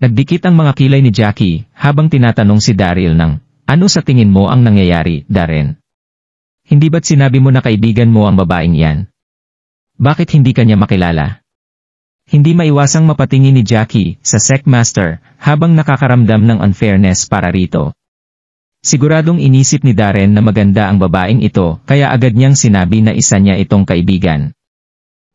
Nagdikit ang mga kilay ni Jackie, habang tinatanong si Daryl ng, "Ano sa tingin mo ang nangyayari, Darren? Hindi ba't sinabi mo na kaibigan mo ang babaeng yan? Bakit hindi kanya makilala?" Hindi maiwasang mapatingin ni Jackie sa Sect Master, habang nakakaramdam ng unfairness para rito. Siguradong inisip ni Darren na maganda ang babaeng ito, kaya agad niyang sinabi na isa niya itong kaibigan.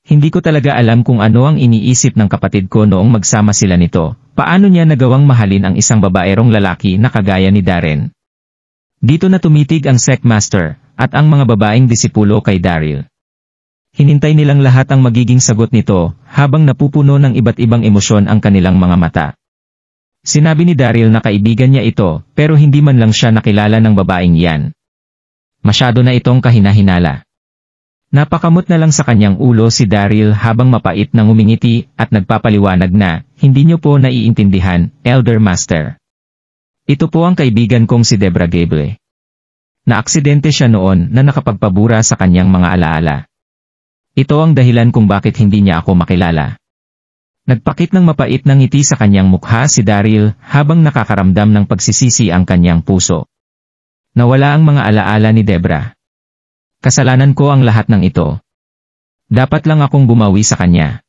Hindi ko talaga alam kung ano ang iniisip ng kapatid ko noong magsama sila nito. Paano niya nagawang mahalin ang isang babaerong lalaki na kagaya ni Darren? Dito na tumitig ang Sect Master, at ang mga babaeng disipulo kay Daryl. Hinintay nilang lahat ang magiging sagot nito, habang napupuno ng iba't ibang emosyon ang kanilang mga mata. Sinabi ni Daryl na kaibigan niya ito, pero hindi man lang siya nakilala ng babaeng yan. Masyado na itong kahinahinala. Napakamot na lang sa kanyang ulo si Daryl habang mapait na ngumingiti at nagpapaliwanag na, "Hindi niyo po naiintindihan, Elder Master. Ito po ang kaibigan kong si Debra Gable. Naaksidente siya noon na nakapagpabura sa kanyang mga alaala. Ito ang dahilan kung bakit hindi niya ako makilala." Nagpakit ng mapait na ngiti sa kanyang mukha si Daryl habang nakakaramdam ng pagsisisi ang kanyang puso. Nawala ang mga alaala ni Debra. Kasalanan ko ang lahat ng ito. Dapat lang akong bumawi sa kanya.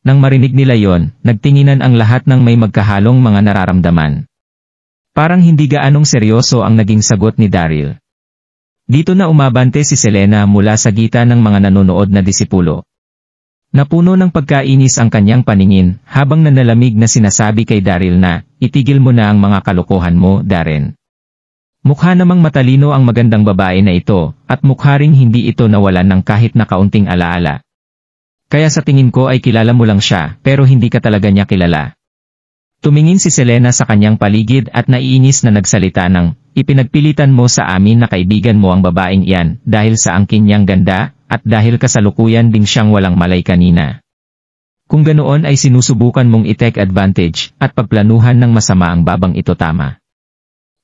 Nang marinig nila yon, nagtinginan ang lahat ng may magkahalong mga nararamdaman. Parang hindi gaanong seryoso ang naging sagot ni Daryl. Dito na umabante si Selena mula sa gitan ng mga nanonood na disipulo. Napuno ng pagkainis ang kanyang paningin habang nanalamig na sinasabi kay Daryl na, "Itigil mo na ang mga kalokohan mo, Darren. Mukha namang matalino ang magandang babae na ito, at mukha ring hindi ito nawalan ng kahit na kaunting alaala. Kaya sa tingin ko ay kilala mo lang siya, pero hindi ka talaga niya kilala." Tumingin si Selena sa kanyang paligid at naiinis na nagsalita ng, "Ipinagpilitan mo sa amin na kaibigan mo ang babaeng iyan dahil sa angkin niyang ganda, at dahil kasalukuyan ding siyang walang malay kanina. Kung ganoon ay sinusubukan mong i-take advantage at pagplanuhan ng masama ang babang ito, tama."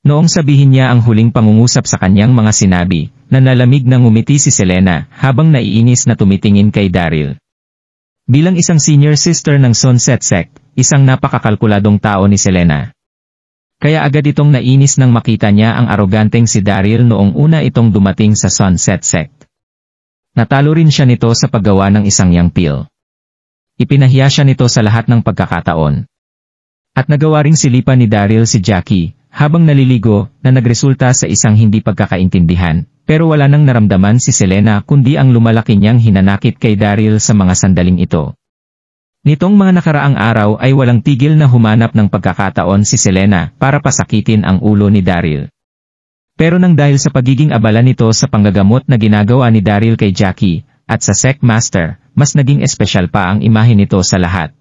Noong sabihin niya ang huling pangungusap sa kanyang mga sinabi, nanalamig na ngumiti si Selena habang naiinis na tumitingin kay Daryl. Bilang isang senior sister ng Sunset Sect, isang napakakalkuladong tao ni Selena. Kaya agad itong nainis nang makita niya ang aroganteng si Daryl noong una itong dumating sa Sunset Sect. Natalo rin siya nito sa paggawa ng isang young pill. Ipinahiya siya nito sa lahat ng pagkakataon. At nagawa ring silipan ni Daryl si Jackie, habang naliligo, na nagresulta sa isang hindi pagkakaintindihan, pero wala nang naramdaman si Selena kundi ang lumalaki niyang hinanakit kay Daryl sa mga sandaling ito. Nitong mga nakaraang araw ay walang tigil na humanap ng pagkakataon si Selena para pasakitin ang ulo ni Daryl. Pero nang dahil sa pagiging abala nito sa panggagamot na ginagawa ni Daryl kay Jackie, at sa Sect Master, mas naging espesyal pa ang imahe nito sa lahat.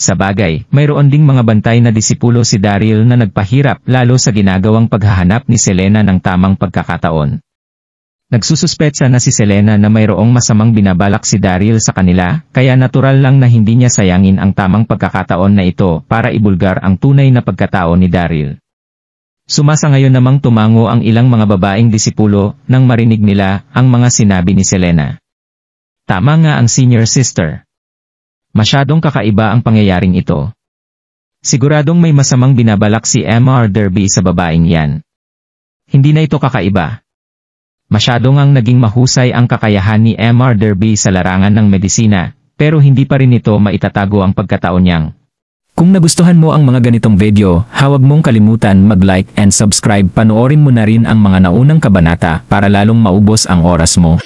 Sa bagay, mayroon ding mga bantay na disipulo si Daryl na nagpahirap lalo sa ginagawang paghahanap ni Selena ng tamang pagkakataon. Nagsususpetsa na si Selena na mayroong masamang binabalak si Daryl sa kanila, kaya natural lang na hindi niya sayangin ang tamang pagkakataon na ito para ibulgar ang tunay na pagkatao ni Daryl. Sumasangayon namang tumango ang ilang mga babaeng disipulo nang marinig nila ang mga sinabi ni Selena. Tama nga ang senior sister. Masyadong kakaiba ang pangyayaring ito. Siguradong may masamang binabalak si Mr. Derby sa babaeng yan. Hindi na ito kakaiba. Masyado ngang naging mahusay ang kakayahan ni Mr. Derby sa larangan ng medisina, pero hindi pa rin ito maitatago ang pagkataon niyang. Kung nagustuhan mo ang mga ganitong video, huwag mong kalimutan mag-like and subscribe. Panoorin mo na rin ang mga naunang kabanata para lalong maubos ang oras mo.